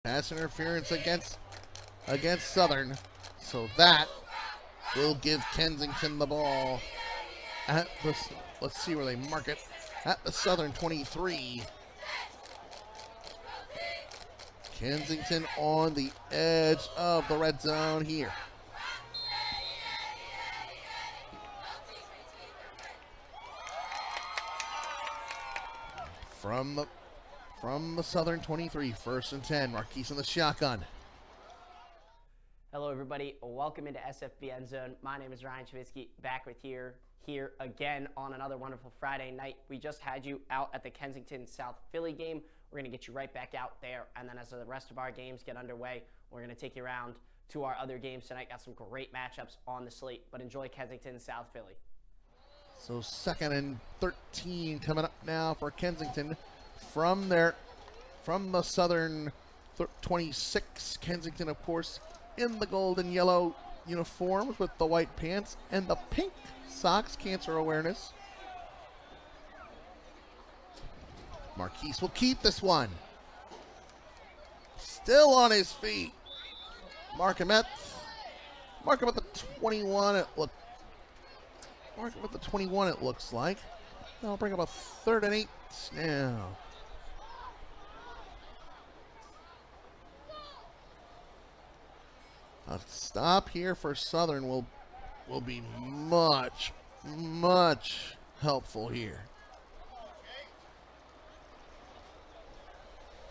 Pass interference against Southern. So that will give Kensington the ball at the, let's see where they mark it, at the Southern 23. Kensington on the edge of the red zone here. From the Southern 23, 1st and 10, Marquise in the shotgun. Hello everybody, welcome into SFBN End Zone. My name is Ryan Chavitsky, back with here again on another wonderful Friday night. We just had you out at the Kensington South Philly game. We're going to get you right back out there, and then as the rest of our games get underway, we're going to take you around to our other games tonight. Got some great matchups on the slate, but enjoy Kensington South Philly. So 2nd and 13 coming up now for Kensington from the Southern 26. Kensington, of course, in the gold and yellow uniforms with the white pants and the pink socks, cancer awareness. Marquise will keep this one. Still on his feet. Mark him at the 21. Mark him at the 21, it looks like. I'll bring up a 3rd and 8 now. A stop here for Southern will be much helpful here.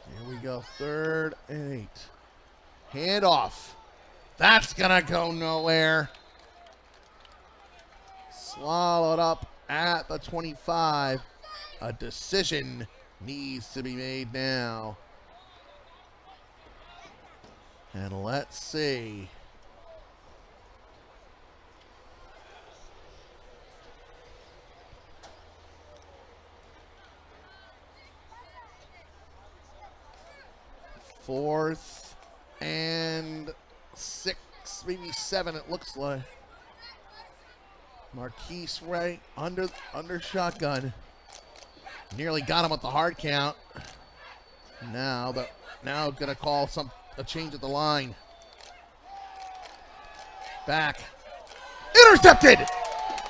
Here we go, 3rd and 8. Handoff. That's gonna go nowhere. Swallowed up at the 25. A decision needs to be made now. And let's see. Fourth and 6, maybe 7 it looks like. Marquise right under shotgun. Nearly got him with the hard count. Now gonna call a change at the line. Back. Intercepted!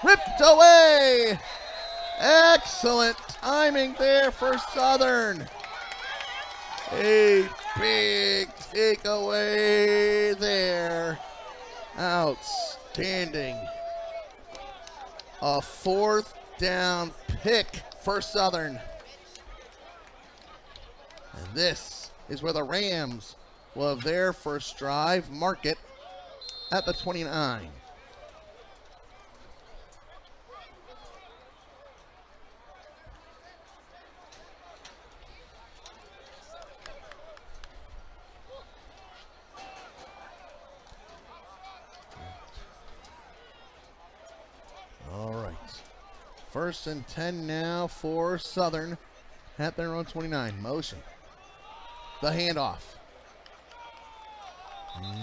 Ripped away! Excellent timing there for Southern. A big takeaway there. Outstanding. A 4th down pick for Southern. And this is where the Rams will have their first drive. Mark it at the 29. All right. 1st and 10 now for Southern at their own 29. Motion. The handoff.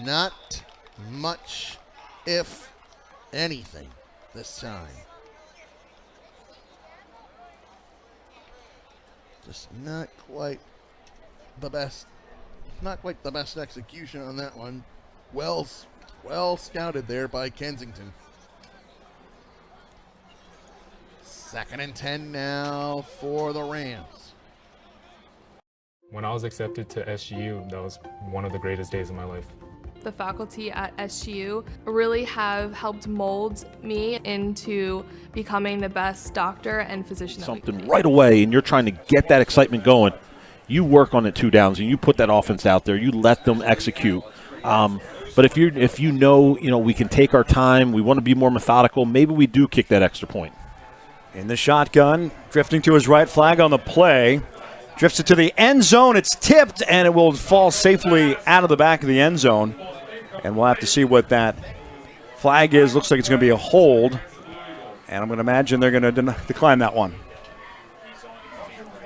Not much, if anything, this time. Just not quite the best execution on that one. Well scouted there by Kensington. 2nd and 10 now for the Rams. When I was accepted to SGU, that was one of the greatest days of my life. The faculty at SGU really have helped mold me into becoming the best doctor and physician. Something right away, and you're trying to get that excitement going. You work on it 2 downs, and you put that offense out there. You let them execute. But if you know we can take our time, we want to be more methodical. Maybe we do kick that extra point. In the shotgun, drifting to his right, flag on the play. Drifts it to the end zone. It's tipped, and it will fall safely out of the back of the end zone. And we'll have to see what that flag is. Looks like it's going to be a hold. And I'm going to imagine they're going to decline that one.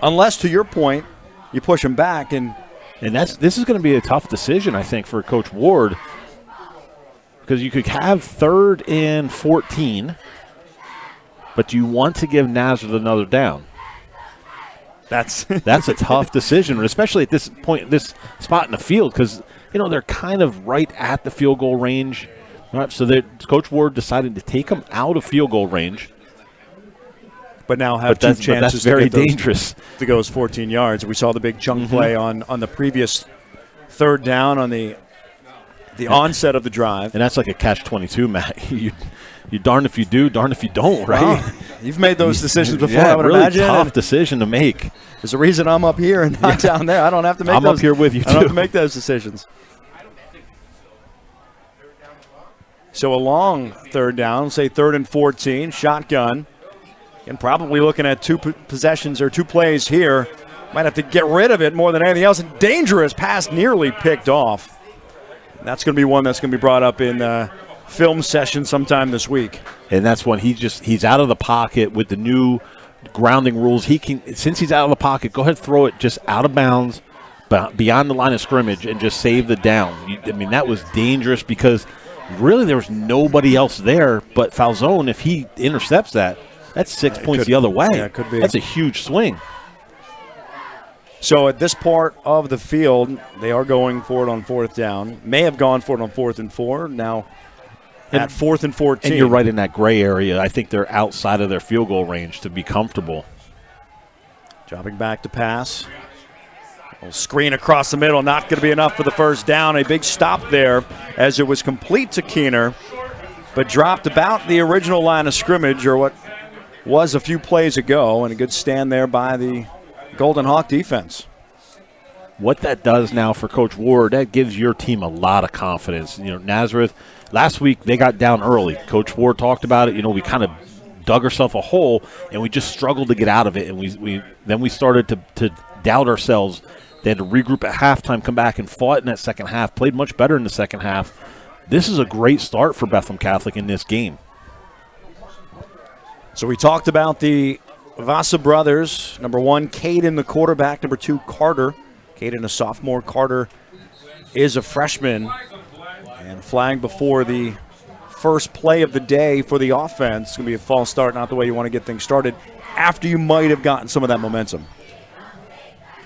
Unless, to your point, you push him back. And this is going to be a tough decision, I think, for Coach Ward. Because you could have 3rd and 14, but you want to give Nazareth another down. That's a tough decision, especially at this point, this spot in the field, because they're kind of right at the field goal range. Right, so Coach Ward decided to take them out of field goal range. But now have two chances. But that's very dangerous to go 14 yards. We saw the big chunk play on the previous third down on the onset of the drive. And that's like a catch-22, Matt. You darn if you do, darn if you don't, right? Well, you've made those decisions before, yeah, I would really imagine. Tough decision to make. There's a reason I'm up here and not down there. I don't have to make I'm up here with you, too. I don't have to make those decisions. So a long third down, say 3rd and 14, shotgun. And probably looking at two possessions or two plays here. Might have to get rid of it more than anything else. And dangerous pass nearly picked off. And that's going to be one that's going to be brought up in film session sometime this week. And that's when he's out of the pocket with the new grounding rules. He can, since he's out of the pocket, go ahead and throw it just out of bounds, but beyond the line of scrimmage, and just save the down. That was dangerous because really there was nobody else there but Falzone. If he intercepts that, that's 6 points the other way. Yeah, it could be. That's a huge swing. So at this part of the field, they are going for it on 4th down. May have gone for it on 4th and 4. Now at 4th and 14. And you're right in that gray area. I think they're outside of their field goal range to be comfortable. Dropping back to pass. A screen across the middle, not going to be enough for the first down. A big stop there as it was complete to Keener, but dropped about the original line of scrimmage, or what was a few plays ago, and a good stand there by the Golden Hawk defense. What that does now for Coach Ward, that gives your team a lot of confidence. Nazareth, last week they got down early. Coach Ward talked about it. We kind of dug ourselves a hole, and we just struggled to get out of it. And we started to doubt ourselves. They had to regroup at halftime, come back and fought in that second half, played much better in the second half. This is a great start for Bethlehem Catholic in this game. So we talked about the Vasa brothers. Number 1, Caden, the quarterback. Number 2, Carter. Caden, a sophomore. Carter is a freshman. And flag before the first play of the day for the offense. It's going to be a false start, not the way you want to get things started, after you might have gotten some of that momentum.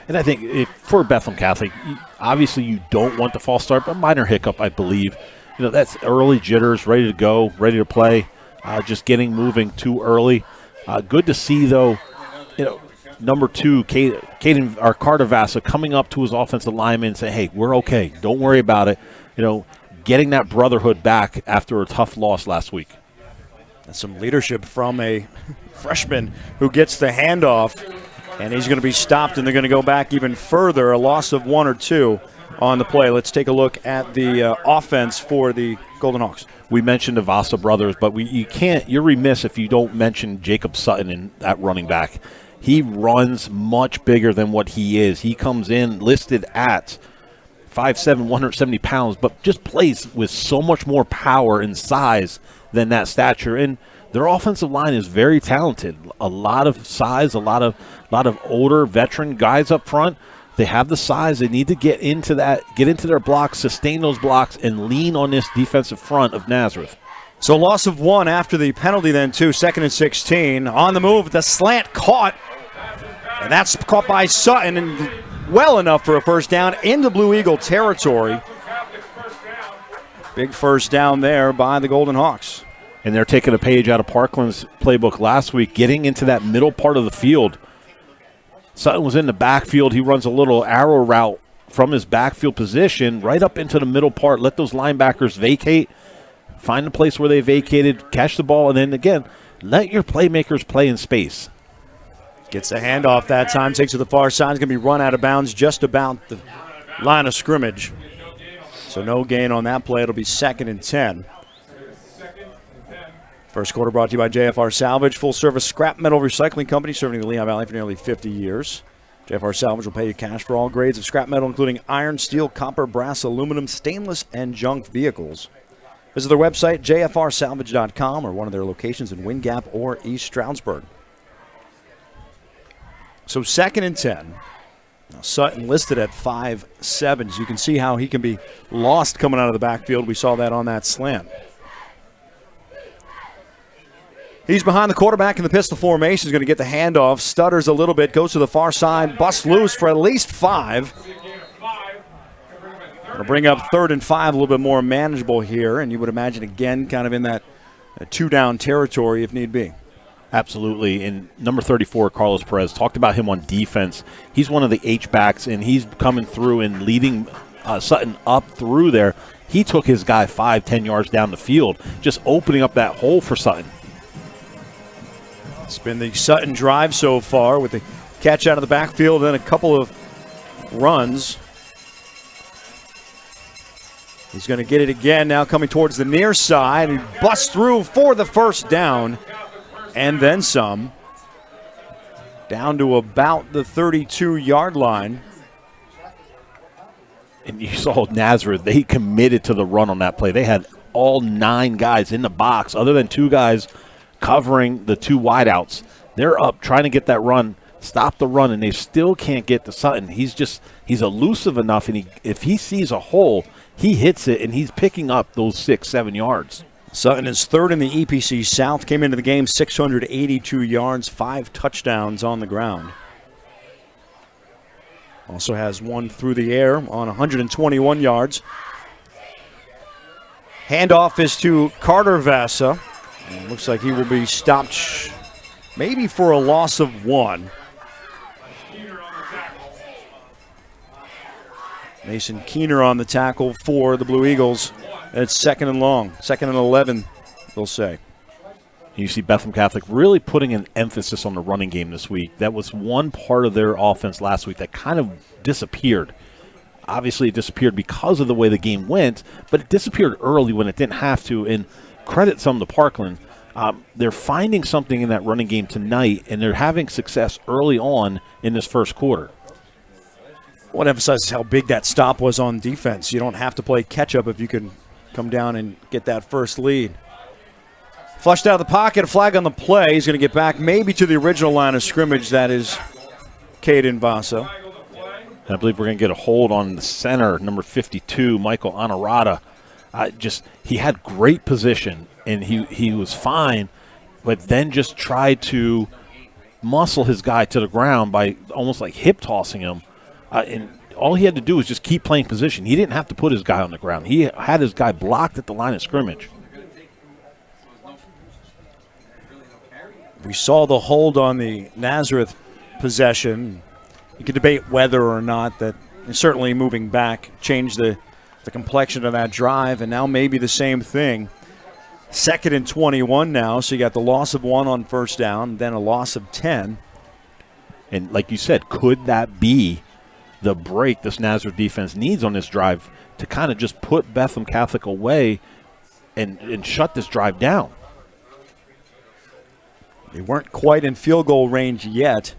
And I think for Bethlehem Catholic, obviously you don't want the false start, but minor hiccup, I believe. That's early jitters, ready to go, ready to play. Just getting moving too early. Good to see, though, number 2, Caden, our Carter Vasa, coming up to his offensive lineman and saying, hey, we're okay. Don't worry about it. Getting that brotherhood back after a tough loss last week. That's some leadership from a freshman who gets the handoff, and he's going to be stopped, and they're going to go back even further, a loss of 1 or 2 on the play. Let's take a look at the offense for the Golden Hawks. We mentioned the Vasa brothers, but you're remiss if you don't mention Jacob Sutton at running back. He runs much bigger than what he is. He comes in listed at 5'7", 170 pounds, but just plays with so much more power and size than that stature. And their offensive line is very talented. A lot of size, a lot of older veteran guys up front. They have the size. They need to get into their blocks, sustain those blocks, and lean on this defensive front of Nazareth. So loss of 1 after the penalty then, too. 2nd and 16. On the move, the slant caught. And that's caught by Sutton, and well enough for a first down into Blue Eagle territory. Big first down there by the Golden Hawks. And they're taking a page out of Parkland's playbook last week, getting into that middle part of the field. Sutton was in the backfield. He runs a little arrow route from his backfield position right up into the middle part. Let those linebackers vacate, find a place where they vacated, catch the ball, and then, again, let your playmakers play in space. Gets the handoff that time, takes it to the far side. It's going to be run out of bounds just about the line of scrimmage. So no gain on that play. It'll be 2nd and 10. First quarter brought to you by JFR Salvage, full-service scrap metal recycling company serving the Lehigh Valley for nearly 50 years. JFR Salvage will pay you cash for all grades of scrap metal, including iron, steel, copper, brass, aluminum, stainless, and junk vehicles. Visit their website, jfrsalvage.com, or one of their locations in Wind Gap or East Stroudsburg. So 2nd and 10. Now Sutton listed at 5'7", so you can see how he can be lost coming out of the backfield. We saw that on that slant. He's behind the quarterback in the pistol formation. He's going to get the handoff. Stutters a little bit. Goes to the far side. Busts loose for at least 5. It'll bring up 3rd and 5, a little bit more manageable here. And you would imagine, again, kind of in that 2-down territory if need be. Absolutely. And number 34, Carlos Perez, talked about him on defense. He's one of the H-backs, and he's coming through and leading Sutton up through there. He took his guy 5-10 yards down the field, just opening up that hole for Sutton. It's been the Sutton drive so far with the catch out of the backfield and a couple of runs. He's going to get it again now coming towards the near side. He busts through for the first down and then some. Down to about the 32-yard line. And you saw Nazareth, they committed to the run on that play. They had all 9 guys in the box other than 2 guys covering the 2 wideouts. They're up trying to get that run, stop the run, and they still can't get to Sutton. He's elusive enough, and if he sees a hole, he hits it, and he's picking up those 6-7 yards. Sutton is 3rd in the EPC South, came into the game 682 yards, 5 touchdowns on the ground. Also has 1 through the air on 121 yards. Handoff is to Carter Vasa. Looks like he will be stopped maybe for a loss of 1. Mason Keener on the tackle for the Blue Eagles. It's 2nd and long, 2nd and 11, they'll say. You see Bethlehem Catholic really putting an emphasis on the running game this week. That was one part of their offense last week that kind of disappeared. Obviously, it disappeared because of the way the game went, but it disappeared early when it didn't have to. And credit some to Parkland. They're finding something in that running game tonight, and they're having success early on in this first quarter. I want to emphasize how big that stop was on defense. You don't have to play catch-up if you can come down and get that first lead. Flushed out of the pocket, a flag on the play. He's going to get back maybe to the original line of scrimmage. That is Caden Vasa. And I believe we're going to get a hold on the center, number 52, Michael Honorata. He had great position, and he was fine, but then just tried to muscle his guy to the ground by almost like hip tossing him. And all he had to do was just keep playing position. He didn't have to put his guy on the ground. He had his guy blocked at the line of scrimmage. We saw the hold on the Nazareth possession. You could debate whether or not that, certainly moving back, changed the complexion of that drive, and now maybe the same thing. 2nd and 21 now, so you got the loss of 1 on first down, then a loss of 10. And like you said, could that be the break this Nazareth defense needs on this drive to kind of just put Bethlehem Catholic away and shut this drive down? They weren't quite in field goal range yet.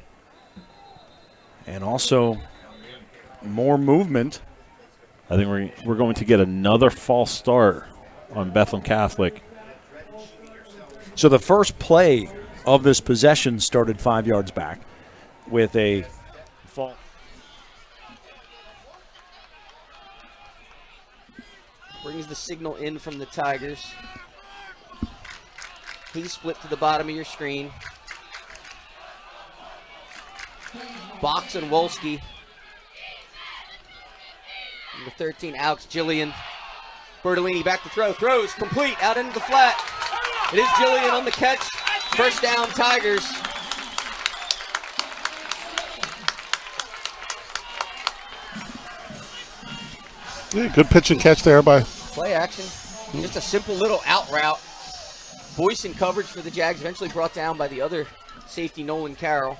And also more movement. I think we're going to get another false start on Bethlehem Catholic. So the first play of this possession started 5 yards back with a fall. Brings the signal in from the Tigers. He's split to the bottom of your screen. Box and Wolski. Number 13, Alex Gillian. Bertolini back to throw. Throws complete out into the flat. It is Gillian on the catch. First down, Tigers. Yeah, good pitch and catch there by. Play action. Just a simple little out route. Boyce in coverage for the Jags, eventually brought down by the other safety, Nolan Carroll.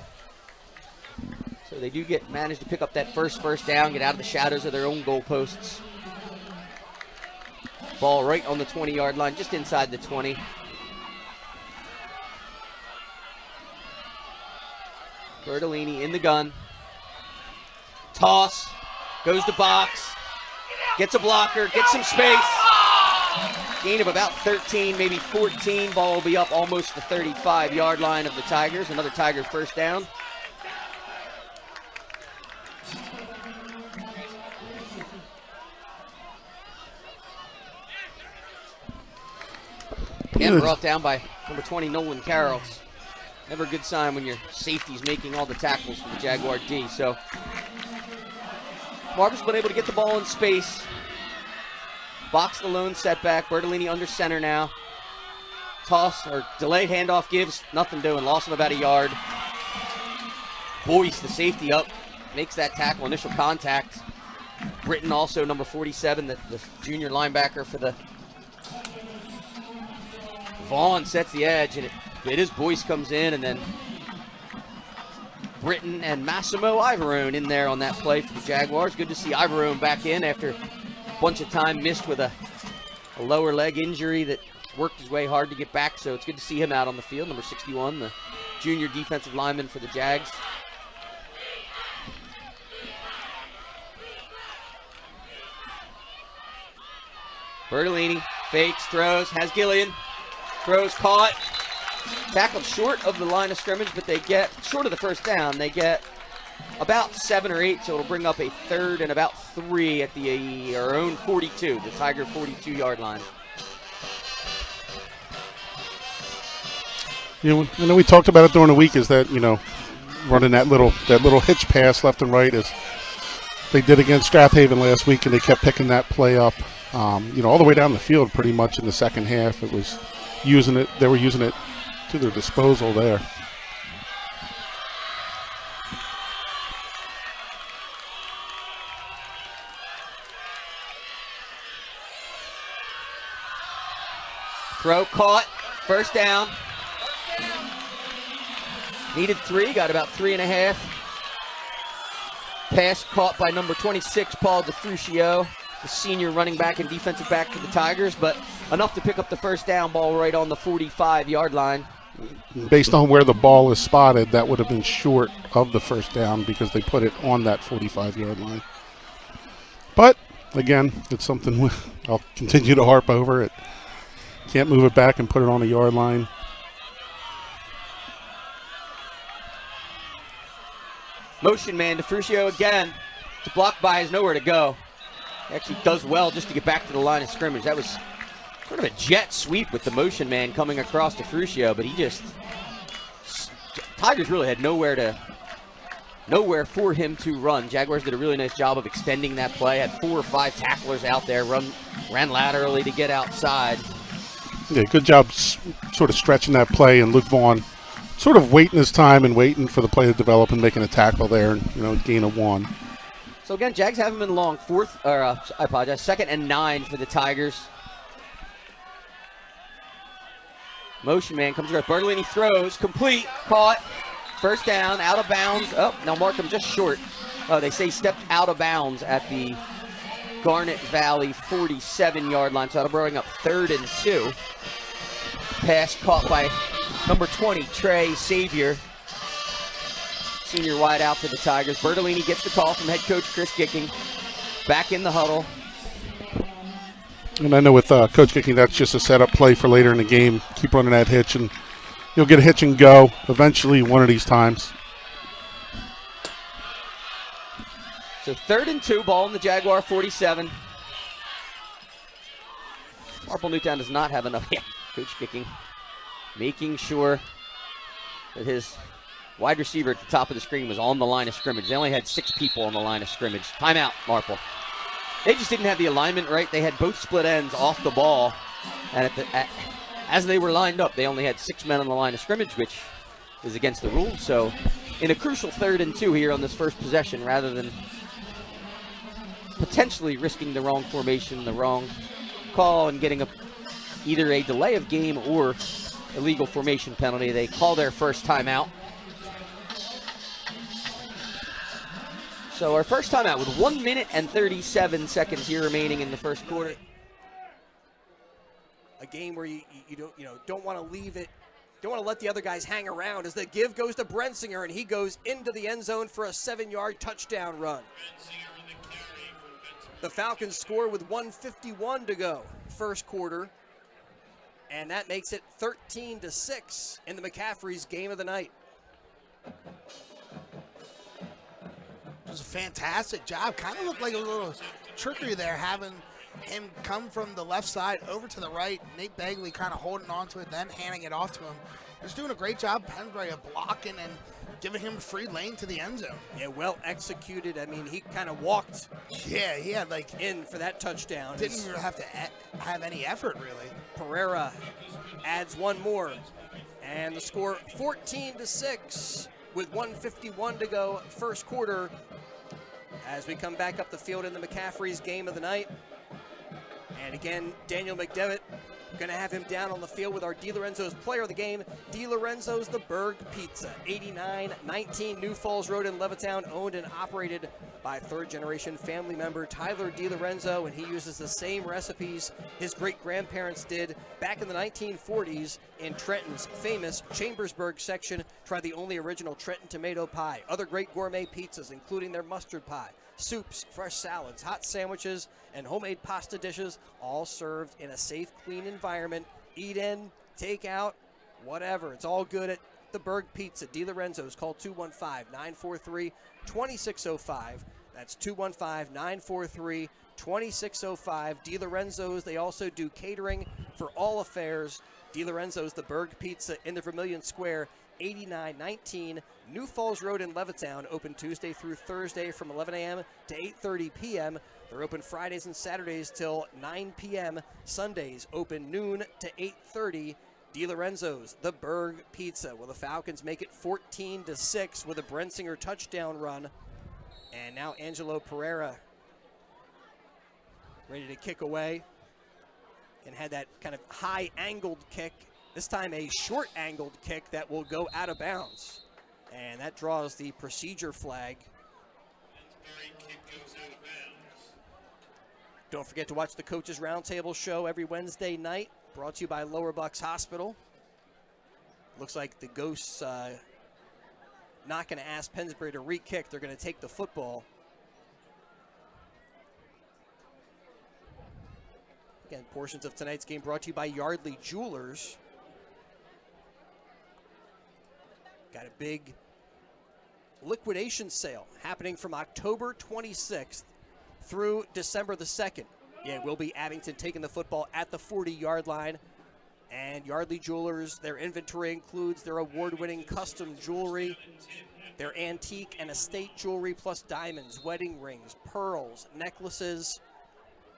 So they do manage to pick up that first down, get out of the shadows of their own goalposts. Ball right on the 20-yard line, just inside the 20. Bertolini in the gun. Toss, goes to box, gets a blocker, gets some space. Gain of about 13, maybe 14. Ball will be up almost the 35-yard line of the Tigers. Another Tiger first down. And brought down by Number 20, Nolan Carrolls. Never a good sign when your safety's making all the tackles for the Jaguar D. So Marble's been able to get the ball in space. Box the lone setback. Bertolini under center now. Toss or delayed handoff gives. Nothing doing. Loss of about a yard. Boyce, the safety, up. Makes that tackle. Initial contact. Britton also, number 47, the junior linebacker for the Vaughn sets the edge, and it is Boyce comes in, and then Britton and Massimo Ivorone in there on that play for the Jaguars. Good to see Ivorone back in after a bunch of time missed with a lower leg injury that worked his way hard to get back, so it's good to see him out on the field. Number 61, the junior defensive lineman for the Jags. Bertolini fakes, throws, has Gillian. Throws, caught. Tackled short of the line of scrimmage, but they get, short of the first down, they get about 7 or 8, so it'll bring up a 3rd and about 3 at our own 42, the Tiger 42-yard line. You know, I know we talked about it during the week, is that, you know, running that little hitch pass left and right, as they did against Strathaven last week, and they kept picking that play up. You know, all the way down the field pretty much in the second half. It was using it, they were using it to their disposal there. Throw caught, first down. Needed 3, got about 3.5. Pass caught by number 26, Paul DeFrucio, the senior running back and defensive back for the Tigers, but enough to pick up the first down, ball right on the 45-yard line. Based on where the ball is spotted, that would have been short of the first down because they put it on that 45-yard line. But, again, it's something I'll continue to harp over. It can't move it back and put it on a yard line. Motion man, DeFrucio again. The block by is nowhere to go. Actually does well just to get back to the line of scrimmage. That was sort of a jet sweep with the motion man coming across DeFrucio, but he just, Tigers really had nowhere for him to run. Jaguars did a really nice job of extending that play. Had 4 or 5 tacklers out there, ran laterally to get outside. Yeah, good job sort of stretching that play, and Luke Vaughn sort of waiting his time and waiting for the play to develop and making a tackle there, and, you know, gain of 1. So again, Jags have him in long. 2nd and 9 for the Tigers. Motion man comes around. Bertolini throws, complete, caught, first down, out of bounds. Oh, now Markham just short. They say stepped out of bounds at the Garnet Valley 47-yard line, so that'll bring up 3rd and 2. Pass caught by number 20, Trey Savior, senior wide out for the Tigers. Bertolini gets the call from head coach Chris Gicking. Back in the huddle. And I know with Coach Gicking, that's just a setup play for later in the game. Keep running that hitch, and you'll get a hitch and go eventually one of these times. So 3rd and 2, ball in the Jaguar 47. Marple-Newtown does not have enough. Yeah, Coach Gicking making sure that his wide receiver at the top of the screen was on the line of scrimmage. They only had 6 people on the line of scrimmage. Timeout, Marple. They just didn't have the alignment right. They had both split ends off the ball. And as they were lined up, they only had 6 men on the line of scrimmage, which is against the rules. So in a crucial 3rd and 2 here on this first possession, rather than potentially risking the wrong formation, the wrong call, and getting either a delay of game or illegal formation penalty, they call their first timeout. So our first timeout with 1 minute and 37 seconds here remaining in the first quarter. A game where you don't want to leave it, don't want to let the other guys hang around, as the give goes to Brensinger, and he goes into the end zone for a 7-yard touchdown run. The Falcons score with 1:51 to go, first quarter, and that makes it 13-6 in the McCaffrey's game of the night. It was a fantastic job. Kind of looked like a little trickery there, having him come from the left side over to the right. Nate Bagley kind of holding on to it, then handing it off to him. He's doing a great job, Pennsbury, of blocking and giving him free lane to the end zone. Yeah, well executed. I mean, he kind of walked. Yeah, he had like in for that touchdown. Didn't even have to have any effort, really. Pereira adds one more, and the score 14-6 with 1:51 to go, first quarter. As we come back up the field in the McCaffrey's game of the night, and again, Daniel McDevitt. Going to have him down on the field with our DiLorenzo's player of the game, DiLorenzo's The Berg Pizza, 8919 New Falls Road in Levittown, owned and operated by third-generation family member Tyler DiLorenzo, and he uses the same recipes his great-grandparents did back in the 1940s in Trenton's famous Chambersburg section. Try the only original Trenton tomato pie, other great gourmet pizzas, including their mustard pie, soups, fresh salads, hot sandwiches, and homemade pasta dishes, all served in a safe, clean environment. Eat in, take out, whatever. It's all good at the Berg Pizza. DiLorenzo's. Call 215-943-2605. That's 215-943-2605. DiLorenzo's. They also do catering for all affairs. DiLorenzo's, the Berg Pizza in the Vermilion Square, 8919 New Falls Road in Levittown, open Tuesday through Thursday from 11 a.m. to 8:30 p.m. They're open Fridays and Saturdays till 9 p.m. Sundays open noon to 8:30. DiLorenzo's, the Berg Pizza. Well, the Falcons make it 14-6 with a Brensinger touchdown run. And now Angelo Pereira ready to kick away, and had that kind of high-angled kick. This time a short-angled kick that will go out of bounds. And that draws the procedure flag. Don't forget to watch the Coaches Roundtable show every Wednesday night, brought to you by Lower Bucks Hospital. Looks like the Ghosts not going to ask Pennsbury to re-kick. They're going to take the football. Again, portions of tonight's game brought to you by Yardley Jewelers. Got a big liquidation sale happening from October 26th through December the 2nd. Yeah, it will be Abington taking the football at the 40-yard line. And Yardley Jewelers, their inventory includes their award-winning custom jewelry, their antique and estate jewelry, plus diamonds, wedding rings, pearls, necklaces,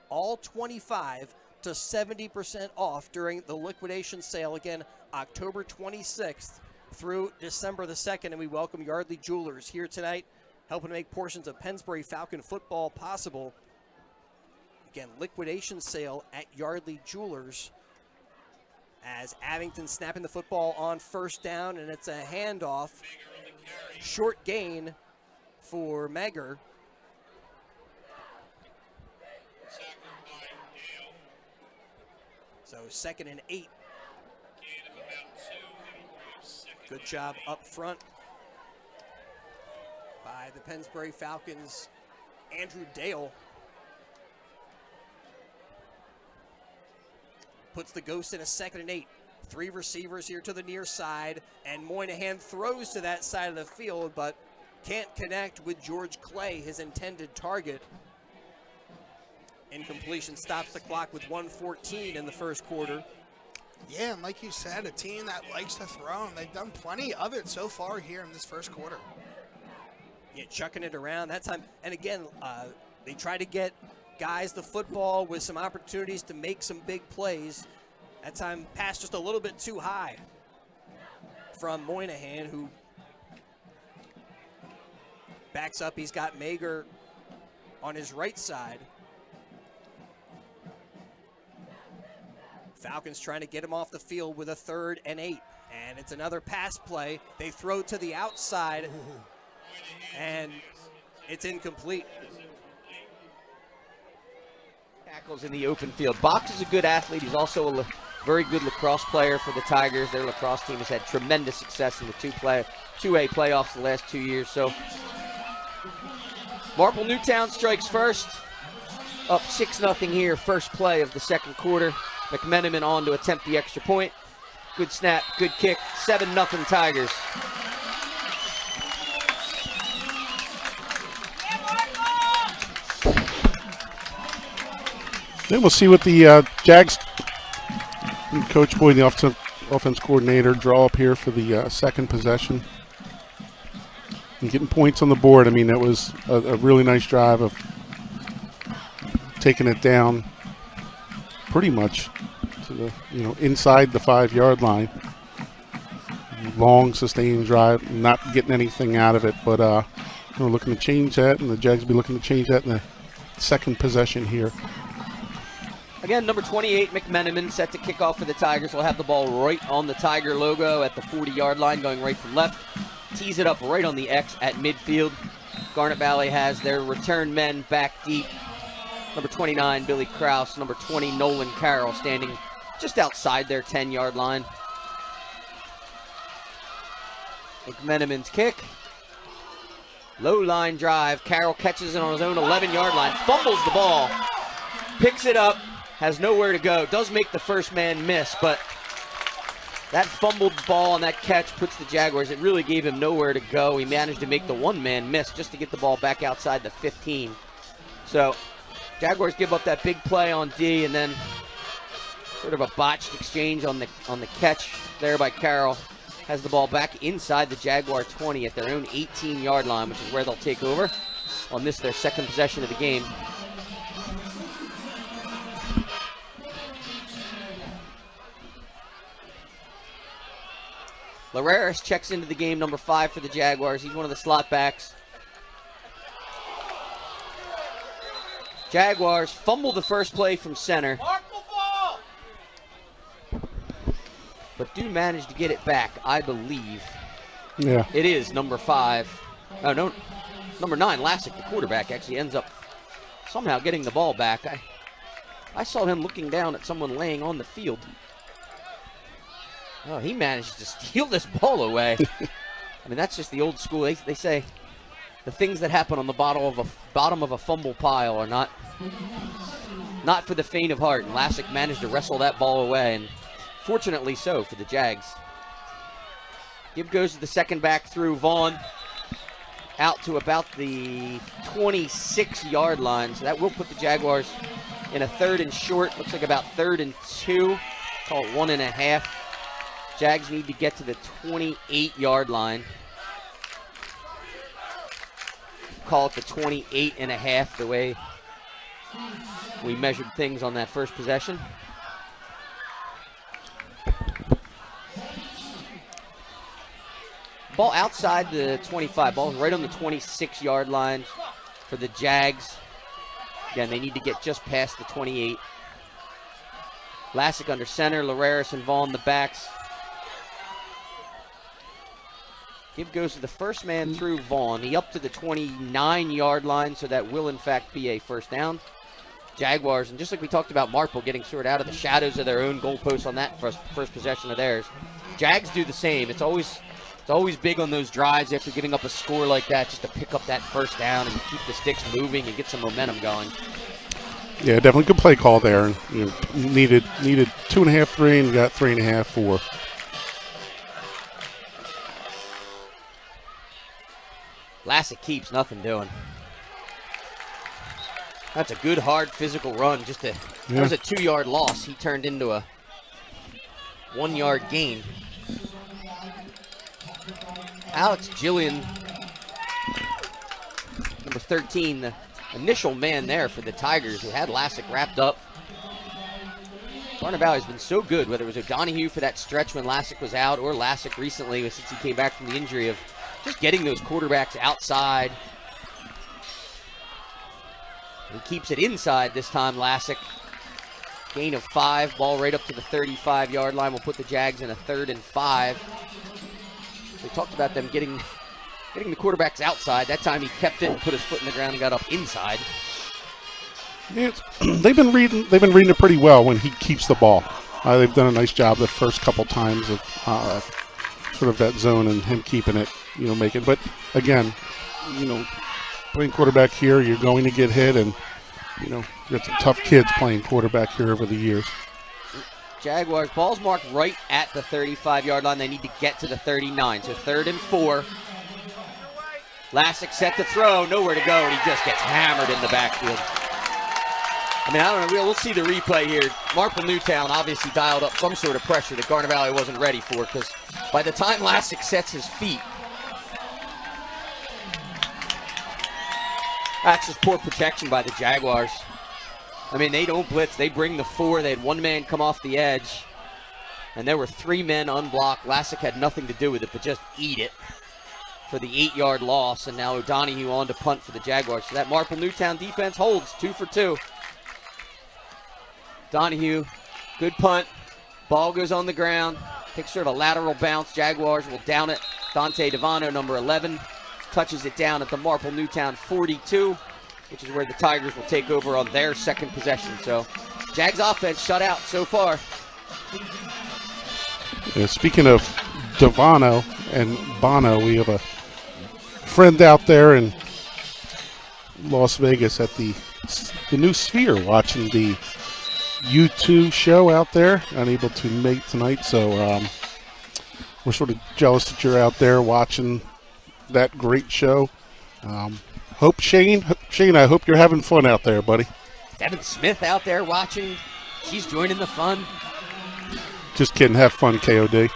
all 25 to 70% off during the liquidation sale. Again, October 26th through December the 2nd, and we welcome Yardley Jewelers here tonight, helping to make portions of Pennsbury Falcon football possible. Again, liquidation sale at Yardley Jewelers, as Abington snapping the football on first down, and it's a handoff. Short gain for Megger. So 2nd and 8. Good job up front by the Pennsbury Falcons' Andrew Dale. Puts the Ghosts in a 2nd and 8. 3 receivers here to the near side, and Moynihan throws to that side of the field, but can't connect with George Clay, his intended target. Incompletion stops the clock with 1:14 in the first quarter. Yeah, and like you said, a team that likes to throw, and they've done plenty of it so far here in this first quarter. Yeah, chucking it around that time. And again, they try to get guys the football with some opportunities to make some big plays. That time passed just a little bit too high from Moynihan, who backs up. He's got Mager on his right side. Falcons trying to get him off the field with a 3rd and 8. And it's another pass play. They throw to the outside, and it's incomplete. Tackles in the open field. Box is a good athlete. He's also a very good lacrosse player for the Tigers. Their lacrosse team has had tremendous success in the 2A playoffs the last 2 years. So Marple-Newtown strikes first. Up 6-0 here, first play of the second quarter. McMenamin on to attempt the extra point. Good snap, good kick, 7-0 Tigers. Then we'll see what the Jags and Coach Boyd, the offense coordinator, draw up here for the second possession. And getting points on the board. I mean, that was a really nice drive of taking it down pretty much to the, inside the 5-yard line. Long, sustained drive, not getting anything out of it, but we're looking to change that, and the Jags will be looking to change that in the second possession here. Again, number 28, McMenamin, set to kick off for the Tigers. Will have the ball right on the Tiger logo at the 40-yard line, going right from left. Tees it up right on the X at midfield. Garnet Valley has their return men back deep. Number 29, Billy Krause. Number 20, Nolan Carroll, standing just outside their 10-yard line. McMenamin's kick. Low line drive. Carroll catches it on his own 11-yard line. Fumbles the ball. Picks it up. Has nowhere to go. Does make the first man miss, but that fumbled ball and that catch puts the Jaguars. It really gave him nowhere to go. He managed to make the one man miss just to get the ball back outside the 15. So Jaguars give up that big play on D, and then sort of a botched exchange on the catch there by Carroll. Has the ball back inside the Jaguar 20 at their own 18-yard line, which is where they'll take over on this, their second possession of the game. Larreris checks into the game, number 5 for the Jaguars. He's one of the slot backs. Jaguars fumble the first play from center, but do manage to get it back, I believe. Yeah. It is number 5. Oh, no, number 9, Lassick, the quarterback, actually ends up somehow getting the ball back. I saw him looking down at someone laying on the field. Oh, he managed to steal this ball away. I mean, that's just the old school. They say the things that happen on the bottom of a fumble pile are not for the faint of heart. And Lassick managed to wrestle that ball away, and fortunately so for the Jags. Gibb goes to the second back through Vaughn, out to about the 26-yard line. So that will put the Jaguars in a 3rd and short. Looks like about 3rd and 2. Call it 1.5. Jags need to get to the 28-yard line. Call it the 28.5, the way we measured things on that first possession. Ball outside the 25. Ball right on the 26-yard line for the Jags. Again, they need to get just past the 28. Lassick under center, Larreris and Vaughn the backs. Gibb goes to the first man through Vaughn. He up to the 29-yard line, so that will in fact be a first down. Jaguars, and just like we talked about Marple getting sort of out of the shadows of their own goalposts on that first possession of theirs, Jags do the same. It's always big on those drives after giving up a score like that, just to pick up that first down and keep the sticks moving and get some momentum going. Yeah, definitely good play call there. Needed 2.5, 3, and got 3.5, 4. Lassick keeps nothing doing. That's a good, hard, physical run. That was a 2-yard loss. He turned into a 1-yard gain. Alex Gillian, number 13, the initial man there for the Tigers, who had Lassick wrapped up. Garnet Valley's been so good, whether it was O'Donohue for that stretch when Lassick was out, or Lassick recently since he came back from the injury, of just getting those quarterbacks outside. He keeps it inside this time, Lassick. Gain of 5, ball right up to the 35-yard line. Will put the Jags in a 3rd and 5. We talked about them getting the quarterbacks outside. That time he kept it and put his foot in the ground and got up inside. Yeah, they've been reading it pretty well when he keeps the ball. They've done a nice job the first couple times of sort of that zone and him keeping it, making. But again, playing quarterback here, you're going to get hit, and you got some tough kids playing quarterback here over the years. Jaguars, ball's marked right at the 35-yard line. They need to get to the 39, so 3rd and 4. Lassick set to throw, nowhere to go, and he just gets hammered in the backfield. I mean, I don't know. We'll see the replay here. Marple-Newtown obviously dialed up some sort of pressure that Garnet Valley wasn't ready for, because by the time Lassick sets his feet, that's just poor protection by the Jaguars. I mean, they don't blitz. They bring the 4. They had 1 man come off the edge, and there were 3 men unblocked. Lassick had nothing to do with it, but just eat it for the 8-yard loss, and now O'Donohue on to punt for the Jaguars. So that Marple-Newtown defense holds 2 for 2. Donahue, good punt. Ball goes on the ground. Takes sort of a lateral bounce. Jaguars will down it. Dante Devano, number 11, touches it down at the Marple-Newtown 42, which is where the Tigers will take over on their second possession. So Jags offense shut out so far. Yeah, speaking of Devano and Bono, we have a friend out there in Las Vegas at the new Sphere watching the U2 show out there, unable to make tonight, so we're sort of jealous that you're out there watching that great show. Hope Shane, I hope you're having fun out there, buddy. Devin Smith out there watching. She's joining the fun. Just kidding, have fun, KOD.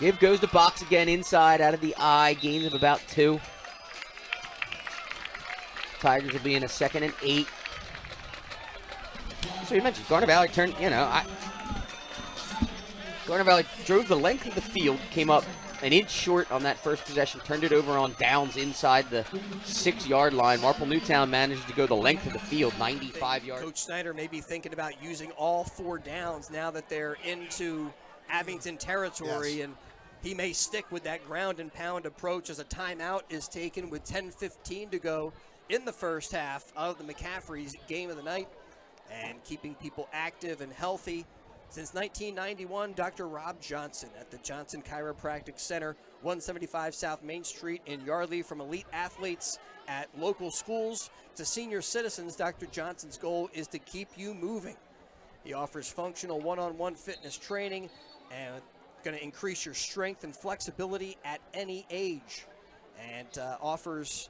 Give goes the box again inside out of the eye, gains of about 2. Tigers will be in a 2nd and 8. So you mentioned Garnet Valley turned, Garnet Valley drove the length of the field, came up an inch short on that first possession, turned it over on downs inside the 6-yard line. Marple-Newtown managed to go the length of the field, 95 yards. Coach Snyder may be thinking about using all 4 downs now that they're into Abington territory, and he may stick with that ground and pound approach as a timeout is taken with 10:15 to go in the first half of the McCaffrey's game of the night. And keeping people active and healthy. Since 1991, Dr. Rob Johnson at the Johnson Chiropractic Center, 175 South Main Street in Yardley. From elite athletes at local schools to senior citizens, Dr. Johnson's goal is to keep you moving. He offers functional one-on-one fitness training and going to increase your strength and flexibility at any age. And offers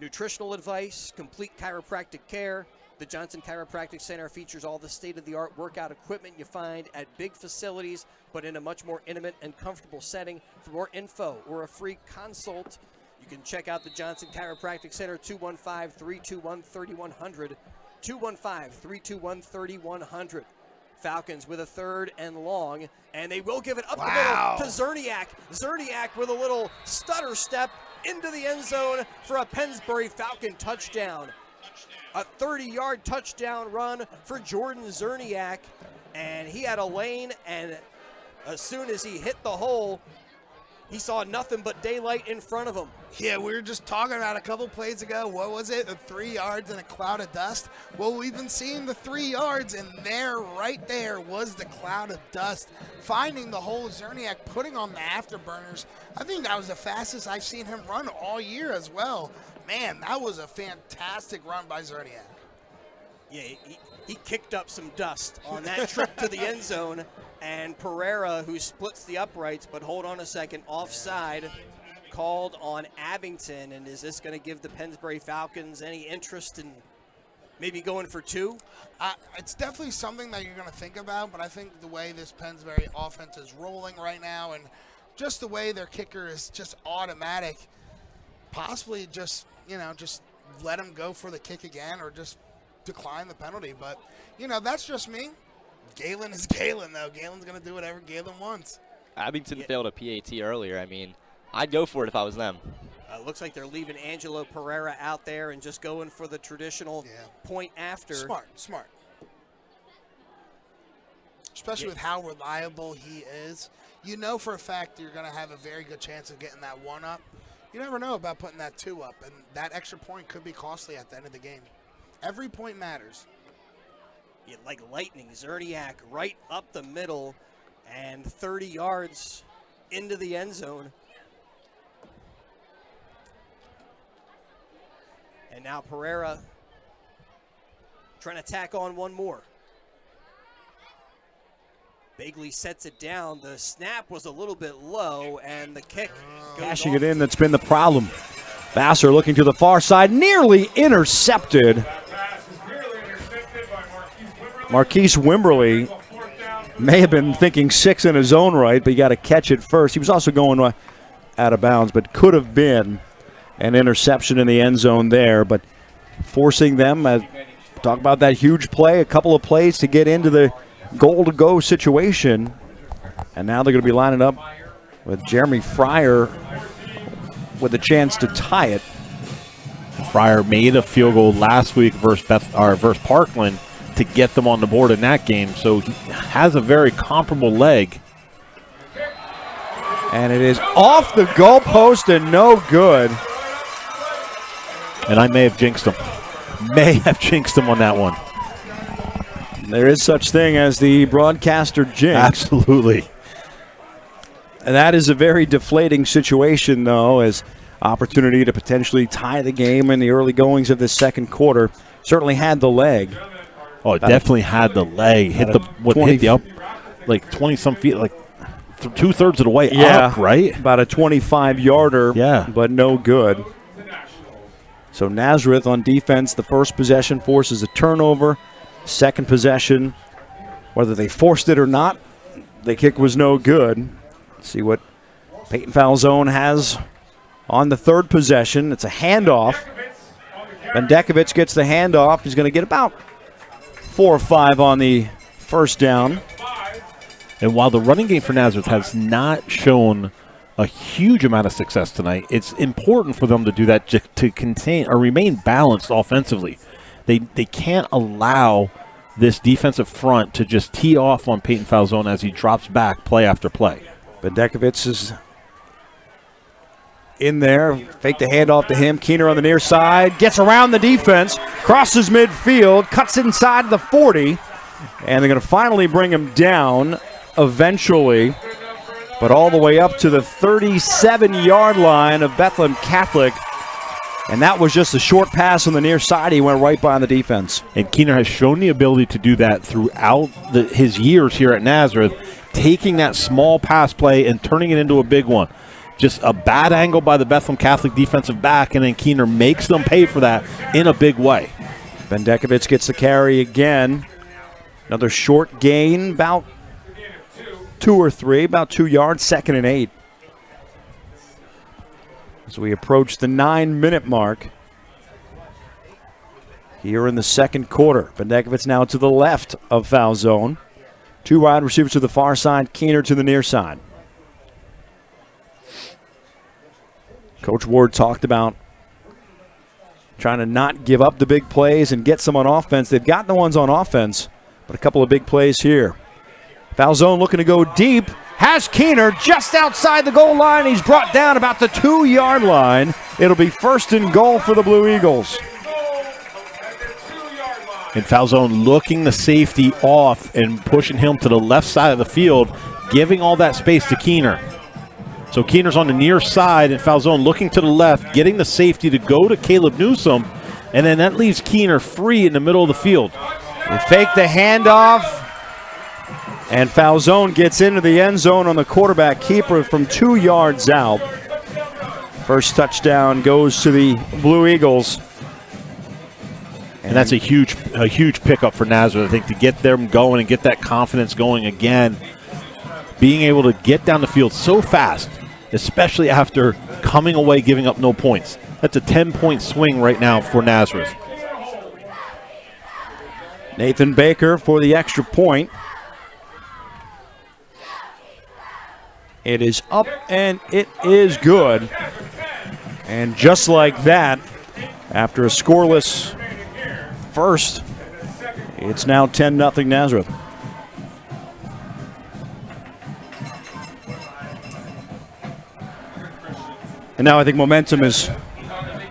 nutritional advice, complete chiropractic care. The Johnson Chiropractic Center features all the state-of-the-art workout equipment you find at big facilities, but in a much more intimate and comfortable setting. For more info or a free consult, you can check out the Johnson Chiropractic Center, 215-321-3100, 215-321-3100. Falcons with a 3rd and long, and they will give it up the middle to Zerniak. Zerniak with a little stutter step into the end zone for a Pennsbury Falcon touchdown. A 30-yard touchdown run for Jordan Zerniak, and he had a lane, and as soon as he hit the hole, he saw nothing but daylight in front of him. Yeah, we were just talking about a couple plays ago. What was it? 3 yards in a cloud of dust? Well, we've been seeing the 3 yards, and there, right there, was the cloud of dust. Finding the hole, Zerniak putting on the afterburners. I think that was the fastest I've seen him run all year as well. Man, that was a fantastic run by Zerniak. Yeah, he kicked up some dust on that trip to the end zone, and Pereira, who splits the uprights, but hold on a second, offside called on Abington. And is this going to give the Pennsbury Falcons any interest in maybe going for 2? It's definitely something that you're going to think about, but I think the way this Pennsbury offense is rolling right now, and just the way their kicker is just automatic, possibly just let him go for the kick again or just decline the penalty. But, that's just me. Galen is Galen, though. Galen's going to do whatever Galen wants. Abington failed a PAT earlier. I mean, I'd go for it if I was them. Looks like they're leaving Angelo Pereira out there and just going for the traditional point after. Smart. Especially with how reliable he is. You know for a fact you're going to have a very good chance of getting that 1 up. You never know about putting that 2 up, and that extra point could be costly at the end of the game. Every point matters. Yeah, like lightning, Zerniak right up the middle and 30 yards into the end zone. And now Pereira trying to tack on one more. Bagley sets it down. The snap was a little bit low, and the kick goes Cashing off. it in, that's been the problem. Vassar looking to the far side, nearly intercepted. Marquise Wimberly may have been thinking 6 in his own right, but he got to catch it first. He was also going out of bounds, but could have been an interception in the end zone there. But forcing them, talk about that huge play, a couple of plays to get into the goal-to-go situation. And now they're going to be lining up with Jeremy Fryer with a chance to tie it. Fryer made a field goal last week versus Parkland to get them on the board in that game, so he has a very comparable leg. And it is off the goalpost and no good. And I may have jinxed him. May have jinxed him on that one. There is such thing as the broadcaster jinx. Absolutely. And that is a very deflating situation, though, as opportunity to potentially tie the game in the early goings of this second quarter. Certainly had the leg. Oh, it definitely had the leg. Hit the up like 20-some feet, like 2/3 of the way up, right? About a 25-yarder, but no good. So Nazareth on defense, the first possession forces a turnover. Second possession, whether they forced it or not, the kick was no good. Let's see what Peyton Falzone has on the third possession. It's a handoff. Bendekovich gets the handoff. He's going to get about 4 or 5 on the first down. And while the running game for Nazareth has not shown a huge amount of success tonight, it's important for them to do that to contain or remain balanced offensively. They can't allow this defensive front to just tee off on Peyton Falzone as he drops back play after play. Bendekovich is in there, fake the handoff to him. Keener on the near side, gets around the defense, crosses midfield, cuts inside the 40, and they're going to finally bring him down eventually, but all the way up to the 37-yard line of Bethlehem Catholic. And that was just a short pass on the near side. He went right by the defense. And Keener has shown the ability to do that throughout his years here at Nazareth, taking that small pass play and turning it into a big one. Just a bad angle by the Bethlehem Catholic defensive back, and then Keener makes them pay for that in a big way. Bendekovich gets the carry again. Another short gain, about 2 or 3, about 2 yards, 2nd and 8. As we approach the 9-minute mark here in the second quarter. Bendekovich now to the left of foul zone. 2 wide receivers to the far side, Keener to the near side. Coach Ward talked about trying to not give up the big plays and get some on offense. They've got the ones on offense, but a couple of big plays here. Foul zone looking to go deep. Has Keener just outside the goal line. He's brought down about the 2-yard line. It'll be 1st and goal for the Blue Eagles. And Falzone looking the safety off and pushing him to the left side of the field, giving all that space to Keener. So Keener's on the near side, and Falzone looking to the left, getting the safety to go to Caleb Newsom, and then that leaves Keener free in the middle of the field. They fake the handoff, and Falzone gets into the end zone on the quarterback keeper from 2 yards out. First touchdown goes to the Blue Eagles. And that's a huge pickup for Nazareth, I think, to get them going and get that confidence going again. Being able to get down the field so fast, especially after coming away giving up no points. That's a 10-point swing right now for Nazareth. Nathan Baker for the extra point. It is up and it is good. And just like that, after a scoreless first, it's now 10-0 Nazareth. And now I think momentum is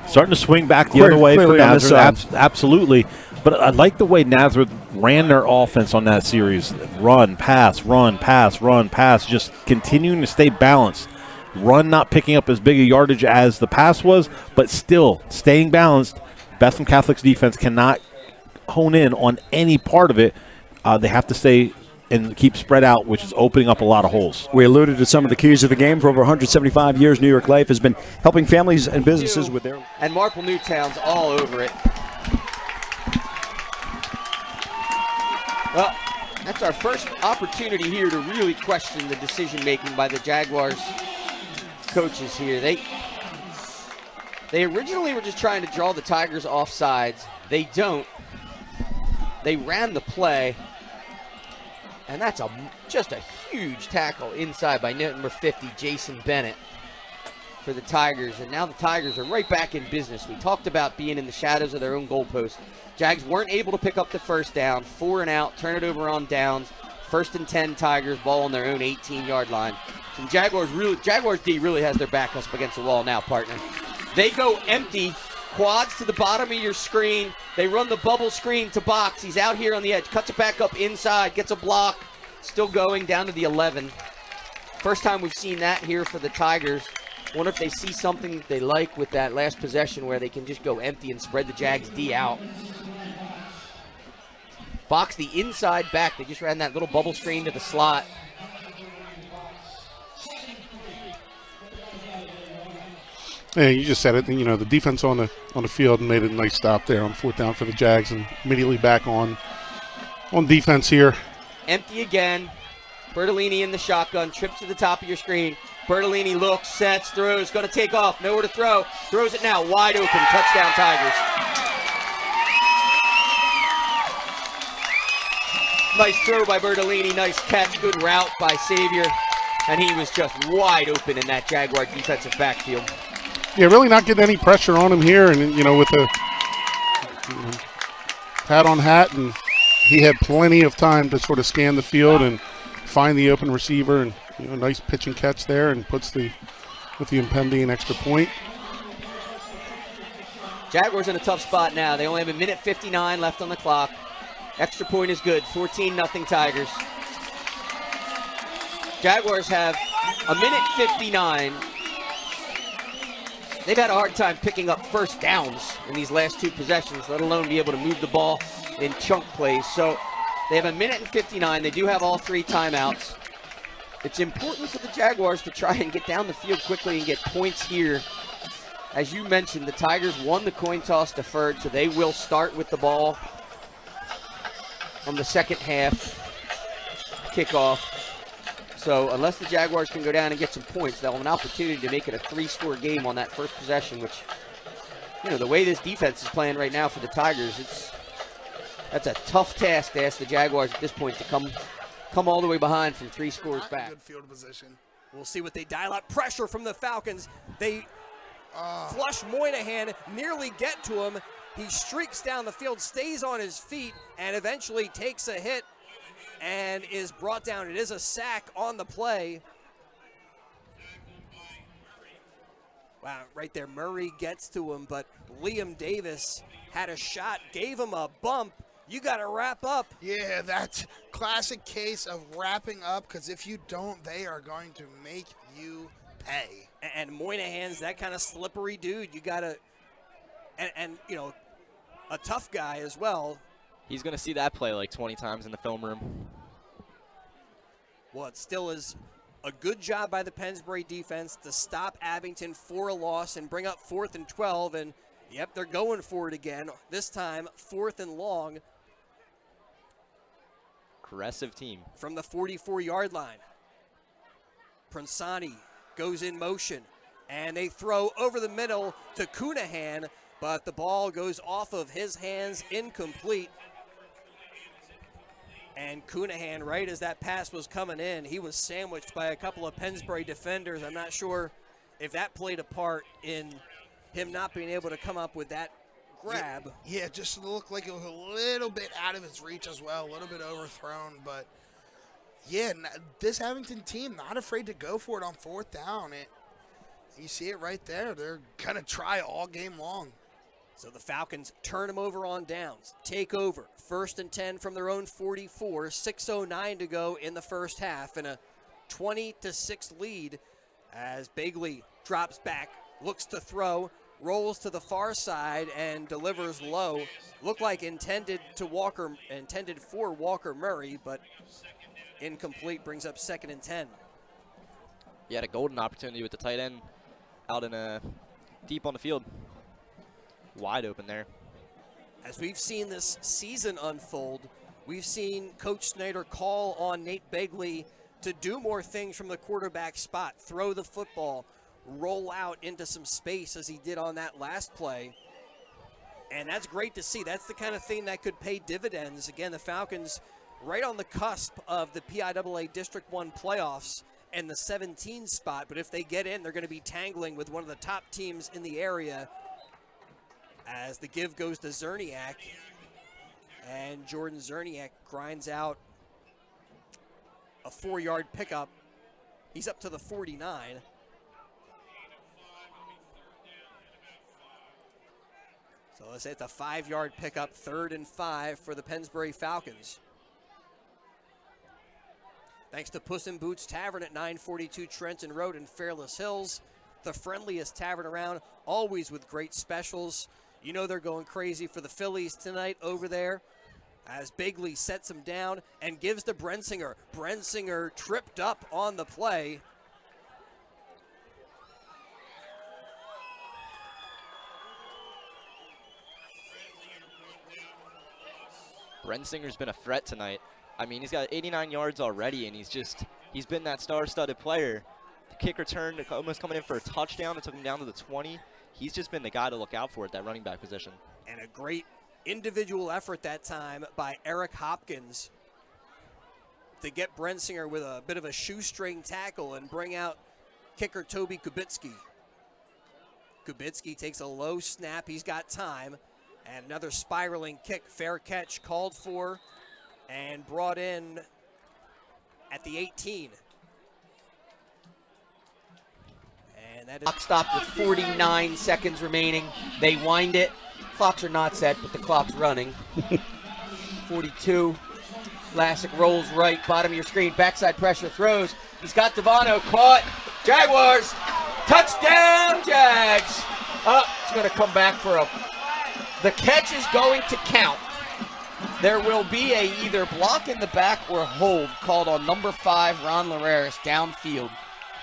starting to swing back the other way for Nazareth. Absolutely. But I like the way Nazareth ran their offense on that series. Run, pass, run, pass, run, pass. Just continuing to stay balanced. Run not picking up as big a yardage as the pass was, but still staying balanced. Bethlehem Catholic's defense cannot hone in on any part of it. They have to stay and keep spread out, which is opening up a lot of holes. We alluded to some of the keys of the game. For over 175 years, New York Life has been helping families and businesses with their... And Marple-Newtown's all over it. Well, that's our first opportunity here to really question the decision-making by the Jaguars coaches here. They originally were just trying to draw the Tigers off sides. They don't. They ran the play, and that's just a huge tackle inside by number 50, Jason Bennett, for the Tigers. And now the Tigers are right back in business. We talked about being in the shadows of their own goalpost. Jags weren't able to pick up the first down, 4 and out, turn it over on downs. 1st and 10 Tigers, ball on their own 18-yard line. So Jaguars D really has their back up against the wall now, partner. They go empty, quads to the bottom of your screen. They run the bubble screen to box. He's out here on the edge, cuts it back up inside, gets a block, still going down to the 11. First time we've seen that here for the Tigers. Wonder if they see something they like with that last possession where they can just go empty and spread the Jags D out. Box the inside back. They just ran that little bubble screen to the slot. Yeah, you just said it. You know, the defense on the field made a nice stop there on 4th down for the Jags, and immediately back on defense here. Empty again. Bertolini in the shotgun, trips to the top of your screen. Bertolini looks, sets, throws, going to take off, nowhere to throw. Throws it now, wide open, touchdown Tigers. Nice throw by Bertolini, nice catch, good route by Xavier. And he was just wide open in that Jaguar defensive backfield. Yeah, really not getting any pressure on him here, and you know, with the hat on hat, and he had plenty of time to sort of scan the field and find the open receiver, and you know, nice pitch and catch there, and puts with the impending extra point. Jaguars in a tough spot now. They only have 1:59 left on the clock. Extra point is good. 14-0 Tigers. Jaguars have 1:59. They've had a hard time picking up first downs in these last 2 possessions, let alone be able to move the ball in chunk plays. So they have 1:59. They do have all 3 timeouts. It's important for the Jaguars to try and get down the field quickly and get points here. As you mentioned, the Tigers won the coin toss deferred, so they will start with the ball on the second half kickoff. So unless the Jaguars can go down and get some points, they'll have an opportunity to make it a 3-score game on that first possession, which, you know, the way this defense is playing right now for the Tigers, that's a tough task to ask the Jaguars at this point to come all the way behind from 3 scores back. Good field position. We'll see what they dial up. Pressure from the Falcons. They flush Moynihan, nearly get to him. He streaks down the field, stays on his feet, and eventually takes a hit and is brought down. It is a sack on the play. Wow, right there, Murray gets to him, but Liam Davis had a shot, gave him a bump. You got to wrap up. Yeah, that's classic case of wrapping up, because if you don't, they are going to make you pay. And Moynihan's that kind of slippery dude. You got to, and you know, a tough guy as well. He's going to see that play like 20 times in the film room. Well, it still is a good job by the Pennsbury defense to stop Abington for a loss and bring up 4th and 12. And, yep, they're going for it again. This time, 4th and long. Aggressive team. From the 44-yard line. Pronsani goes in motion, and they throw over the middle to Cunahan, but the ball goes off of his hands, incomplete. And Cunahan, right as that pass was coming in, he was sandwiched by a couple of Pennsbury defenders. I'm not sure if that played a part in him not being able to come up with that grab. Yeah, just looked like it was a little bit out of his reach as well, a little bit overthrown. But, yeah, this Abington team not afraid to go for it on 4th down. You see it right there. They're going to try all game long. So the Falcons turn them over on downs, take over. 1st and 10 from their own 44, 6:09 to go in the first half, and a 20-6 lead as Bagley drops back, looks to throw, rolls to the far side, and delivers low. Looked like intended for Walker Murray, but incomplete, brings up 2nd and 10. He had a golden opportunity with the tight end out in deep on the field. Wide open there. As we've seen this season unfold, we've seen Coach Snyder call on Nate Begley to do more things from the quarterback spot, throw the football, roll out into some space as he did on that last play. And that's great to see. That's the kind of thing that could pay dividends. Again, the Falcons right on the cusp of the PIAA District 1 playoffs and the 17 spot. But if they get in, they're going to be tangling with one of the top teams in the area as the give goes to Zerniak. And Jordan Zerniak grinds out a 4-yard pickup. He's up to the 49. So let's say it's a 5-yard pickup, 3rd and 5 for the Pennsbury Falcons. Thanks to Puss in Boots Tavern at 942 Trenton Road in Fairless Hills. The friendliest tavern around, always with great specials. You know they're going crazy for the Phillies tonight over there, as Begley sets him down and gives to Brensinger. Brensinger tripped up on the play. Brensinger's been a threat tonight. I mean, he's got 89 yards already, and he's been that star-studded player. The kick return, almost coming in for a touchdown that took him down to the 20. He's just been the guy to look out for at that running back position. And a great individual effort that time by Eric Hopkins to get Brensinger with a bit of a shoestring tackle and bring out kicker Toby Kubitsky. Kubitsky takes a low snap. He's got time. And another spiraling kick, fair catch called for and brought in at the 18. And that is Clock stopped with 49 seconds remaining. They wind it. Clocks are not set, but the clock's running. 42. Vlasic rolls right, bottom of your screen. Backside pressure, throws. He's got Devano caught. Jaguars. Touchdown, Jags. Oh, it's going to come back for a... The catch is going to count. There will be a either block in the back or hold called on number 5, Ron Larreris, downfield.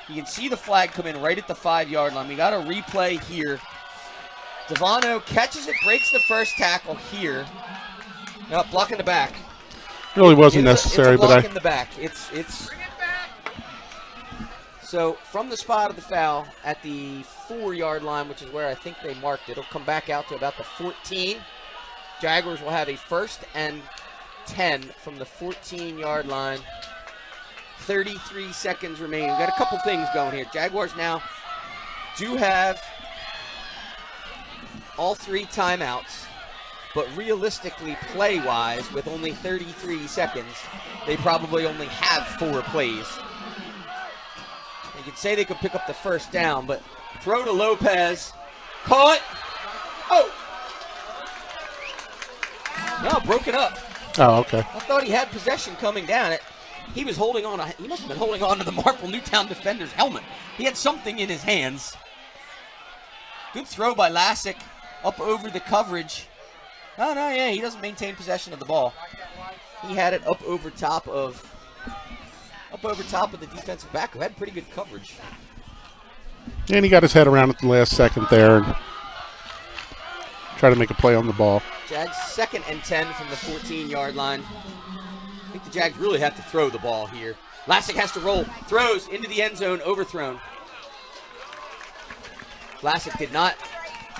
You can see the flag come in right at the 5-yard line. We got a replay here. Devano catches it, breaks the first tackle here. No, block in the back. Really wasn't necessary, it's a block but in the back. It's so from the spot of the foul at the 4-yard line, which is where I think they marked it, it'll come back out to about the 14. Jaguars will have a 1st and 10 from the 14-yard line. 33 seconds remaining. We've got a couple things going here. Jaguars now do have all 3 timeouts, but realistically, play-wise, with only 33 seconds, they probably only have 4 plays. You could say they could pick up the 1st down, but throw to Lopez. Caught. Oh! No, broken up. oh, okay. I thought he had possession coming down. He was holding on. He must have been holding on to the Marple-Newtown defender's helmet. He had something in his hands. Good throw by Vlasic up over the coverage. Oh, no, yeah, he doesn't maintain possession of the ball. He had it up over top of the defensive back, who had pretty good coverage. And he got his head around at the last second there and tried to make a play on the ball. Jags 2nd and 10 from the 14-yard line. I think the Jags really have to throw the ball here. Vlasic has to roll, throws into the end zone, overthrown. Vlasic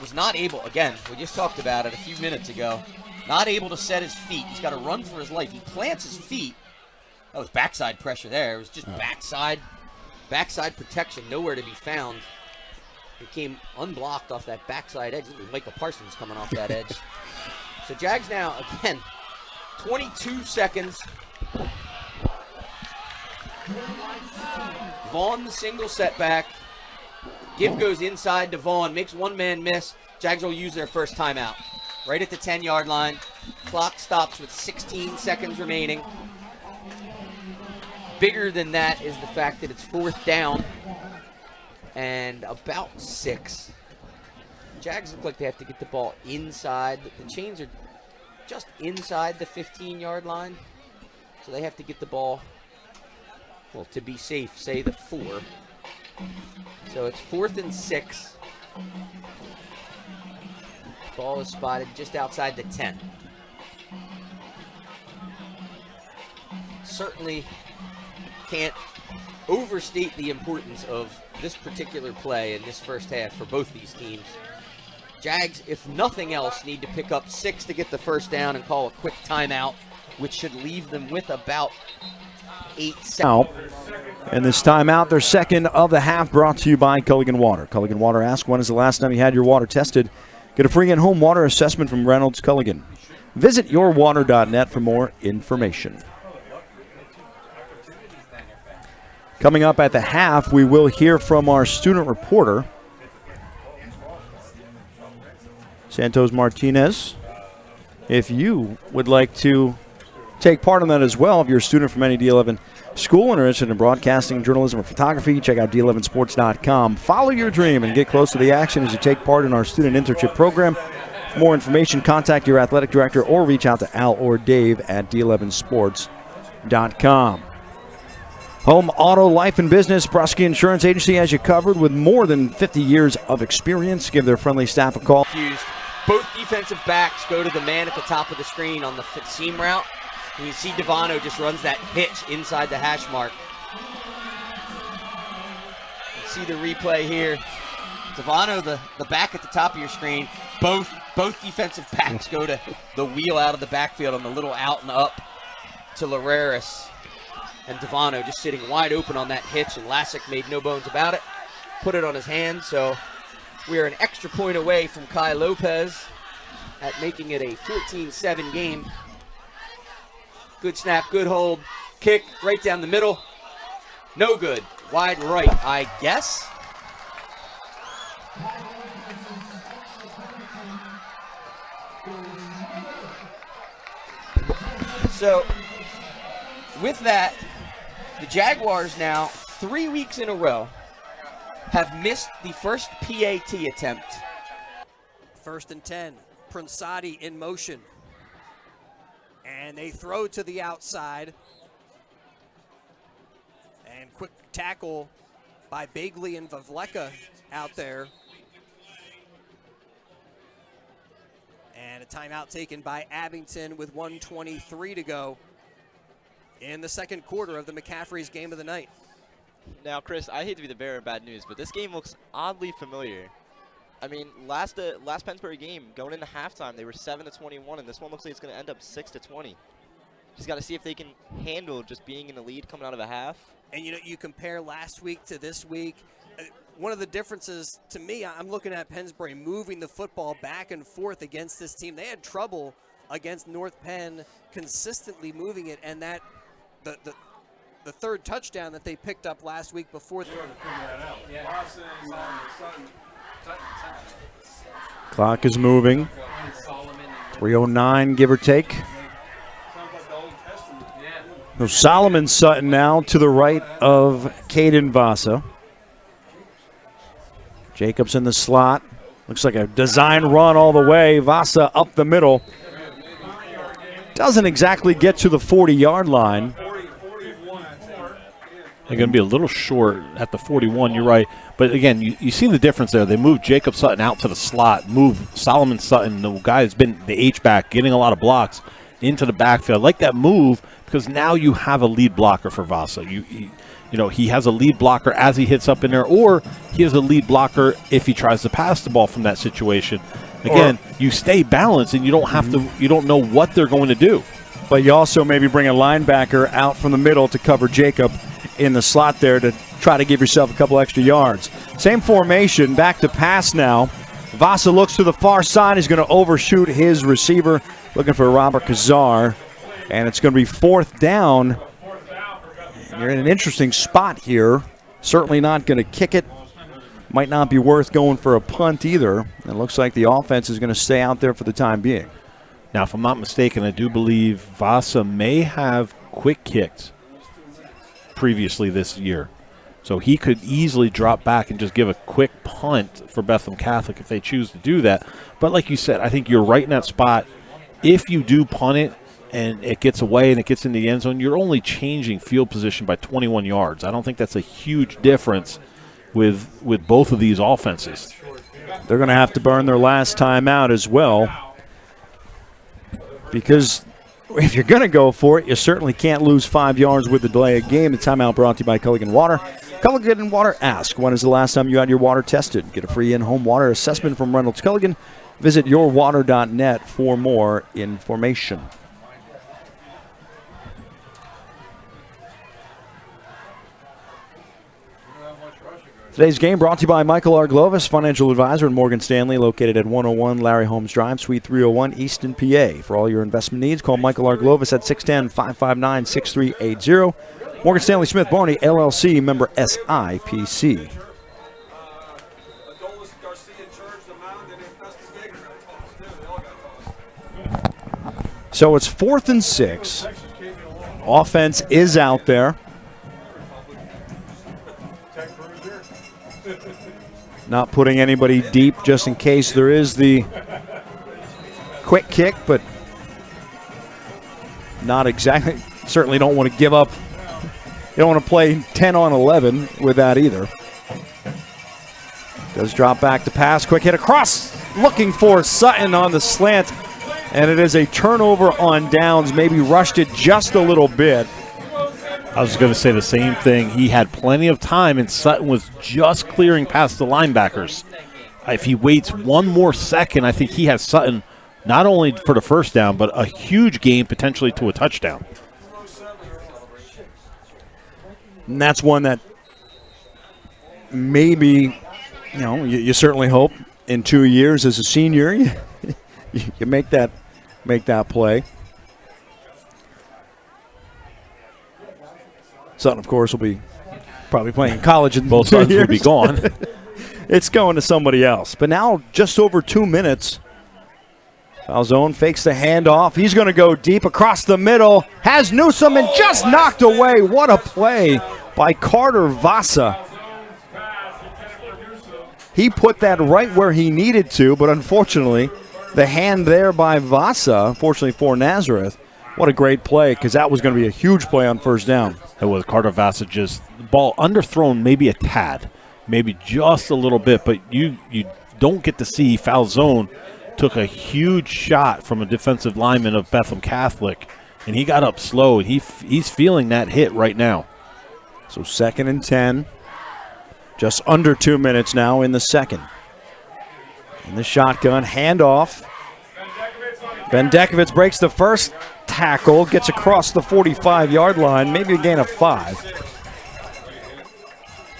was not able, again, we just talked about it a few minutes ago, not able to set his feet. He's got to run for his life. He plants his feet. That was backside pressure there. It was just backside protection, nowhere to be found. It came unblocked off that backside edge. It was Michael Parsons coming off that edge. So Jags now, again, 22 seconds. Vaughn the single setback. Give goes inside to Vaughn, makes one man miss. Jags will use their 1st timeout. Right at the 10-yard line. Clock stops with 16 seconds remaining. Bigger than that is the fact that it's 4th down and about 6. Jags look like they have to get the ball inside. The chains are just inside the 15-yard line, so they have to get the ball Well, to be safe, say the 4. So it's 4th and 6. Ball is spotted just outside the 10. Certainly can't overstate the importance of this particular play in this first half for both these teams. Jags, if nothing else, need to pick up 6 to get the first down and call a quick timeout, which should leave them with about 8 seconds. And this timeout, their second of the half, brought to you by Culligan Water. Culligan Water asks, when is the last time you had your water tested? Get a free in-home water assessment from Reynolds Culligan. Visit yourwater.net for more information. Coming up at the half, we will hear from our student reporter, Santos Martinez. If you would like to take part in that as well, if you're a student from any D11 school and are interested in broadcasting, journalism, or photography, check out d11sports.com. Follow your dream and get close to the action as you take part in our student internship program. For more information, contact your athletic director or reach out to Al or Dave at d11sports.com. Home, auto, life, and business. Brusky Insurance Agency has you covered with more than 50 years of experience. Give their friendly staff a call. Both defensive backs go to the man at the top of the screen on the seam route. And you see Devano just runs that hitch inside the hash mark. You see the replay here. Devano, the back at the top of your screen. Both defensive backs go to the wheel out of the backfield on the little out and up to Lareris. And Devano just sitting wide open on that hitch, and Lassick made no bones about it. Put it on his hand, so we are an extra point away from Kai Lopez at making it a 14-7 game. Good snap, good hold. Kick right down the middle. No good. Wide right, I guess. So, with that, the Jaguars now, 3 weeks in a row, have missed the first PAT attempt. 1st and 10. Pronsati in motion. And they throw to the outside. And quick tackle by Bagley and Vavleka out there. And a timeout taken by Abington with 1:23 to go in the second quarter of the McCaffrey's game of the night. Now, Chris, I hate to be the bearer of bad news, but this game looks oddly familiar. I mean, last Pennsbury game, going into halftime, they were 7-21, and this one looks like it's going to end up 6-20. Just got to see if they can handle just being in the lead coming out of a half. And, you know, you compare last week to this week. One of the differences to me, I'm looking at Pennsbury moving the football back and forth against this team. They had trouble against North Penn consistently moving it, and that the third touchdown that they picked up last week before. Clock is moving. 3:09, give or take. So Solomon Sutton now to the right of Caden Vasa. Jacobs in the slot. Looks like a design run all the way. Vasa up the middle. Doesn't exactly get to the 40-yard line. They're going to be a little short at the 41, you're right. But, again, you see the difference there. They moved Jacob Sutton out to the slot, moved Solomon Sutton, the guy who's been the H-back, getting a lot of blocks, into the backfield. I like that move because now you have a lead blocker for Vasa. You know, he has a lead blocker as he hits up in there, or he has a lead blocker if he tries to pass the ball from that situation. Again, you stay balanced, and you don't have to. You don't know what they're going to do. But you also maybe bring a linebacker out from the middle to cover Jacob in the slot there to try to give yourself a couple extra yards. Same formation, back to pass now. Vasa looks to the far side. He's going to overshoot his receiver, looking for Robert Kazar, and it's going to be 4th down. You're in an interesting spot here. Certainly not going to kick it. Might not be worth going for a punt either. It looks like the offense is going to stay out there for the time being. Now, if I'm not mistaken, I do believe Vasa may have quick kicked previously this year. So he could easily drop back and just give a quick punt for Bethlehem Catholic if they choose to do that. But like you said, I think you're right in that spot. If you do punt it, and it gets away and it gets in the end zone, you're only changing field position by 21 yards. I don't think that's a huge difference with both of these offenses. They're going to have to burn their last timeout as well, because if you're going to go for it, you certainly can't lose 5 yards with the delay of game. The timeout brought to you by Culligan Water. Culligan Water, ask, when is the last time you had your water tested? Get a free in-home water assessment from Reynolds Culligan. Visit yourwater.net for more information. Today's game brought to you by Michael R. Glovis, financial advisor in Morgan Stanley, located at 101 Larry Holmes Drive, Suite 301, Easton, PA. For all your investment needs, call Michael R. Glovis at 610-559-6380. Morgan Stanley Smith Barney, LLC, member SIPC. So it's 4th and 6. Offense is out there. Not putting anybody deep just in case there is the quick kick, but not exactly. Certainly don't want to give up. You don't want to play 10 on 11 with that either. Does drop back to pass. Quick hit across. Looking for Sutton on the slant. And it is a turnover on downs. Maybe rushed it just a little bit. I was going to say the same thing. He had plenty of time, and Sutton was just clearing past the linebackers. If he waits one more second, I think he has Sutton not only for the first down, but a huge gain potentially to a touchdown. And that's one that maybe, you certainly hope in 2 years as a senior you make that play. Sutton, of course, will be probably playing in college in both sides will be gone. It's going to somebody else. But now just over 2 minutes. Falzone fakes the handoff. He's going to go deep across the middle. Has Newsome and just knocked away. What a play by Carter Vasa. He put that right where he needed to, but unfortunately, the hand there by Vasa, unfortunately for Nazareth. What a great play, because that was going to be a huge play on first down. It was Carter Vasa, just the ball underthrown maybe a tad, maybe just a little bit, but you don't get to see Falzone took a huge shot from a defensive lineman of Bethlehem Catholic, and he got up slow, and he's feeling that hit right now. So 2nd and 10, just under 2 minutes now in the second. In the shotgun, handoff. Bendekovich breaks the first tackle, gets across the 45-yard line, maybe a gain of 5.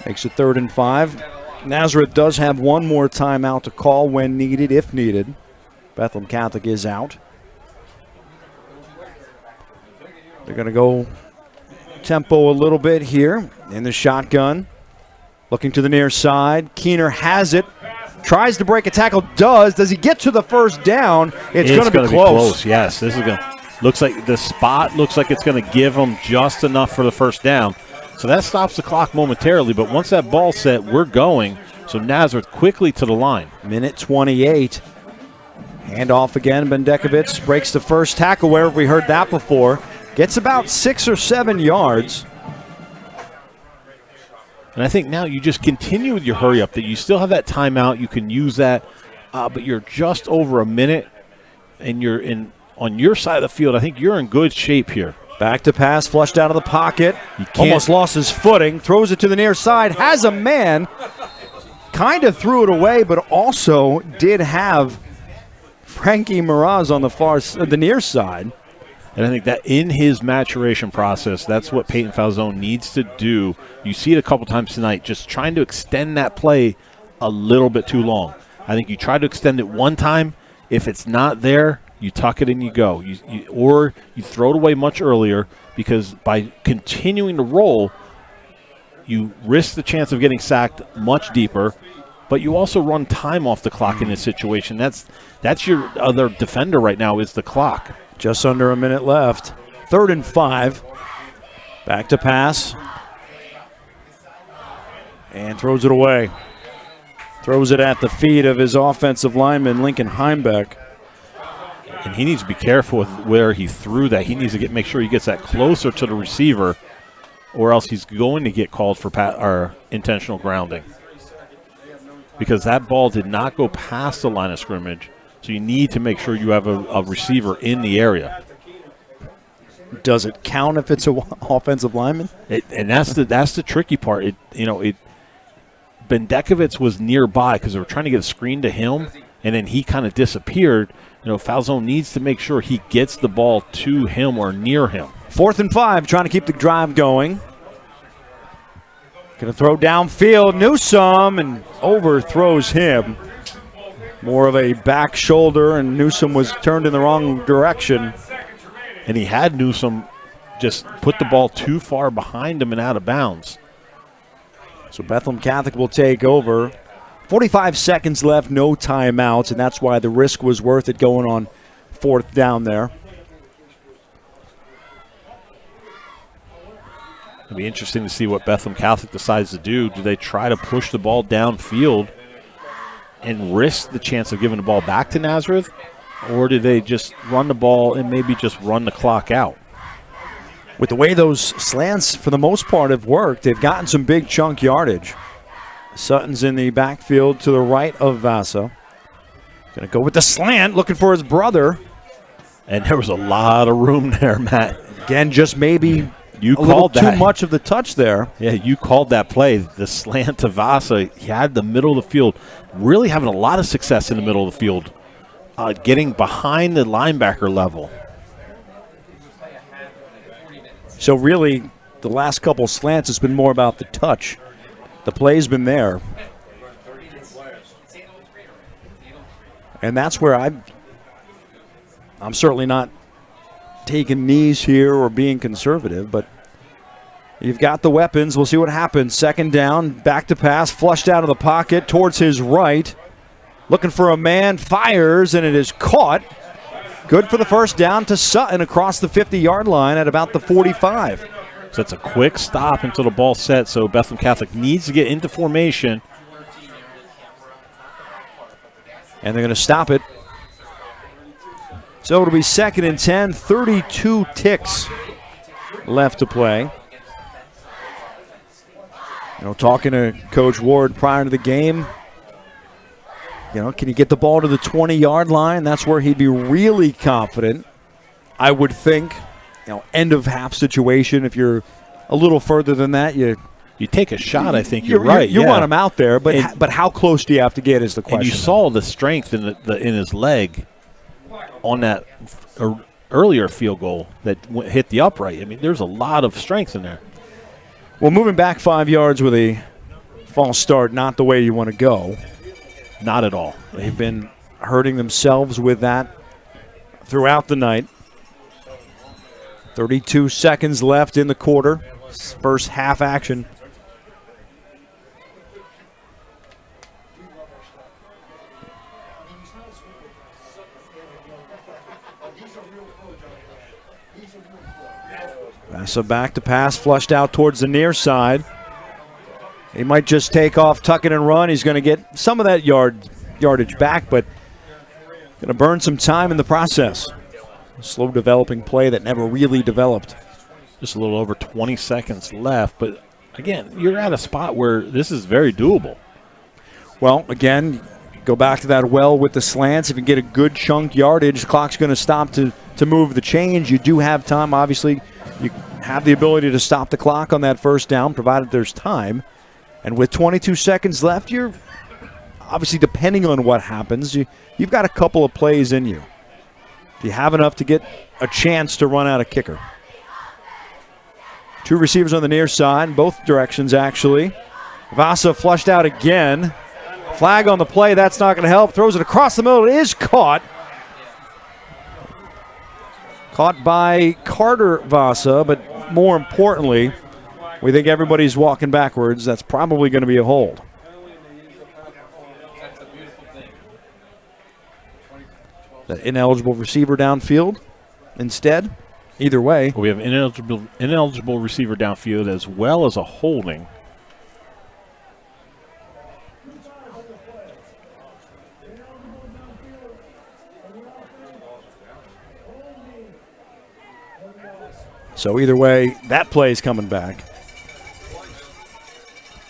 Makes it 3rd and 5. Nazareth does have one more timeout to call when needed, if needed. Bethlehem Catholic is out. They're going to go tempo a little bit here in the shotgun. Looking to the near side. Keener has it. Tries to break a tackle. Does he get to the first down? It's going to be close. Yes, this is going to. Looks like the spot looks like it's going to give them just enough for the first down. So that stops the clock momentarily, but once that ball's set, we're going. So Nazareth quickly to the line. Minute 28. Handoff again. Bendekovich breaks the first tackle. Where have we heard that before? Gets about 6 or 7 yards. And I think now you just continue with your hurry up, that you still have that timeout. You can use that, but you're just over a minute, and you're on your side of the field. I think you're in good shape here. Back to pass, flushed out of the pocket. Almost lost his footing. Throws it to the near side. Has a man. Kind of threw it away, but also did have Frankie Miraz on the near side. And I think that in his maturation process, that's what Peyton Falzone needs to do. You see it a couple times tonight, just trying to extend that play a little bit too long. I think you try to extend it one time. If it's not there, you tuck it and you go. Or you throw it away much earlier, because by continuing to roll, you risk the chance of getting sacked much deeper, but you also run time off the clock in this situation. That's your other defender right now, is the clock. Just under a minute left. 3rd and 5. Back to pass. And throws it away. Throws it at the feet of his offensive lineman, Lincoln Heimbeck. And he needs to be careful with where he threw that. He needs to make sure he gets that closer to the receiver, or else he's going to get called for intentional grounding. Because that ball did not go past the line of scrimmage, so you need to make sure you have a receiver in the area. Does it count if it's an offensive lineman? And that's the tricky part. Bendekovich was nearby because they were trying to get a screen to him, and then he kind of disappeared. Falzone needs to make sure he gets the ball to him or near him. 4th and 5, trying to keep the drive going. Going to throw downfield. Newsome, and overthrows him. More of a back shoulder, and Newsome was turned in the wrong direction. And he had Newsome just put the ball too far behind him and out of bounds. So Bethlehem Catholic will take over. 45 seconds left, no timeouts, and that's why the risk was worth it going on 4th down there. It'll be interesting to see what Bethlehem Catholic decides to do. Do they try to push the ball downfield and risk the chance of giving the ball back to Nazareth, or do they just run the ball and maybe just run the clock out? With the way those slants, for the most part, have worked, they've gotten some big chunk yardage. Sutton's in the backfield to the right of Vasa. Going to go with the slant, looking for his brother. And there was a lot of room there, Matt. Again, just maybe you a little too much of the touch there. Yeah, you called that play. The slant to Vasa, he had the middle of the field, really having a lot of success in the middle of the field, getting behind the linebacker level. So really, the last couple slants has been more about the touch. The play's been there. And that's where I'm certainly not taking knees here or being conservative, but you've got the weapons. We'll see what happens. 2nd down, back to pass, flushed out of the pocket towards his right. Looking for a man, fires, and it is caught. Good for the 1st down to Sutton across the 50-yard line at about the 45. So it's a quick stop until the ball's set, so Bethlehem Catholic needs to get into formation. And they're going to stop it. So it'll be 2nd and 10, 32 ticks left to play. Talking to Coach Ward prior to the game, can you get the ball to the 20-yard line? That's where he'd be really confident. I would think, end of half situation. If you're a little further than that, you take a shot. I think you're right. You want him out there, but how close do you have to get is the question. And you saw the strength in his leg on that earlier field goal that hit the upright. I mean, there's a lot of strength in there. Well, moving back 5 yards with a false start, not the way you want to go. Not at all. They've been hurting themselves with that throughout the night. 32 seconds left in the quarter. First half action. So back to pass, flushed out towards the near side. He might just take off, tuck it and run. He's going to get some of that yardage back, but going to burn some time in the process. A slow developing play that never really developed. Just a little over 20 seconds left, but again, you're at a spot where this is very doable. Well, again, go back to that well with the slants. If you get a good chunk yardage, the clock's going to stop to move the chains. You do have time, obviously. You have the ability to stop the clock on that 1st down, provided there's time. And with 22 seconds left, you're obviously, depending on what happens, you've got a couple of plays in you. Do you have enough to get a chance to run out a kicker? 2 receivers on the near side, both directions actually. Vasa flushed out again. Flag on the play, that's not going to help. Throws it across the middle, it is caught. Caught by Carter Vasa, but more importantly, we think everybody's walking backwards. That's probably going to be a hold. The ineligible receiver downfield instead. Either way. We have ineligible receiver downfield as well as a holding. So either way, that play is coming back.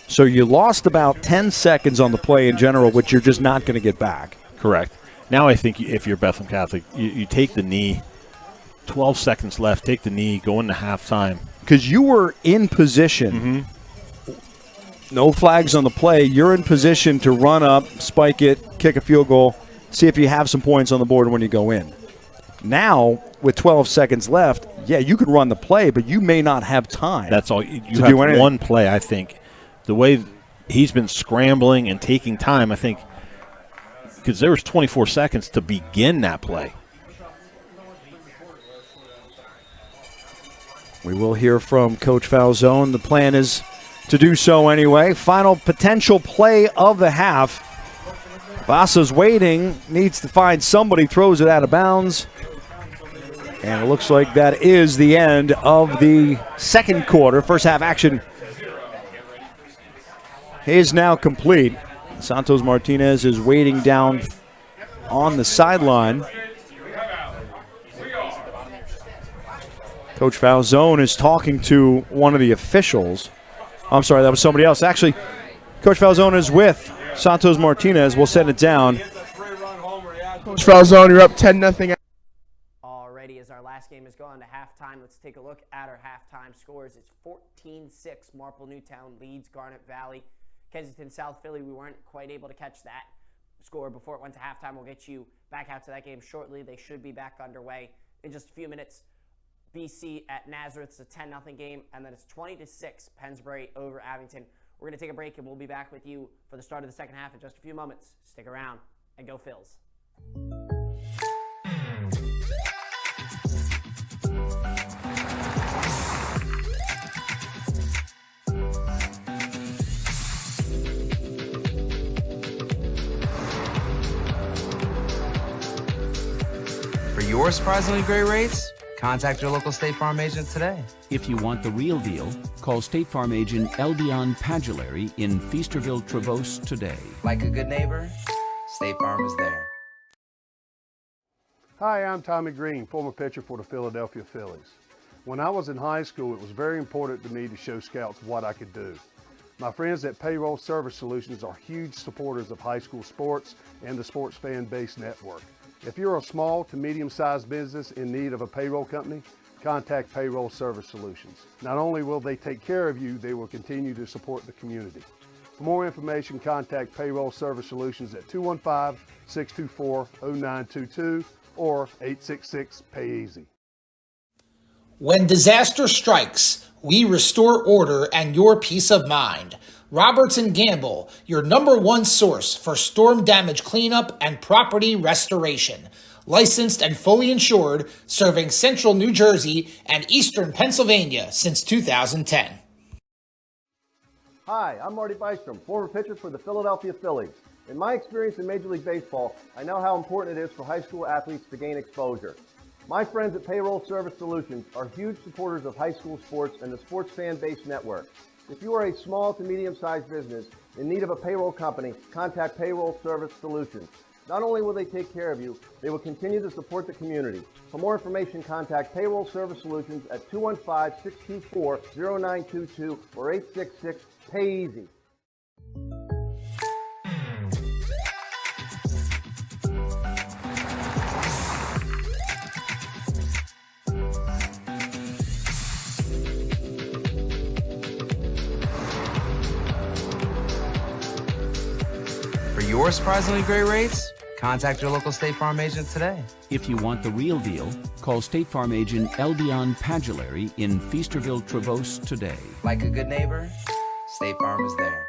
So you lost about 10 seconds on the play in general, which you're just not going to get back. Correct. Now I think if you're Bethlehem Catholic, you take the knee. 12 seconds left. Take the knee. Go into halftime. Because you were in position. No flags on the play. You're in position to run up, spike it, kick a field goal, see if you have some points on the board when you go in. Now, with 12 seconds left, yeah, you could run the play, but you may not have time. That's all. You have one play, I think. The way he's been scrambling and taking time, I think, because there was 24 seconds to begin that play. We will hear from Coach Falzone. The plan is to do so anyway. Final potential play of the half. Vasa's waiting, needs to find somebody, throws it out of bounds. And it looks like that is the end of the second quarter. First half action is now complete. Santos Martinez is waiting down on the sideline. Coach Falzone is talking to one of the officials. I'm sorry, that was somebody else. Actually, Coach Falzone is with Santos Martinez. We'll send it down. Coach Falzone, you're up 10-0. Already, as our last game has gone to halftime, let's take a look at our halftime scores. It's 14-6. Marple-Newtown leads Garnet Valley. Kensington, South Philly, we weren't quite able to catch that score before it went to halftime. We'll get you back out to that game shortly. They should be back underway in just a few minutes. BC at Nazareth, it's a 10-0 game, and then it's 20-6, Pennsbury over Abington. We're going to take a break, and we'll be back with you for the start of the second half in just a few moments. Stick around, and go Phils. For your surprisingly great rates, contact your local State Farm agent today. If you want the real deal, call State Farm agent Eldion Padulary in Feasterville, Trevose today. Like a good neighbor, State Farm is there. Hi, I'm Tommy Green, former pitcher for the Philadelphia Phillies. When I was in high school, it was very important to me to show scouts what I could do. My friends at Payroll Service Solutions are huge supporters of high school sports and the Sports Fan Base Network. If you're a small to medium-sized business in need of a payroll company, contact Payroll Service Solutions. Not only will they take care of you, they will continue to support the community. For more information, contact Payroll Service Solutions at 215-624-0922 or 866-PAY-EASY. When disaster strikes, we restore order and your peace of mind. Roberts & Gamble, your #1 source for storm damage cleanup and property restoration. Licensed and fully insured, serving central New Jersey and eastern Pennsylvania since 2010. Hi, I'm Marty Bystrom, former pitcher for the Philadelphia Phillies. In my experience in Major League Baseball, I know how important it is for high school athletes to gain exposure. My friends at Payroll Service Solutions are huge supporters of high school sports and the Sports Fan Base Network. If you are a small to medium-sized business in need of a payroll company, contact Payroll Service Solutions. Not only will they take care of you, they will continue to support the community. For more information, contact Payroll Service Solutions at 215-624-0922 or 866-PAY-EASY. For your surprisingly great rates, contact your local State Farm agent today. If you want the real deal, call State Farm agent Eldion Padulary in Feasterville, Trevose today. Like a good neighbor, State Farm is there.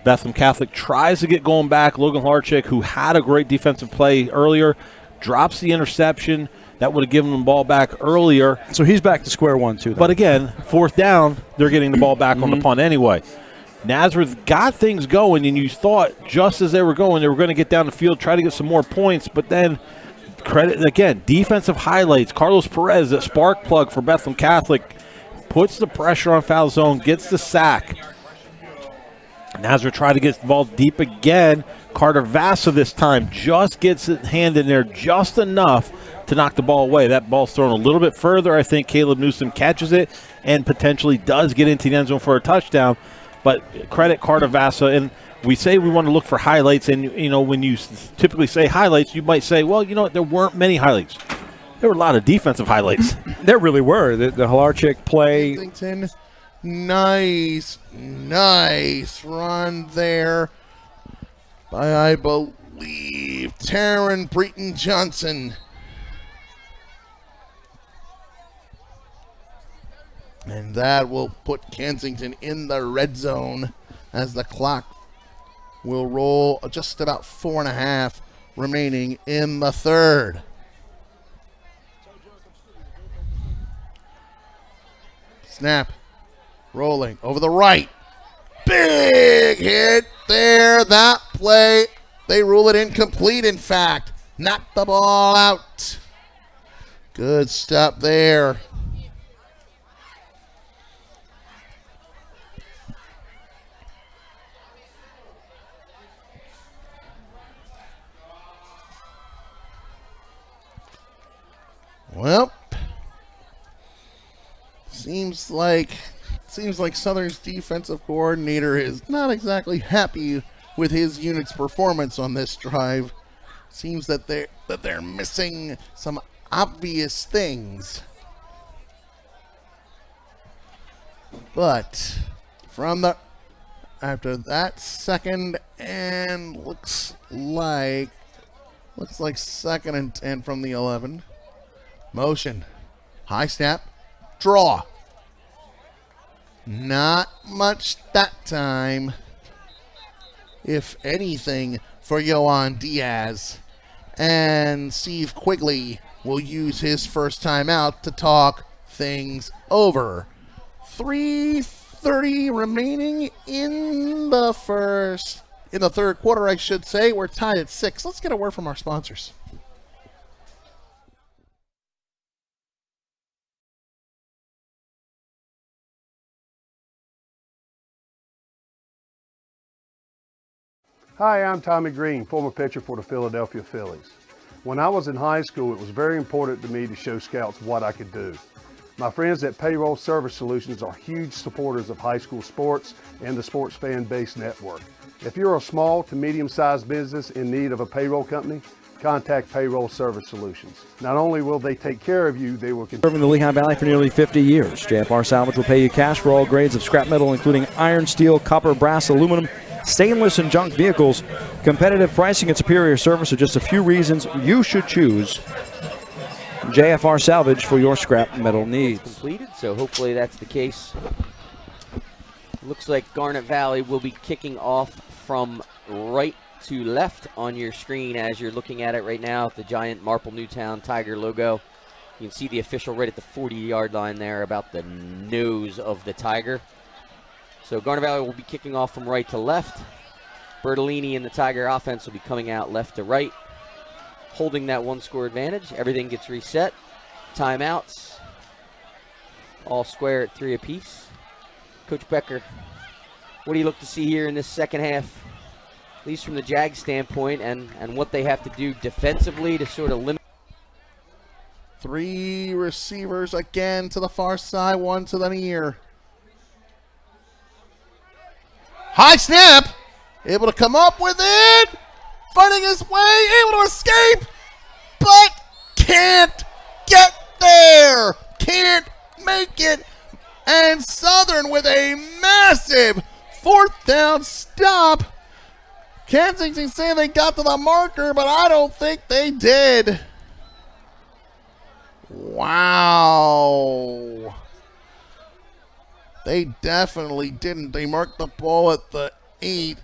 Bethlehem Catholic tries to get going back. Logan Harchick, who had a great defensive play earlier, drops the interception. That would have given them the ball back earlier. So he's back to square one, too. But again, 4th down, they're getting the ball back on the punt anyway. Nazareth got things going, and you thought just as they were going to get down the field, try to get some more points. But then, credit again, defensive highlights. Carlos Perez, a spark plug for Bethlehem Catholic, puts the pressure on foul zone, gets the sack. Nazareth tried to get the ball deep again. Carter Vassa this time just gets his hand in there just enough to knock the ball away. That ball's thrown a little bit further. I think Caleb Newsom catches it and potentially does get into the end zone for a touchdown. But credit Carter Vassa. And we say we want to look for highlights. And, you know, when you typically say highlights, you might say, well, you know what, there weren't many highlights. There were a lot of defensive highlights. There really were. The Halarczyk play. Kensington, nice run there by, I believe, Taryn Breton Johnson. And that will put Kensington in the red zone as the clock will roll just about 4.5 remaining in the third. Snap. Rolling over the right. Big hit there. That play, they rule it incomplete, in fact. Knocked the ball out. Good stop there. Well, seems like Southern's defensive coordinator is not exactly happy with his unit's performance on this drive. Seems that they're missing some obvious things. But after that second and looks like 2nd and 10 from the 11. Motion. High snap. Draw. Not much that time, if anything, for Yohan Diaz. And Steve Quigley will use his first timeout to talk things over. 3:30 remaining in the third quarter, I should say. We're tied at 6. Let's get a word from our sponsors. Hi, I'm Tommy Green, former pitcher for the Philadelphia Phillies. When I was in high school, it was very important to me to show scouts what I could do. My friends at Payroll Service Solutions are huge supporters of high school sports and the Sports Fan Base Network. If you're a small to medium-sized business in need of a payroll company, contact Payroll Service Solutions. Not only will they take care of you, they will continue Serving the Lehigh Valley for nearly 50 years. JFR Salvage will pay you cash for all grades of scrap metal, including iron, steel, copper, brass, aluminum, stainless, and junk vehicles. Competitive pricing and superior service are just a few reasons you should choose JFR Salvage for your scrap metal needs. Completed, so hopefully that's the case. Looks like Garnet Valley will be kicking off from right to left on your screen as you're looking at it right now. The giant Marple-Newtown Tiger logo. You can see the official right at the 40-yard line there, about the nose of the Tiger. So Garnet Valley will be kicking off from right to left. Bertolini and the Tiger offense will be coming out left to right, holding that one-score advantage. Everything gets reset. Timeouts. All square at 3 apiece. Coach Becker, what do you look to see here in this second half, at least from the Jags standpoint, and what they have to do defensively to sort of limit? 3 receivers again to the far side, 1 to the near. High snap, able to come up with it, finding his way, able to escape, but can't get there, can't make it, and Southern with a massive 4th down stop. Kensington saying they got to the marker, but I don't think they did. Wow. They definitely didn't. They marked the ball at the 8.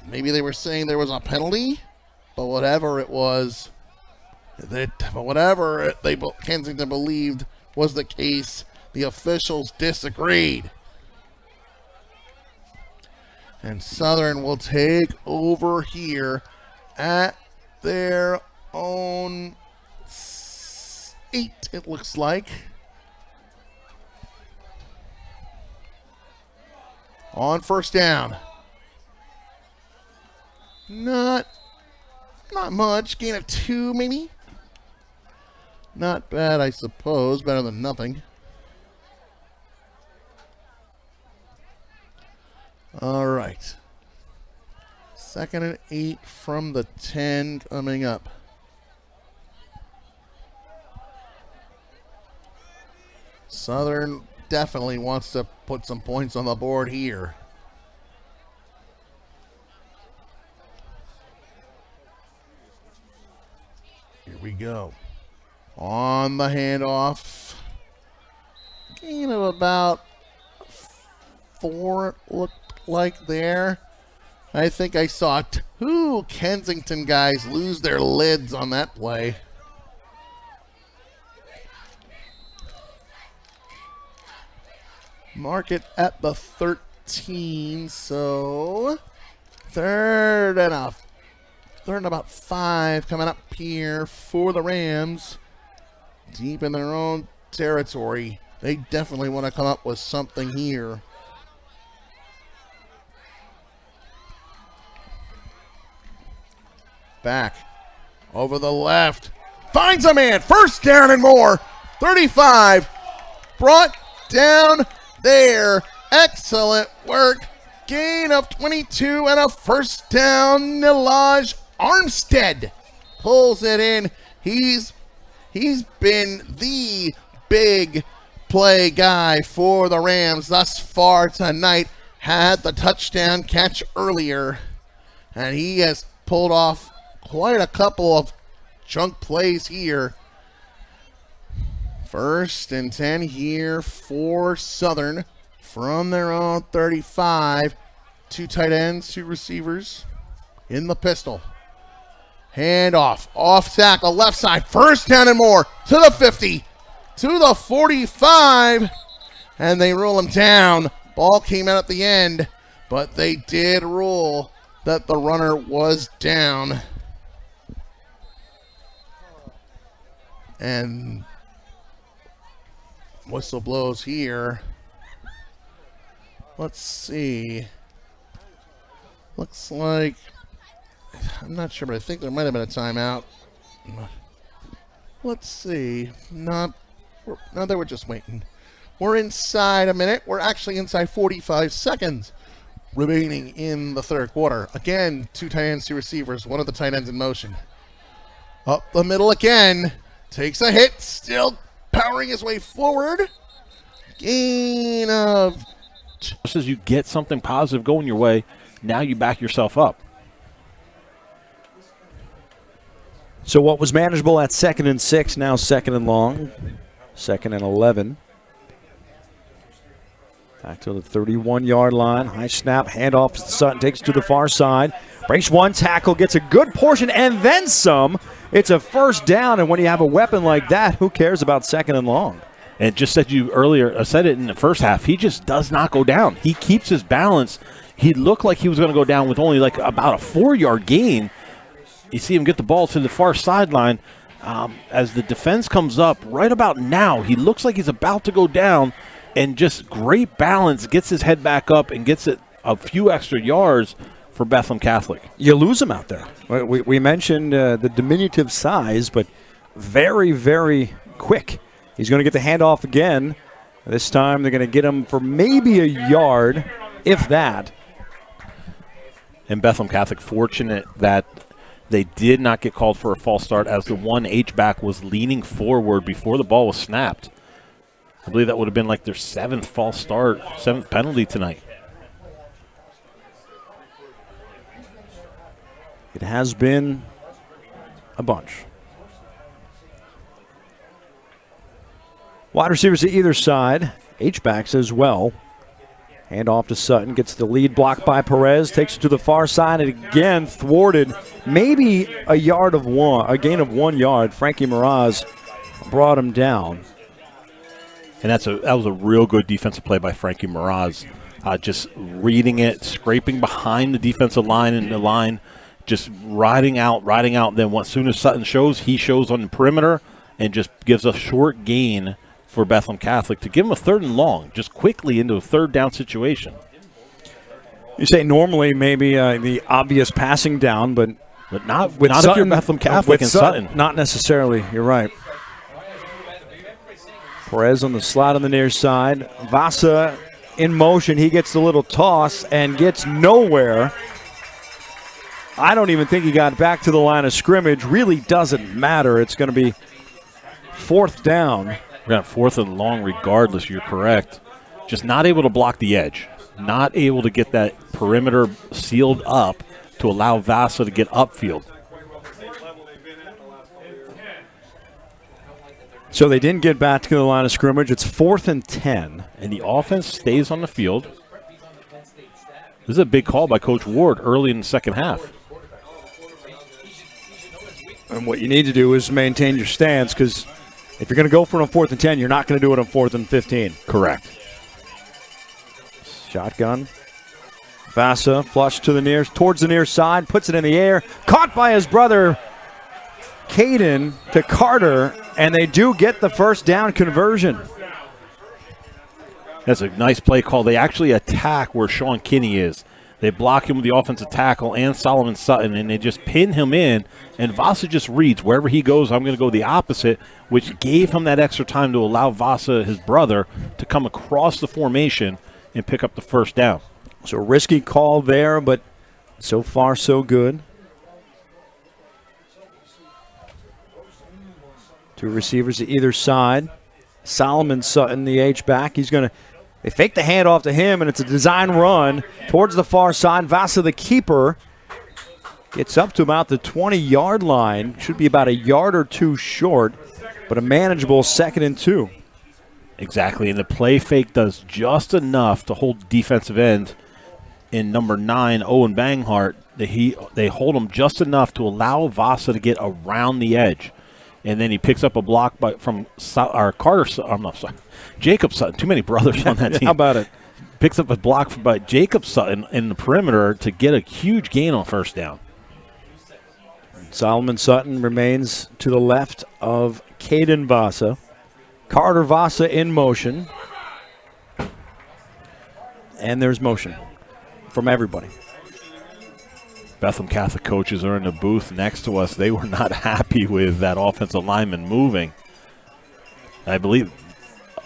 Maybe they were saying there was a penalty, but whatever it was, Kensington believed was the case, the officials disagreed. And Southern will take over here at their own 8, it looks like. On first down. Not much. Gain of 2, maybe. Not bad, I suppose. Better than nothing. All right. 2nd and 8 from the 10 coming up. Southern definitely wants to put some points on the board here. Here we go. On the handoff. Gain of about 4, it looked like there. I think I saw 2 Kensington guys lose their lids on that play. Mark it at the 13, so third and about 5 coming up here for the Rams. Deep in their own territory. They definitely want to come up with something here. Back over the left. Finds a man. First down and more. 35. Brought down there. Excellent work. Gain of 22 and a first down. Nilaj Armstead pulls it in. He's been the big play guy for the Rams thus far tonight. Had the touchdown catch earlier, and he has pulled off quite a couple of chunk plays here. 1st and 10 here for Southern from their own 35. 2 tight ends, 2 receivers in the pistol. Handoff, off tackle, left side, first down and more, to the 50, to the 45, and they rule him down. Ball came out at the end, but they did rule that the runner was down. And whistle blows here. Let's see. Looks like, I'm not sure, but I think there might have been a timeout. Let's see. No, they were just waiting. We're inside a minute. We're actually inside 45 seconds remaining in the 3rd quarter. Again, 2 tight ends, 2 receivers. One of the tight ends in motion. Up the middle again. Takes a hit. Still powering his way forward. Gain of... Just as you get something positive going your way, now you back yourself up. So what was manageable at 2nd and 6, now 2nd and long. 2nd and 11. Back to the 31-yard line. High snap, handoff. Sutton takes it to the far side. Breaks 1 tackle, gets a good portion, and then some. It's a first down, and when you have a weapon like that, who cares about 2nd and long? And just said you earlier, I said it in the first half, he just does not go down. He keeps his balance. He looked like he was going to go down with only like about a 4-yard gain. You see him get the ball to the far sideline. As the defense comes up, right about now, he looks like he's about to go down, and just great balance, gets his head back up and gets it a few extra yards for Bethlehem Catholic. You lose him out there. We mentioned the diminutive size, but very, very quick. He's going to get the handoff again. This time they're going to get him for maybe a yard, if that. And Bethlehem Catholic fortunate that they did not get called for a false start, as the one H-back was leaning forward before the ball was snapped. I believe that would have been like their 7th false start, 7th penalty tonight. It has been a bunch. Wide receivers to either side, H-backs as well. Hand off to Sutton, gets the lead blocked by Perez, takes it to the far side, and again thwarted. Maybe a gain of 1 yard. Frankie Miraz brought him down. And that was a real good defensive play by Frankie Miraz. Just reading it, scraping behind the defensive line and the line, just riding out. Then as soon as Sutton shows, he shows on the perimeter and just gives a short gain for Bethlehem Catholic to give him a 3rd and long, just quickly into a 3rd down situation. You say normally maybe the obvious passing down, but not with not Sutton, if you're Bethlehem Catholic and Sutton. Not necessarily. You're right. Perez on the slot on the near side. Vasa in motion. He gets the little toss and gets nowhere. I don't even think he got back to the line of scrimmage. Really doesn't matter. It's going to be 4th down. We're going to 4th and long regardless. You're correct. Just not able to block the edge. Not able to get that perimeter sealed up to allow Vasa to get upfield. So they didn't get back to the line of scrimmage. It's 4th and 10. And the offense stays on the field. This is a big call by Coach Ward early in the second half. And what you need to do is maintain your stance, because if you're going to go for it on 4th and 10, you're not going to do it on 4th and 15. Correct. Shotgun. Vasa flush to towards the near side, puts it in the air. Caught by his brother, Caden, to Carter, and they do get the 1st down conversion. That's a nice play call. They actually attack where Sean Kinney is. They block him with the offensive tackle and Solomon Sutton, and they just pin him in, and Vasa just reads. Wherever he goes, I'm going to go the opposite, which gave him that extra time to allow Vasa, his brother, to come across the formation and pick up the 1st down. So a risky call there, but so far so good. 2 receivers to either side. Solomon Sutton, the H-back. They fake the handoff to him, and it's a design run towards the far side. Vasa, the keeper, gets up to about the 20-yard line. Should be about a yard or 2 short, but a manageable 2nd and 2. Exactly, and the play fake does just enough to hold defensive end in number 9, Owen Banghart. They hold him just enough to allow Vasa to get around the edge. And then he picks up a block from Jacob Sutton. Too many brothers on that team. How about it? Picks up a block by Jacob Sutton in the perimeter to get a huge gain on 1st down. Solomon Sutton remains to the left of Caden Vasa. Carter Vasa in motion. And there's motion from everybody. Bethlehem Catholic coaches are in the booth next to us. They were not happy with that offensive lineman moving. I believe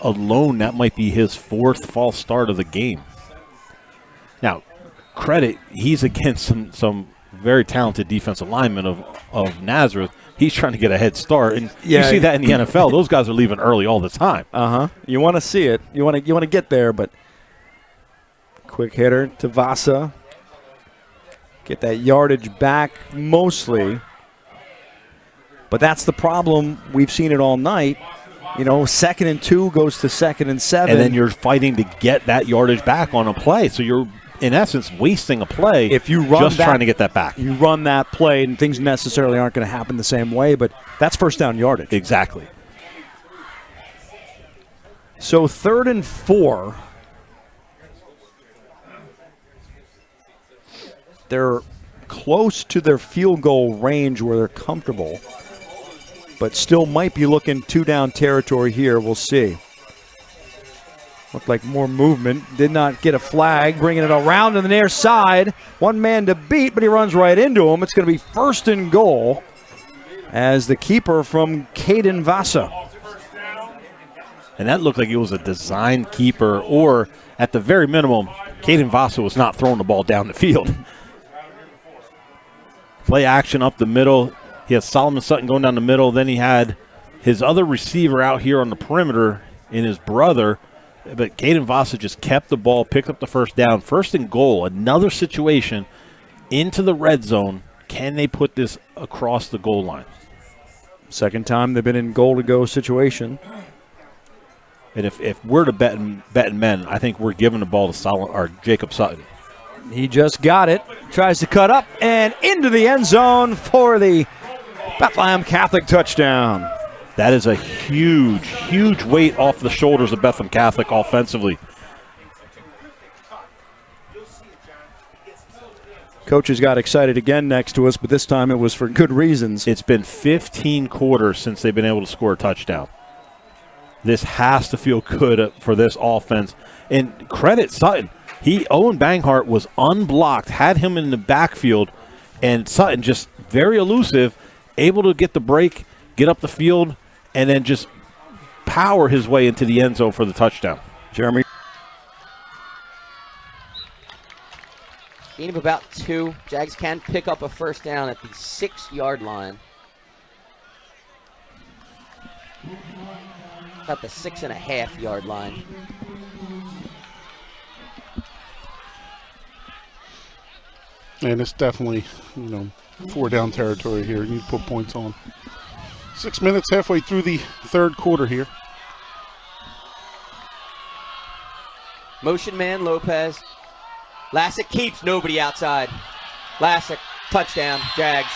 alone that might be his 4th false start of the game. Now, credit, he's against some very talented defensive linemen of Nazareth. He's trying to get a head start, and you see that in the NFL. Those guys are leaving early all the time. You want to see it. You want to get there, but quick hitter to Vasa. Get that yardage back mostly. But that's the problem. We've seen it all night. 2nd and 2 goes to 2nd and 7. And then you're fighting to get that yardage back on a play. So you're, in essence, wasting a play if you run trying to get that back. You run that play, and things necessarily aren't going to happen the same way, but that's 1st down yardage. Exactly. So 3rd and 4. They're close to their field goal range where they're comfortable, but still might be looking 2-down territory here. We'll see. Looked like more movement. Did not get a flag, bringing it around to the near side. One man to beat, but he runs right into him. It's going to be 1st and goal as the keeper from Caden Vasa. And that looked like it was a design keeper, or at the very minimum, Caden Vasa was not throwing the ball down the field. Play action up the middle. He has Solomon Sutton going down the middle. Then he had his other receiver out here on the perimeter in his brother. But Caden Vasa just kept the ball, picked up the 1st down. 1st and goal, another situation into the red zone. Can they put this across the goal line? 2nd time they've been in goal-to-go situation. And if we're to betting men, I think we're giving the ball to Jacob Sutton. He just got it. Tries to cut up and into the end zone for the Bethlehem Catholic touchdown. That is a huge, huge weight off the shoulders of Bethlehem Catholic offensively. Coaches got excited again next to us, but this time it was for good reasons. It's been 15 quarters since they've been able to score a touchdown. This has to feel good for this offense. And credit Sutton. Owen Banghart was unblocked, had him in the backfield, and Sutton just very elusive, able to get the break, get up the field, and then just power his way into the end zone for the touchdown. Jeremy. Gain of about 2. Jags can pick up a first down at the 6-yard line. About the 6.5-yard line. And it's definitely, 4-down territory here. You need to put points on. 6 minutes halfway through the third quarter here. Motion man, Lopez. Lassick keeps nobody outside. Lassick, touchdown, Jags.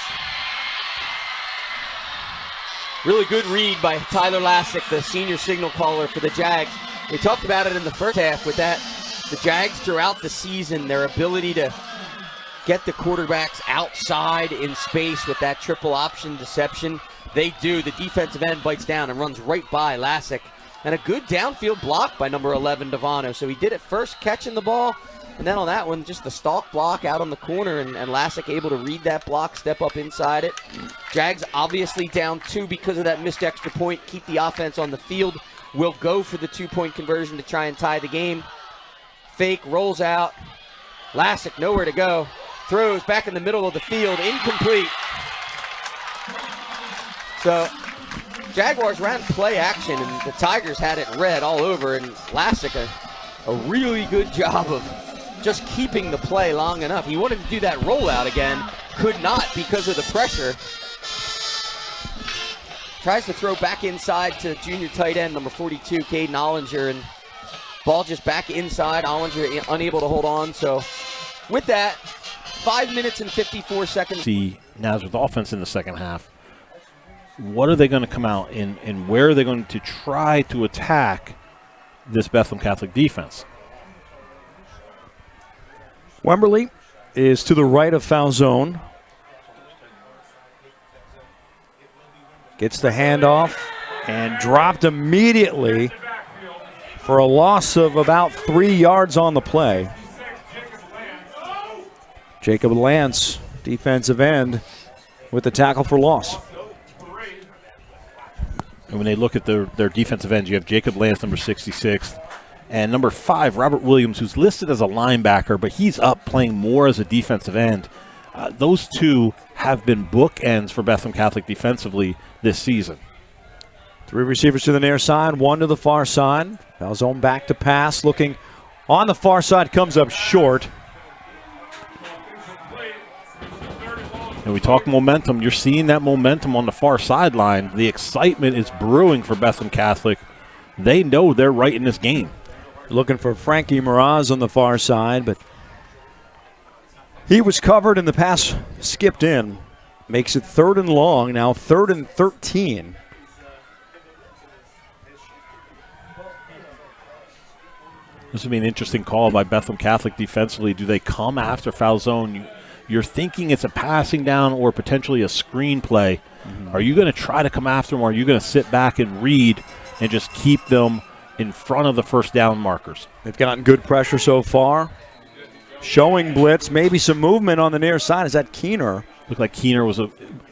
Really good read by Tyler Lassick, the senior signal caller for the Jags. We talked about it in the first half with that. The Jags throughout the season, their ability to get the quarterbacks outside in space with that triple option deception. They do. The defensive end bites down and runs right by Lassick. And a good downfield block by number 11, Devano. So he did it first catching the ball, and then on that one, just the stalk block out on the corner, and Lassick able to read that block, step up inside it. Jags obviously down 2 because of that missed extra point. Keep the offense on the field. Will go for the 2-point conversion to try and tie the game. Fake, rolls out. Lassick nowhere to go. Throws back in the middle of the field, incomplete. So Jaguars ran play action, and the Tigers had it red all over, and Lassick a really good job of just keeping the play long enough. He wanted to do that rollout again, could not because of the pressure. Tries to throw back inside to junior tight end number 42, Caden Ollinger, and ball just back inside. Ollinger unable to hold on. So with that, 5 minutes and 54 seconds. See Nazareth offense in the second half. What are they going to come out in, and where are they going to try to attack this Bethlehem Catholic defense? Wemberly is to the right of foul zone. Gets the handoff and dropped immediately for a loss of about 3 yards on the play. Jacob Lance, defensive end, with the tackle for loss. And when they look at their defensive ends, you have Jacob Lance, number 66, and number 5, Robert Williams, who's listed as a linebacker, but he's up playing more as a defensive end. Those two have been bookends for Bethlehem Catholic defensively this season. 3 receivers to the near side, 1 to the far side. Foul zone back to pass, looking on the far side, comes up short. And we talk momentum. You're seeing that momentum on the far sideline. The excitement is brewing for Bethlehem Catholic. They know they're right in this game. Looking for Frankie Miraz on the far side, but he was covered and the pass skipped in. Makes it 3rd and long, now 3rd and 13. This would be an interesting call by Bethlehem Catholic defensively. Do they come after foul zone? You're thinking it's a passing down or potentially a screen play. Are you going to try to come after them, or are you going to sit back and read and just keep them in front of the first down markers? They've gotten good pressure so far. Showing blitz, maybe some movement on the near side. Is that Keener? Looked like Keener was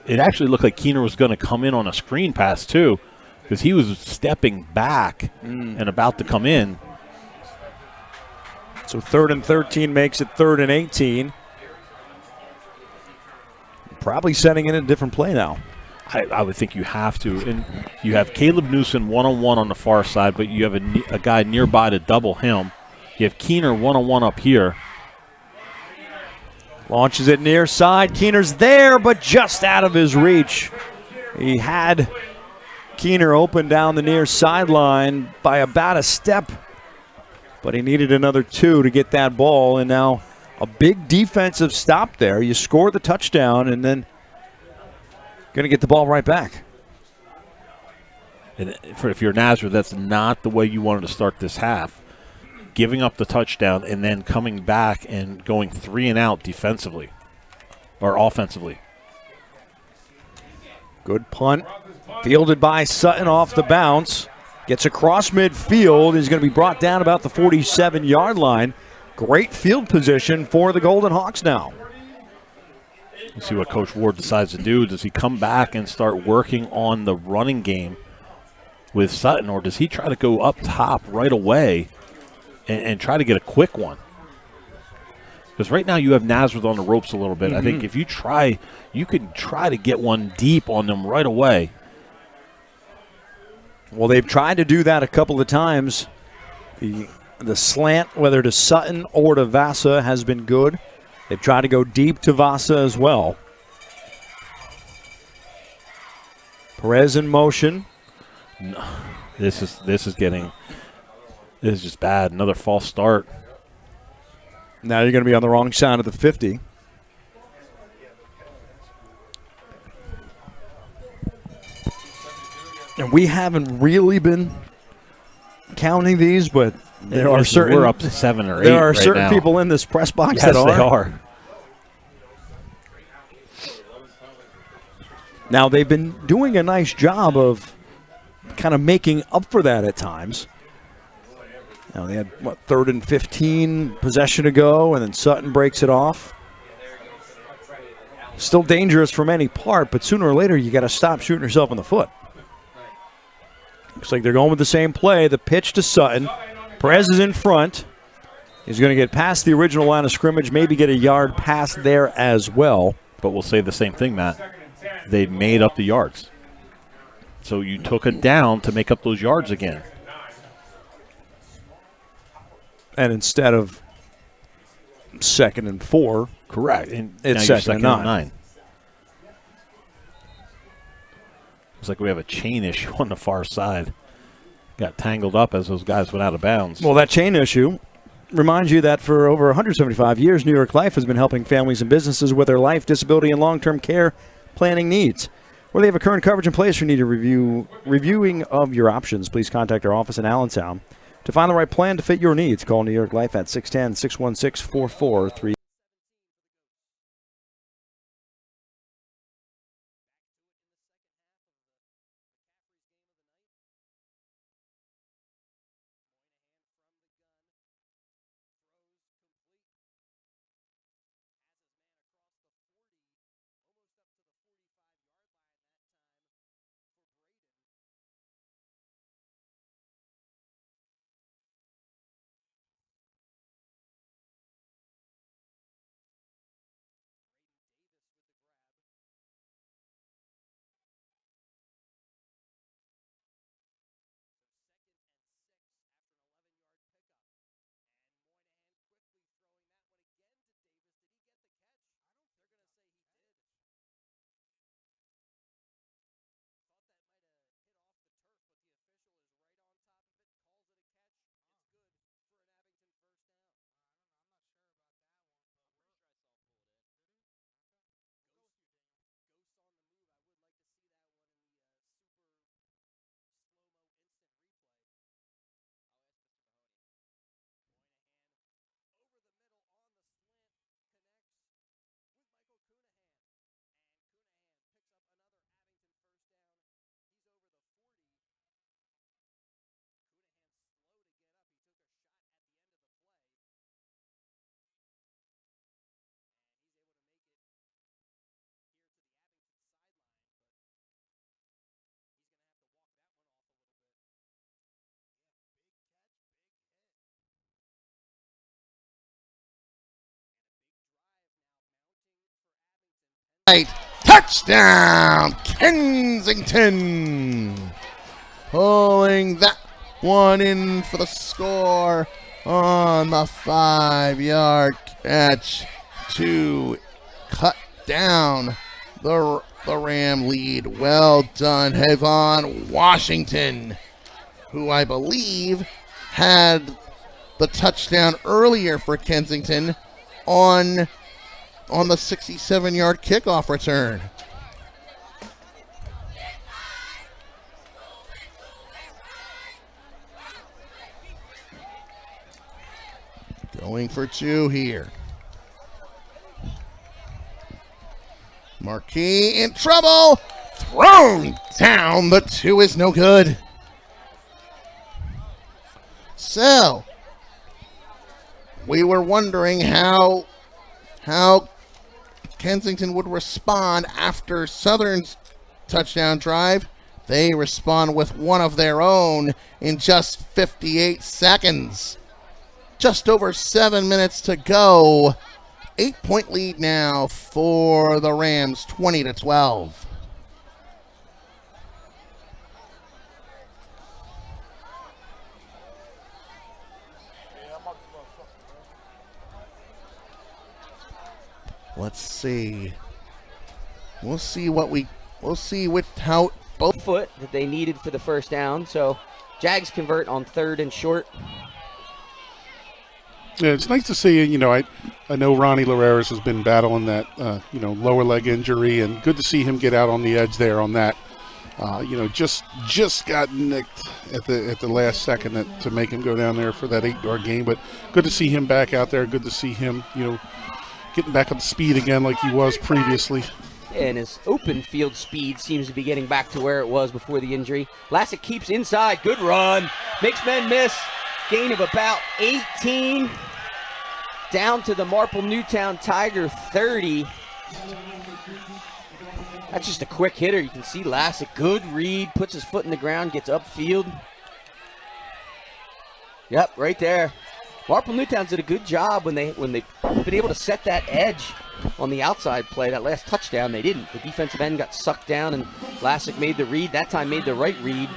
it actually looked like Keener was going to come in on a screen pass too, because he was stepping back and about to come in. So 3rd and 13 makes it 3rd and 18. Probably setting in a different play now. I would think you have to. And you have Caleb Newsom one-on-one on the far side, but you have a guy nearby to double him. You have Keener one-on-one up here. Launches it near side. Keener's there, but just out of his reach. He had Keener open down the near sideline by about a step, but he needed another 2 to get that ball, and now a big defensive stop there. You score the touchdown, and then going to get the ball right back. And if you're Nazareth, that's not the way you wanted to start this half. Giving up the touchdown and then coming back and going 3 and out defensively or offensively. Good punt. Fielded by Sutton off the bounce. Gets across midfield. He's going to be brought down about the 47-yard line. Great field position for the Golden Hawks now. Let's see what Coach Ward decides to do. Does he come back and start working on the running game with Sutton, or does he try to go up top right away and try to get a quick one? Because right now you have Nazareth on the ropes a little bit. I think if you try, you can try to get one deep on them right away. Well, they've tried to do that a couple of times. The slant, whether to Sutton or to Vasa, has been good. They've tried to go deep to Vasa as well. Perez in motion. No, this is just bad. Another false start. Now you're going to be on the wrong side of the 50. And we haven't really been counting these, but there are certain. We're up to 7 or 8. There are right certain now. people in this press box yes, that are. They are. Now they've been doing a nice job of kind of making up for that at times. Now they had 3rd and 15 possession to go, and then Sutton breaks it off. Still dangerous from any part, but sooner or later you got to stop shooting yourself in the foot. Looks like they're going with the same play. The pitch to Sutton. Perez is in front. He's going to get past the original line of scrimmage, maybe get a yard past there as well. But we'll say the same thing, Matt. They made up the yards. So you took it down to make up those yards again. And instead of 2nd and 4, correct. And it's now 2nd and 9. Looks like we have a chain issue on the far side. Got tangled up as those guys went out of bounds. Well, that chain issue reminds you that for over 175 years, New York Life has been helping families and businesses with their life, disability, and long-term care planning needs. Where they have a current coverage in place or need a reviewing of your options, please contact our office in Allentown. To find the right plan to fit your needs, call New York Life at 610-616-4433. Touchdown, Kensington. Pulling that one in for the score on the 5-yard catch to cut down the the Ram lead. Well done, Havon Washington, who I believe had the touchdown earlier for Kensington on the 67-yard kickoff return. Going for two here. Marquis in trouble. Thrown down. The two is no good. So, we were wondering how Kensington would respond after Southern's touchdown drive. They respond with one of their own in just 58 seconds. Just over 7 minutes to go. 8-point lead now for the Rams, 20-12. Let's see. We'll see how both foot that they needed for the first down. So Jags convert on 3rd and short. Yeah, it's nice to see. I know Ronnie Larreras has been battling that lower leg injury, and good to see him get out on the edge there on that. Just got nicked at the last second to make him go down there for that 8-yard gain. But good to see him back out there. Good to see him, getting back up to speed again like he was previously. And his open field speed seems to be getting back to where it was before the injury. Lassick keeps inside. Good run. Makes men miss. Gain of about 18. Down to the Marple-Newtown Tiger 30. That's just a quick hitter. You can see Lassick. Good read. Puts his foot in the ground. Gets upfield. Yep, right there. Marple-Newtown did a good job when they've been able to set that edge on the outside play. That last touchdown, they didn't. The defensive end got sucked down, and Lassick made the read. That time made the right read.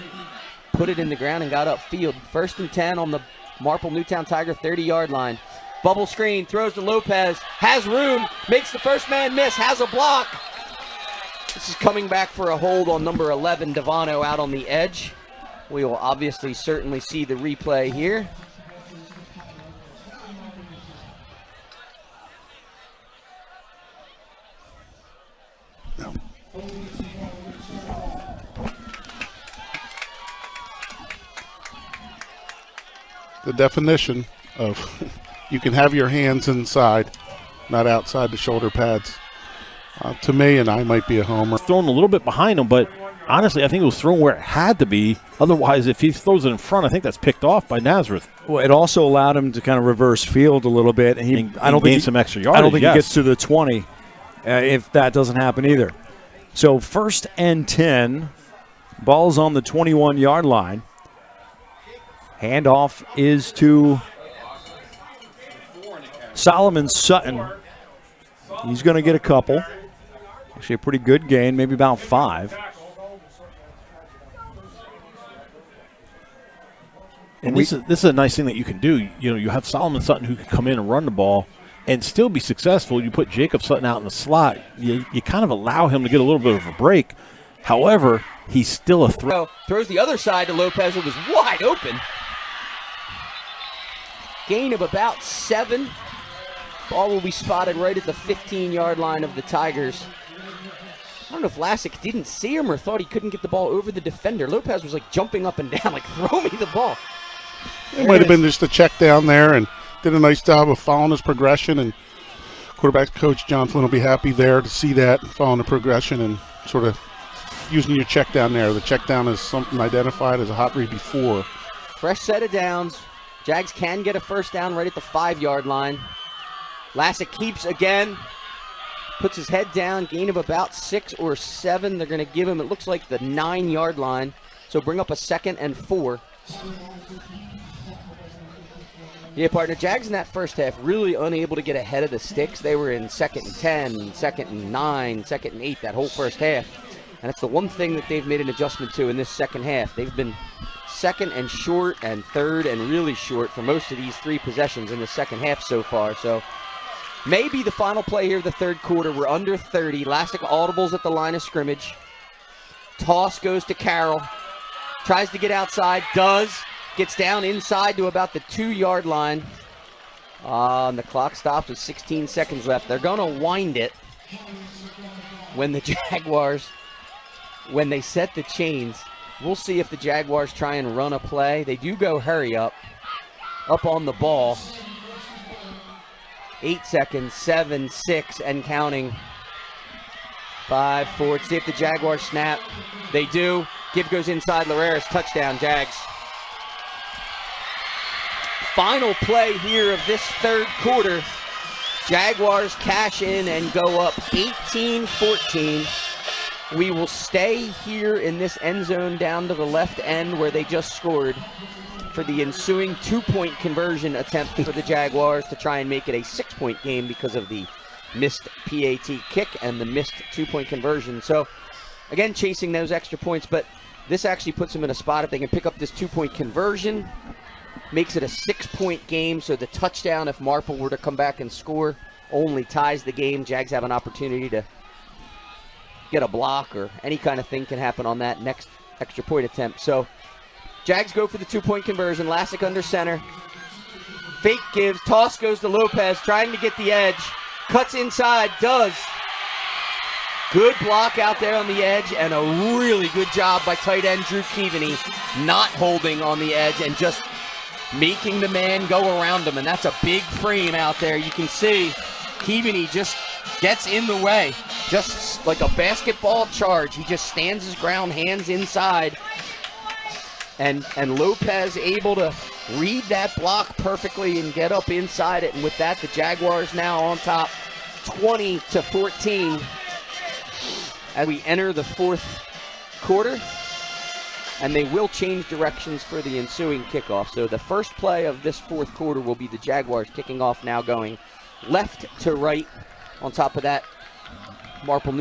Put it in the ground and got upfield. 1st and 10 on the Marple-Newtown Tiger 30-yard line. Bubble screen, throws to Lopez, has room, makes the first man miss, has a block. This is coming back for a hold on number 11, Devano, out on the edge. We will obviously certainly see the replay here. The definition of you can have your hands inside, not outside the shoulder pads. To me, and I might be a homer. Thrown a little bit behind him, but honestly, I think it was thrown where it had to be. Otherwise, if he throws it in front, I think that's picked off by Nazareth. Well, it also allowed him to kind of reverse field a little bit. And I don't think some extra yardage. I don't think he gets to the 20 if that doesn't happen either. So 1st and 10, ball's on the 21-yard line. Handoff is to Solomon Sutton. He's going to get a couple. Actually, a pretty good gain, maybe about 5. And this is a nice thing that you can do. You have Solomon Sutton who can come in and run the ball and still be successful. You put Jacob Sutton out in the slot. You kind of allow him to get a little bit of a break. However, he's still a threat. Throws the other side to Lopez, who was wide open. Gain of about 7. Ball will be spotted right at the 15-yard line of the Tigers. I don't know if Lassick didn't see him or thought he couldn't get the ball over the defender. Lopez was like jumping up and down, like, throw me the ball. It might have been just a check down there, and did a nice job of following his progression. And quarterback coach John Flynn will be happy there to see that, following the progression and sort of using your check down there. The check down is something identified as a hot read before. Fresh set of downs. Jags can get a first down right at the 5-yard line. Lassick keeps again. Puts his head down. Gain of about 6 or 7. They're going to give him, it looks like, the 9-yard line. So bring up a 2nd and 4. Yeah, partner, Jags in that first half really unable to get ahead of the sticks. They were in 2nd and 10, 2nd and 9, 2nd and 8 that whole first half. And it's the one thing that they've made an adjustment to in this second half. They've been 2nd and short and 3rd and really short for most of these 3 possessions in the second half so far. So Maybe the final play here of the third quarter. We're under 30. Lassick audibles at the line of scrimmage. Toss goes to Carroll. Tries to get outside. Does. Gets down inside to about the 2-yard line. And the clock stops with 16 seconds left. They're going to wind it when the Jaguars, when they set the chains. We'll see if the Jaguars try and run a play. They do go hurry up on the ball. 8 seconds, 7, 6, and counting. 5, 4. See if the Jaguars snap. They do. Give goes inside. Larreras, touchdown, Jags. Final play here of this third quarter. Jaguars cash in and go up 18-14. We will stay here in this end zone down to the left end where they just scored for the ensuing 2-point conversion attempt for the Jaguars to try and make it a 6-point game because of the missed PAT kick and the missed 2-point conversion. So, again, chasing those extra points, but this actually puts them in a spot if they can pick up this 2-point conversion. Makes it a 6-point game, so the touchdown, if Marple were to come back and score, only ties the game. Jags have an opportunity to get a block or any kind of thing can happen on that next extra point attempt. So Jags go for the 2-point conversion. Lassick under center. Fake gives. Toss goes to Lopez, trying to get the edge. Cuts inside. Does. Good block out there on the edge, and a really good job by tight end Drew Keaveney not holding on the edge and just making the man go around him, and that's a big frame out there. You can see Keaveney just gets in the way, just like a basketball charge. He just stands his ground, hands inside, and Lopez able to read that block perfectly and get up inside it, and with that, the Jaguars now on top 20-14 as we enter the fourth quarter. And they will change directions for the ensuing kickoff. So the first play of this fourth quarter will be the Jaguars kicking off now, going left to right. On top of that, Marple-Newtown.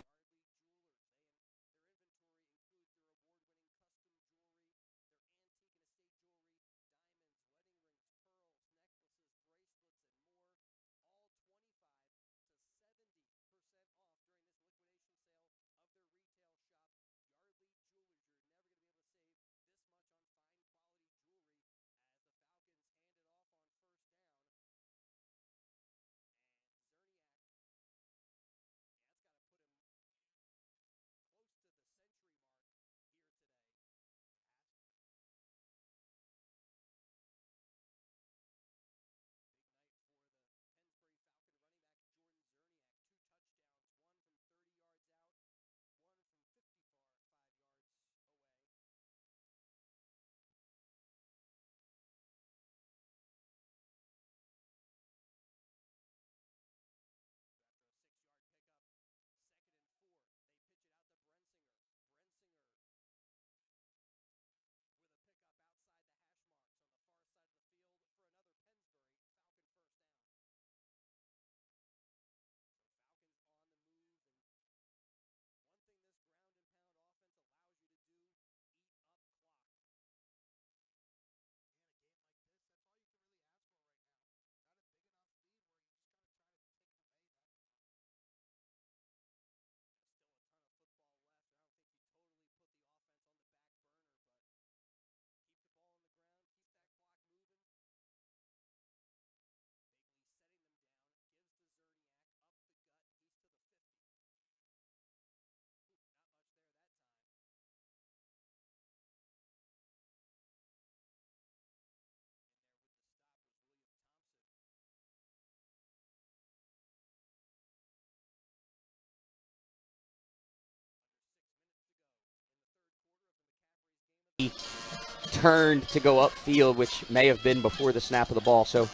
Turned to go upfield, which may have been before the snap of the ball. So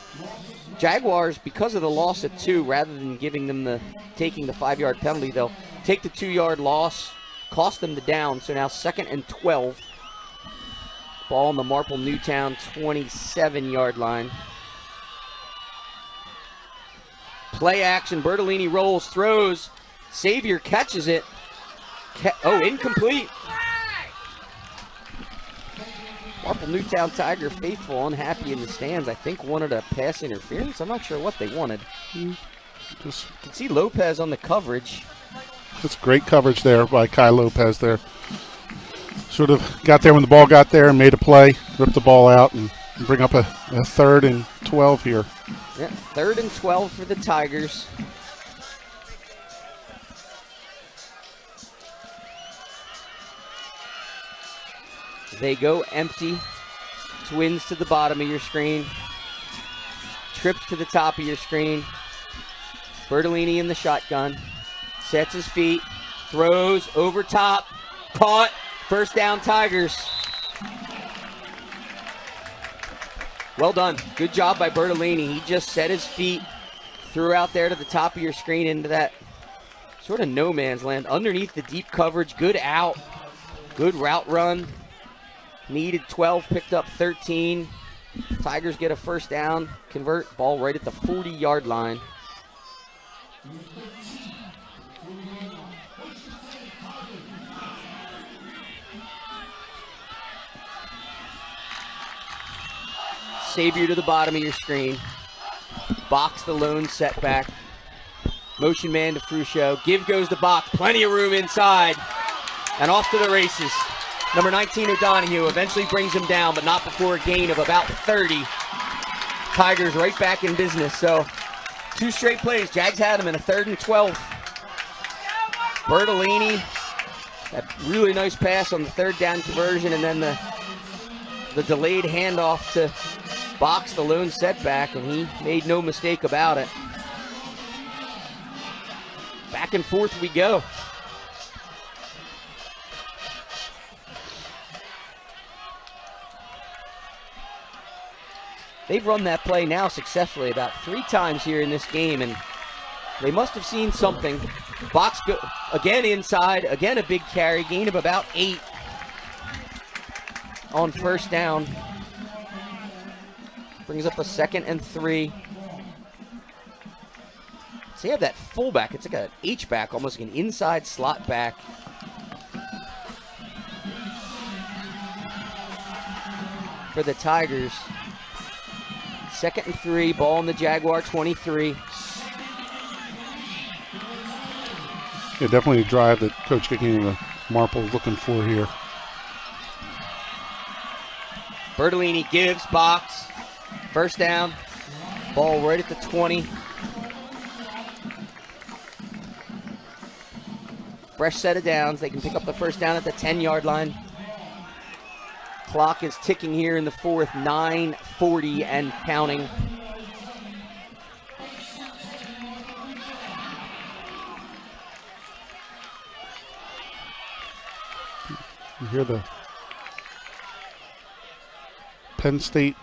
Jaguars, because of the loss at 2, rather than giving them taking the 5-yard penalty, they'll take the 2-yard loss, cost them the down. So now 2nd and 12. Ball on the Marple-Newtown 27-yard line. Play action. Bertolini rolls, throws. Xavier catches it. Incomplete. Marple-Newtown Tiger faithful unhappy in the stands. I think wanted a pass interference. I'm not sure what they wanted. You can see Lopez on the coverage. That's great coverage there by Kai Lopez there. Sort of got there when the ball got there and made a play, ripped the ball out, and bring up a 3rd and 12 here. Yeah, 3rd and 12 for the Tigers. They go empty. Twins to the bottom of your screen. Trips to the top of your screen. Bertolini in the shotgun. Sets his feet. Throws over top. Caught. First down, Tigers. Well done. Good job by Bertolini. He just set his feet. Threw out there to the top of your screen into that sort of no man's land. Underneath the deep coverage. Good out. Good route run. Needed 12, picked up 13. Tigers get a first down, convert, ball right at the 40-yard line. Savior to the bottom of your screen. Box the lone setback. Motion man to Fruscio. Give goes to Box. Plenty of room inside. And off to the races. Number 19, O'Donohue, eventually brings him down, but not before a gain of about 30. Tigers right back in business. So 2 straight plays. Jags had him in a 3rd and 12. Bertolini, that really nice pass on the 3rd down conversion, and then the delayed handoff to Box, the lone setback, and he made no mistake about it. Back and forth we go. They've run that play now successfully about 3 times here in this game, and they must have seen something. Box again inside, again a big carry, gain of about 8 on first down. Brings up a 2nd and 3. So you have that fullback. It's like an H-back, almost like an inside slot back. For the Tigers. 2nd and 3, ball on the Jaguar 23. Yeah, definitely a drive that Coach Kicking Marple is looking for here. Bertolini gives, Box. First down. Ball right at the 20. Fresh set of downs. They can pick up the first down at the 10-yard line. Clock is ticking here in the 4th, 9:40 and counting. You hear the Penn State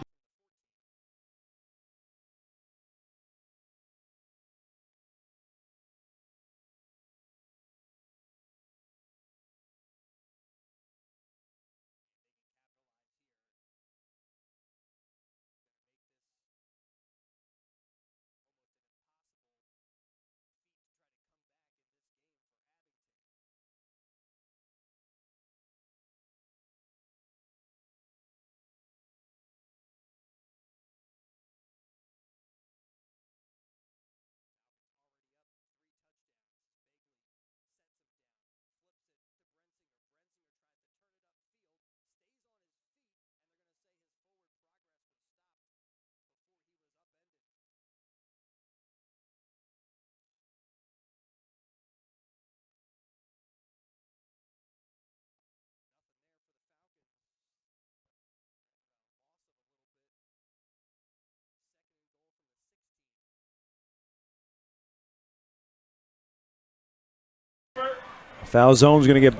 Foul zone's going to get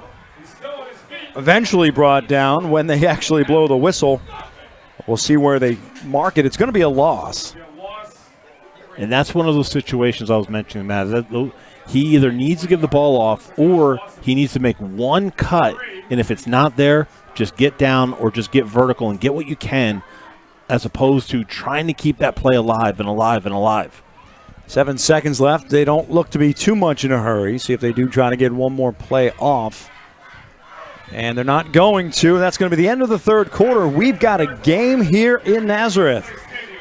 eventually brought down when they actually blow the whistle. We'll see where they mark it. It's going to be a loss. And that's one of those situations I was mentioning, Matt. He either needs to give the ball off or he needs to make one cut. And if it's not there, just get down or just get vertical and get what you can, as opposed to trying to keep that play alive and alive and alive. 7 seconds left. They don't look to be too much in a hurry. See if they do try to get one more play off. And they're not going to. That's going to be the end of the 3rd quarter. We've got a game here in Nazareth.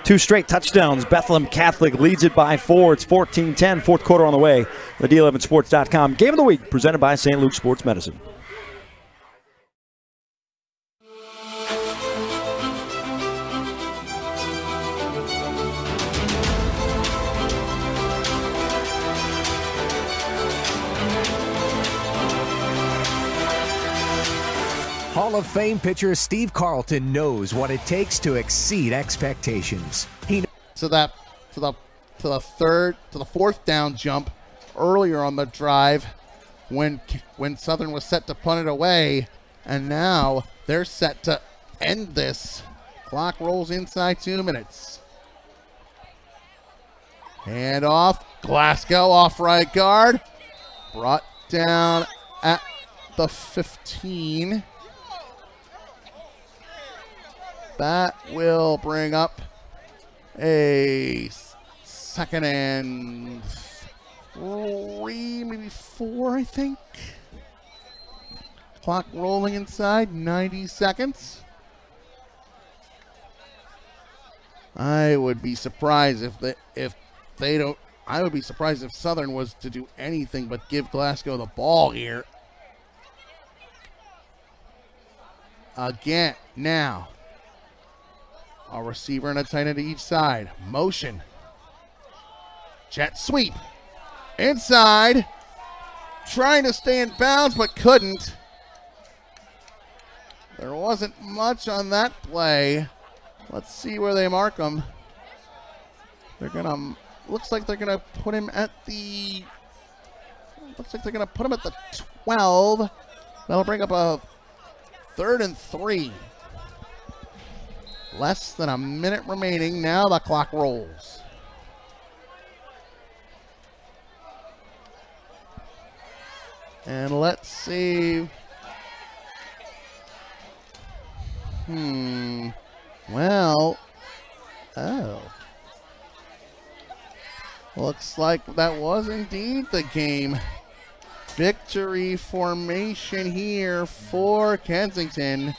2 straight touchdowns. Bethlehem Catholic leads it by 4. It's 14-10, fourth quarter on the way. The D11sports.com Game of the Week presented by St. Luke Sports Medicine. Hall of Fame pitcher Steve Carlton knows what it takes to exceed expectations. To the fourth down jump earlier on the drive when Southern was set to punt it away, and now they're set to end this. Clock rolls inside 2 minutes. Hand off, Glasgow off right guard, brought down at the 15. That will bring up a 2nd and 3, maybe 4, I think. Clock rolling inside, 90 seconds. I would be surprised if they don't. I would be surprised if Southern was to do anything but give Glasgow the ball here. Again, now. A receiver and a tight end to each side. Motion. Jet sweep. Inside. Trying to stay in bounds, but couldn't. There wasn't much on that play. Let's see where they mark him. They're gonna. Looks like they're gonna put him at the. Looks like they're gonna put him at the 12. That'll bring up a 3rd and 3. Less than a minute remaining. Now the clock rolls. And let's see. Well. Oh. Looks like that was indeed the game. Victory formation here for Kensington.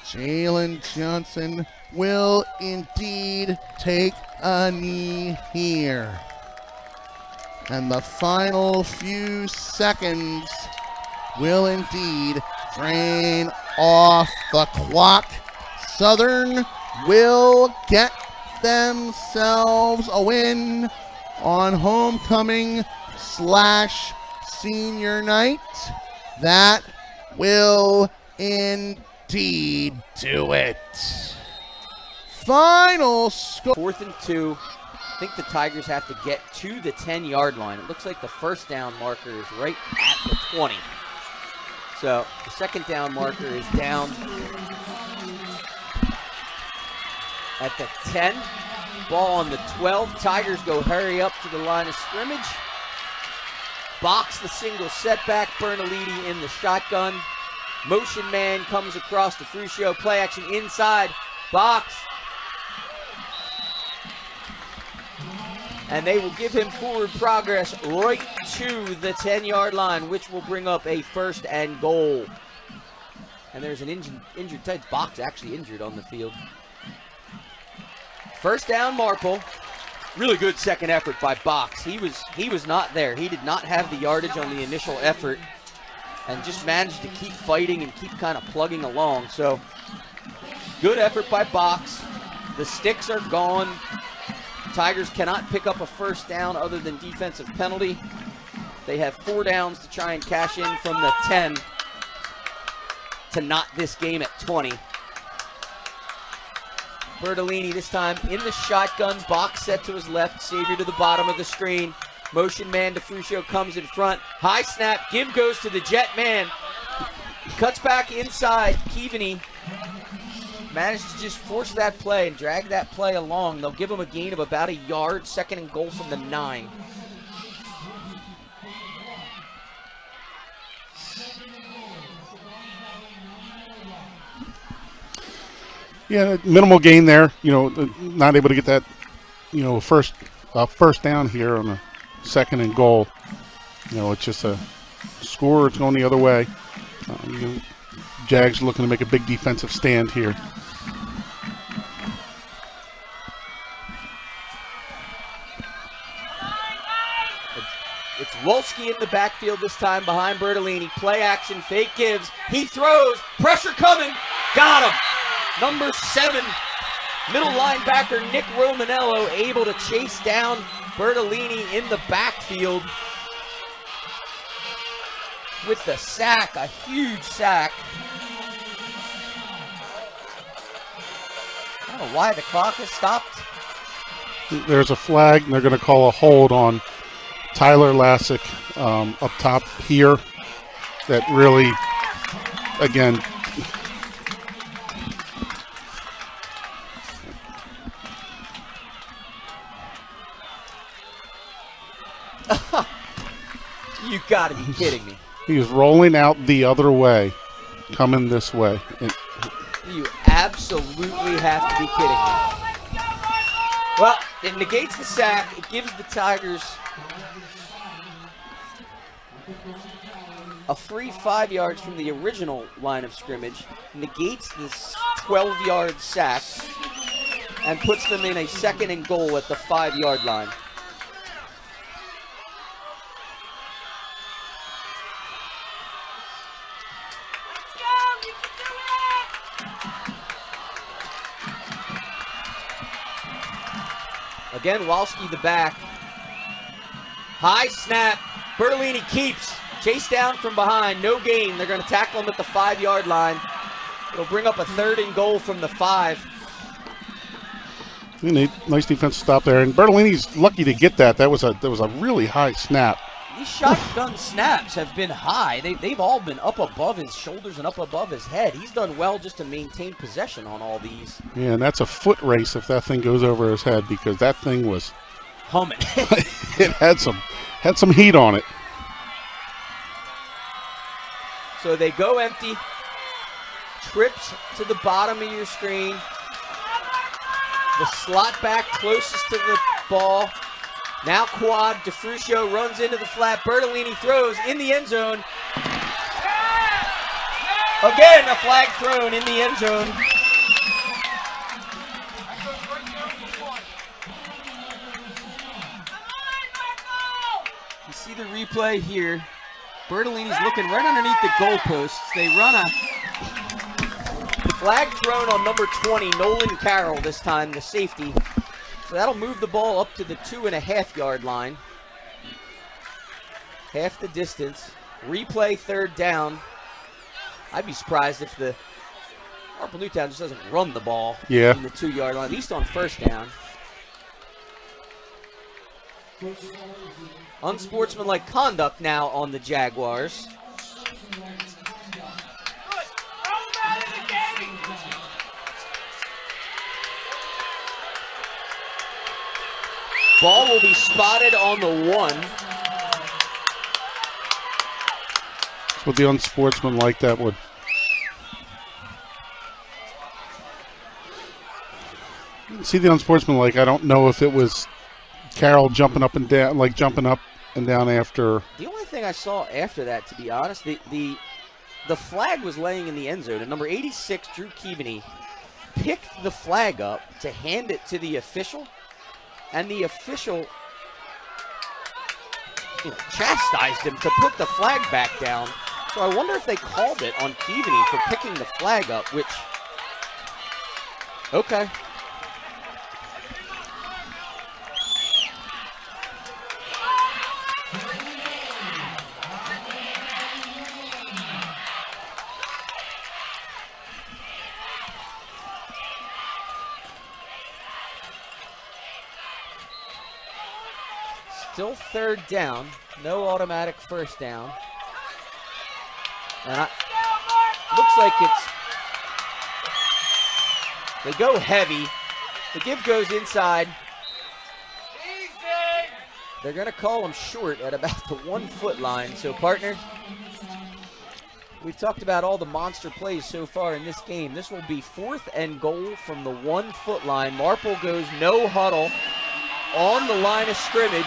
Jalen Johnson will indeed take a knee here. And the final few seconds will indeed drain off the clock. Southern will get themselves a win on homecoming / senior night. That will indeed do it. Final score. 4th and 2. I think the Tigers have to get to the 10-yard line. It looks like the first down marker is right at the 20. So the second down marker is down at the 10. Ball on the 12. Tigers go hurry up to the line of scrimmage. Box the single setback. Bernalini in the shotgun. Motion man comes across the Fruscio. Play action inside. Box. And they will give him forward progress right to the 10-yard line, which will bring up a 1st and goal. And there's an injured tight Box actually injured on the field. First down, Marple. Really good second effort by Box. He was not there. He did not have the yardage on the initial effort and just managed to keep fighting and keep kind of plugging along. So good effort by Box. The sticks are gone. Tigers cannot pick up a first down other than defensive penalty. They have 4 downs to try and cash in from the 10 to knot this game at 20. Bertolini this time in the shotgun. Box set to his left. Savior to the bottom of the screen. Motion man to Fruscio comes in front. High snap. Give goes to the jet man. Cuts back inside. Keaveney managed to just force that play and drag that play along. They'll give him a gain of about a yard. 2nd and goal from the 9. Yeah, minimal gain there. Not able to get that, first down here on the 2nd and goal. It's just a score. It's going the other way. Jags looking to make a big defensive stand here. It's Wolski in the backfield this time behind Bertolini. Play action, fake gives. He throws. Pressure coming. Got him. Number 7, middle linebacker Nick Romanello able to chase down Bertolini in the backfield with the sack, a huge sack. I don't know why the clock has stopped. There's a flag, and they're going to call a hold on Tyler Lassick up top here. That really, again, You gotta be kidding me. he was rolling out the other way, coming this way. And You absolutely have to be kidding me. Well, it negates the sack. It gives the Tigers a free 5 yards from the original line of scrimmage, negates this 12-yard sack, and puts them in a 2nd and goal at the 5-yard line. Again, Walski the back. High snap. Bertolini keeps. Chase down from behind. No gain. They're going to tackle him at the 5-yard line. It'll bring up a 3rd and goal from the 5. nice defensive stop there. And Bertolini's lucky to get that. That was a really high snap. These shotgun snaps have been high. They've all been up above his shoulders and up above his head. He's done well just to maintain possession on all these. Yeah, and that's a foot race if that thing goes over his head, because that thing was humming. It had some heat on it. So they go empty. Trips to the bottom of your screen. The slot back closest to the ball. Now quad, DeFrucio runs into the flat. Bertolini throws in the end zone. Again, a flag thrown in the end zone. You see the replay here. Bertolini's looking right underneath the goalposts. They run a flag thrown on number 20, Nolan Carroll this time, the safety. So that'll move the ball up to the 2.5-yard line. Half the distance. Replay 3rd down. I'd be surprised if the Marple-Newtown just doesn't run the ball in the 2-yard line, at least on 1st down. Unsportsmanlike conduct now on the Jaguars. Ball will be spotted on the 1. That's what the unsportsmanlike that would. See the unsportsmanlike. I don't know if it was Carroll jumping up and down, after. The only thing I saw after that, to be honest, the flag was laying in the end zone, and number 86, Drew Keaveney, picked the flag up to hand it to the official. And the official chastised him to put the flag back down. So I wonder if they called it on Keaveney for picking the flag up, which, okay. Still 3rd down, no automatic 1st down. And looks like they go heavy. The give goes inside. They're going to call him short at about the 1-foot line. So, partner, we've talked about all the monster plays so far in this game. This will be 4th and goal from the 1-foot line. Marple goes no huddle on the line of scrimmage.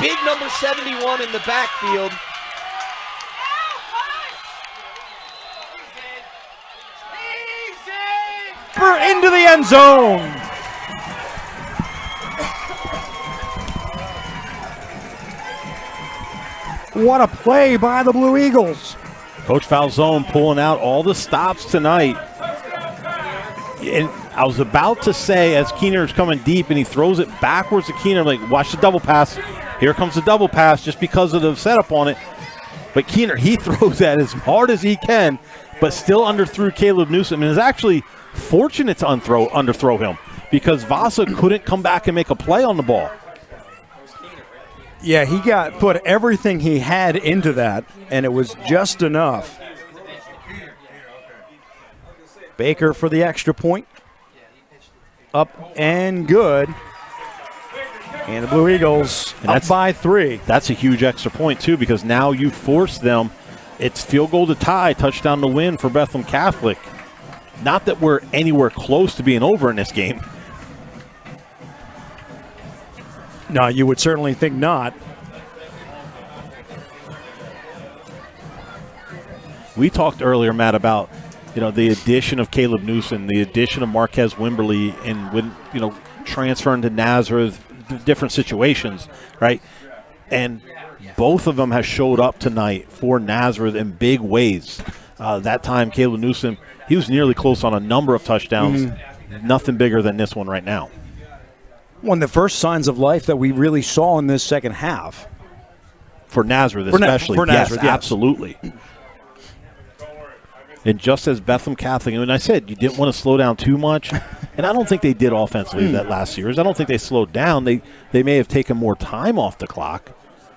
Big number 71 in the backfield. Into the end zone. What a play by the Blue Eagles. Coach Falzone pulling out all the stops tonight. And I was about to say, as Keener's coming deep and he throws it backwards to Keener, like, watch the double pass. Here comes the double pass just because of the setup on it. But Keener, he throws that as hard as he can, but still underthrew Caleb Newsom, and is actually fortunate to underthrow him because Vasa couldn't come back and make a play on the ball. Yeah, he put everything he had into that, and it was just enough. Baker for the extra point. Up and good. And the Blue Eagles up by 3. That's a huge extra point, too, because now you force them. It's field goal to tie, touchdown to win for Bethlehem Catholic. Not that we're anywhere close to being over in this game. No, you would certainly think not. We talked earlier, Matt, about the addition of Caleb Newsom, the addition of Marquez Wimberly, and when transferring to Nazareth, different situations, right? And both of them have showed up tonight for Nazareth in big ways. That time, Caleb Newsom, he was nearly close on a number of touchdowns. Nothing bigger than this one right now. One of the first signs of life that we really saw in this second half. For Nazareth especially. For Nazareth, yes. Absolutely. And just as Bethlehem Catholic, and I said you didn't want to slow down too much, and I don't think they did offensively that last series. I don't think they slowed down. They may have taken more time off the clock.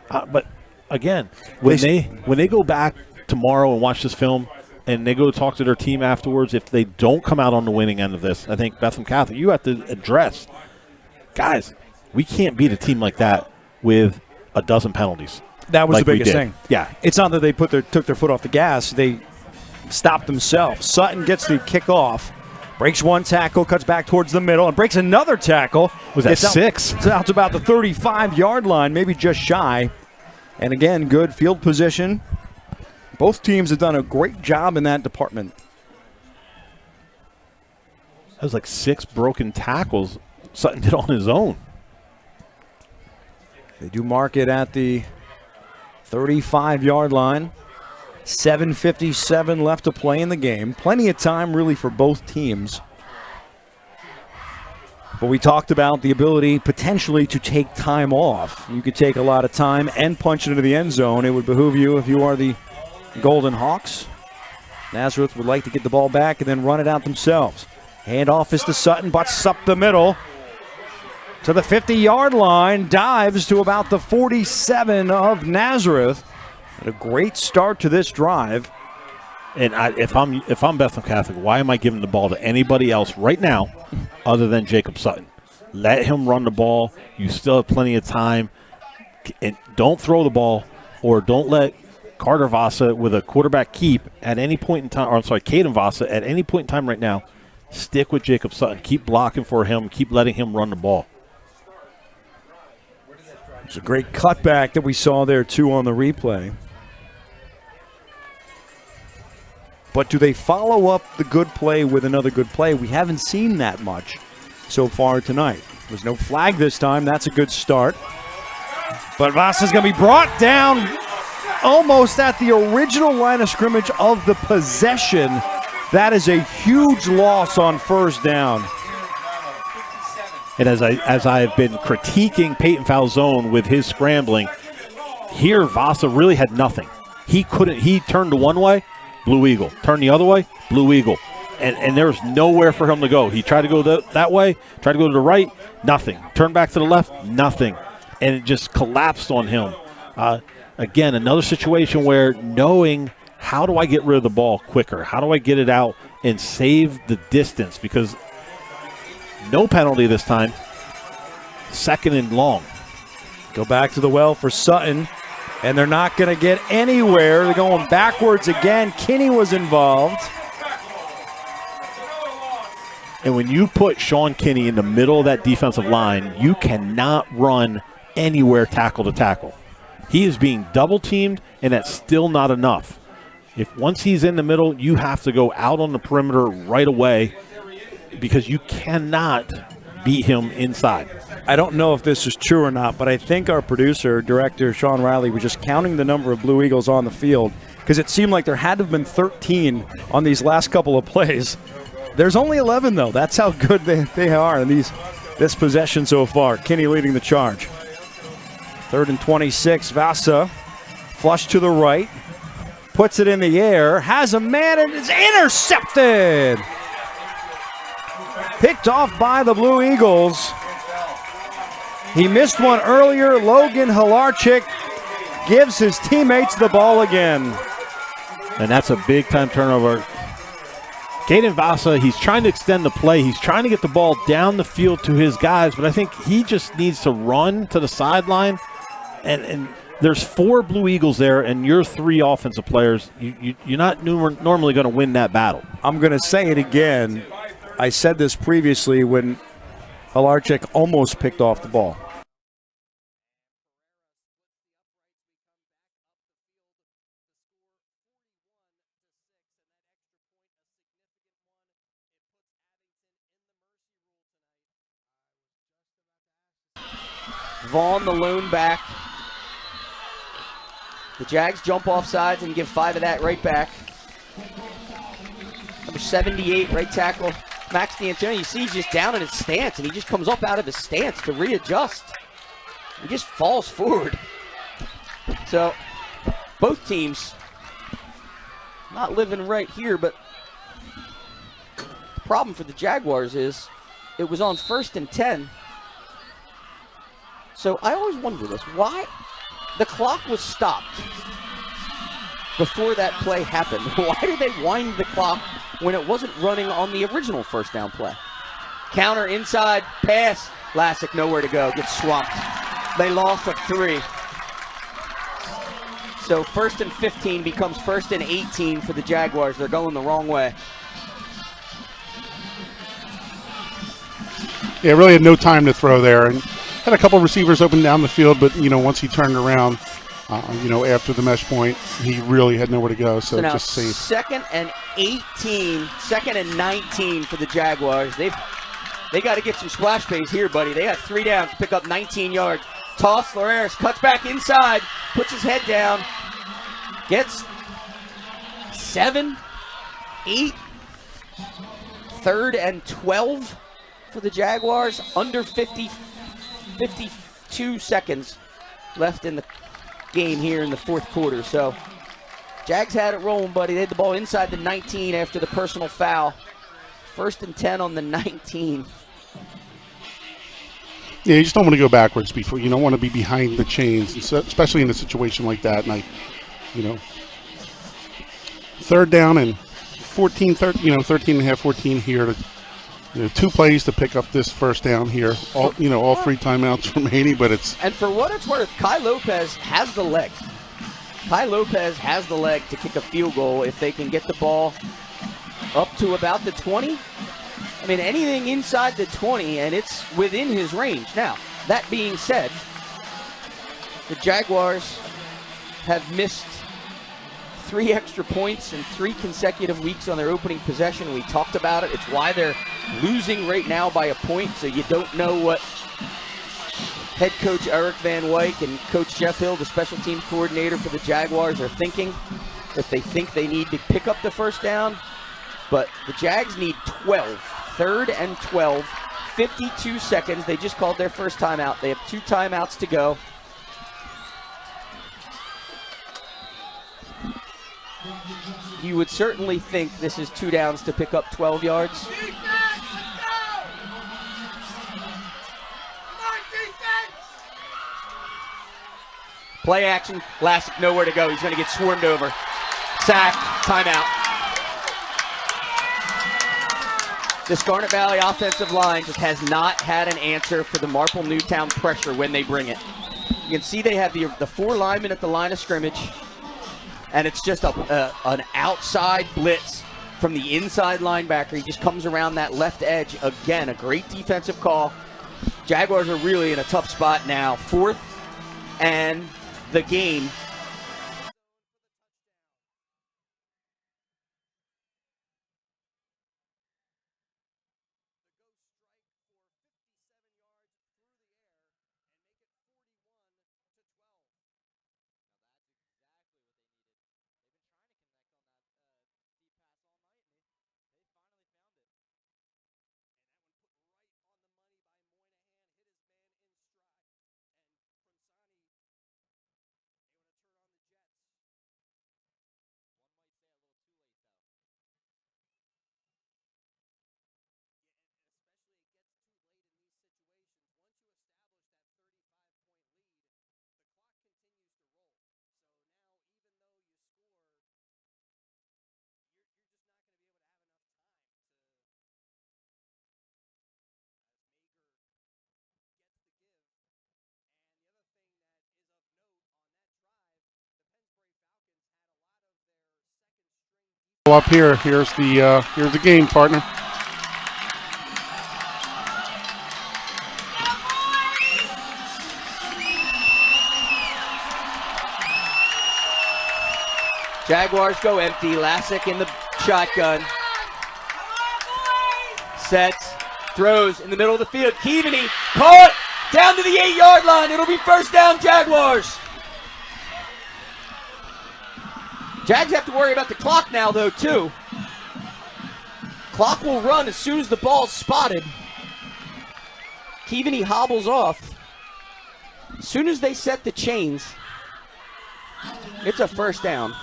But, again, when they go back tomorrow and watch this film and they go talk to their team afterwards, if they don't come out on the winning end of this, I think Bethlehem Catholic, you have to address, guys, we can't beat a team like that with a dozen penalties. That was the biggest thing. Yeah. It's not that they took their foot off the gas. They stopped themselves. Sutton gets the kickoff, breaks one tackle, cuts back towards the middle, and breaks another tackle. Was that 6? It's out to about the 35-yard line, maybe just shy. And again, good field position. Both teams have done a great job in that department. That was like 6 broken tackles Sutton did on his own. They do mark it at the 35-yard line. 7:57 left to play in the game. Plenty of time, really, for both teams. But we talked about the ability potentially to take time off. You could take a lot of time and punch it into the end zone. It would behoove you if you are the Golden Hawks. Nazareth would like to get the ball back and then run it out themselves. Handoff is to Sutton, butts up the middle to the 50-yard line, dives to about the 47 of Nazareth. And a great start to this drive. And if I'm Bethlehem Catholic, why am I giving the ball to anybody else right now other than Jacob Sutton? Let him run the ball. You still have plenty of time. And don't throw the ball, or don't let Carter Vasa with a quarterback keep at any point in time, or I'm sorry, Caden Vasa at any point in time right now. Stick with Jacob Sutton. Keep blocking for him. Keep letting him run the ball. It's a great cutback that we saw there, too, on the replay. But do they follow up the good play with another good play? We haven't seen that much so far tonight. There's no flag this time. That's a good start. But Vasa's going to be brought down almost at the original line of scrimmage of the possession. That is a huge loss on first down. And as I've been critiquing Peyton Falzone with his scrambling, here Vasa really had nothing. He turned to one way, Blue Eagle. Turned the other way, Blue Eagle. And there was nowhere for him to go. He tried to go that way, tried to go to the right, nothing. Turned back to the left, nothing. And it just collapsed on him. Again, another situation where knowing how do I get rid of the ball quicker? How do I get it out and save the distance? Because no penalty this time. 2nd and long. Go back to the well for Sutton. And they're not going to get anywhere. They're going backwards again. Kinney was involved. And when you put Sean Kinney in the middle of that defensive line, you cannot run anywhere tackle to tackle. He is being double teamed, and that's still not enough. Once he's in the middle, you have to go out on the perimeter right away because you cannot beat him inside. I don't know if this is true or not, but I think our producer, director Sean Riley, was just counting the number of Blue Eagles on the field because it seemed like there had to have been 13 on these last couple of plays. There's only 11, though. That's how good they are in this possession so far. Kinney leading the charge. 3rd and 26. Vasa, flush to the right, puts it in the air, has a man, and it's intercepted. Picked off by the Blue Eagles. He missed one earlier. Logan Halarchik gives his teammates the ball again. And that's a big-time turnover. Caden Vasa, he's trying to extend the play. He's trying to get the ball down the field to his guys, but I think he just needs to run to the sideline. And there's 4 Blue Eagles there, and you're 3 offensive players. You're not normally going to win that battle. I'm going to say it again. I said this previously when Halarchik almost picked off the ball. Vaughn, the lone back. The Jags jump off sides and give 5 of that right back. Number 78, right tackle, Max D'Antonio. You see he's just down in his stance, and he just comes up out of his stance to readjust. He just falls forward. So, both teams not living right here, but the problem for the Jaguars is it was on 1st and 10. So I always wonder this, why the clock was stopped before that play happened. Why did they wind the clock when it wasn't running on the original first down play? Counter inside, pass, Lassick nowhere to go, gets swamped. They lost a 3. So 1st and 15 becomes 1st and 18 for the Jaguars. They're going the wrong way. Yeah, really had no time to throw there, and had a couple of receivers open down the field, but once he turned around, after the mesh point, he really had nowhere to go. So now just safe. 2nd and 18, 2nd and 19 for the Jaguars. They got to get some splash plays here, buddy. They got 3 downs to pick up 19 yards. Toss, Loreras cuts back inside, puts his head down, gets 7, 8, 3rd and 12 for the Jaguars. Under 52 seconds left in the game here in the 4th quarter. So Jags had it rolling, buddy. They had the ball inside the 19 after the personal foul. 1st and 10 on the 19. Yeah, you just don't want to go backwards before. You don't want to be behind the chains, especially in a situation like that. And 3rd down and 13 and a half, 14 here. 2 plays to pick up this first down here. All 3 timeouts remaining, but it's. And for what it's worth, Kai Lopez has the leg. Kai Lopez has the leg to kick a field goal if they can get the ball up to about the 20. I mean, anything inside the 20, and it's within his range. Now, that being said, the Jaguars have missed 3 extra points in 3 consecutive weeks on their opening possession. We talked about it. It's why they're losing right now by a point, so you don't know what head coach Eric Van Wyk and Coach Jeff Hill, the special teams coordinator for the Jaguars, are thinking. If they think they need to pick up the first down. But the Jags need 12. 3rd and 12. 52 seconds. They just called their first timeout. They have 2 timeouts to go. You would certainly think this is 2 downs to pick up 12 yards. Play action. Lassick nowhere to go. He's going to get swarmed over. Sack. Timeout. This Garnet Valley offensive line just has not had an answer for the Marple-Newtown pressure when they bring it. You can see they have the 4 linemen at the line of scrimmage, and it's just an outside blitz from the inside linebacker. He just comes around that left edge. Again, a great defensive call. Jaguars are really in a tough spot now. 4th and the game. Up here. Here's the game, partner. Jaguars go empty. Lassick in the shotgun. Sets. Throws in the middle of the field. Keaveney caught down to the 8-yard line. It'll be first down, Jaguars. Jags have to worry about the clock now, though, too. Clock will run as soon as the ball's spotted. Keaveney hobbles off. As soon as they set the chains, it's a first down.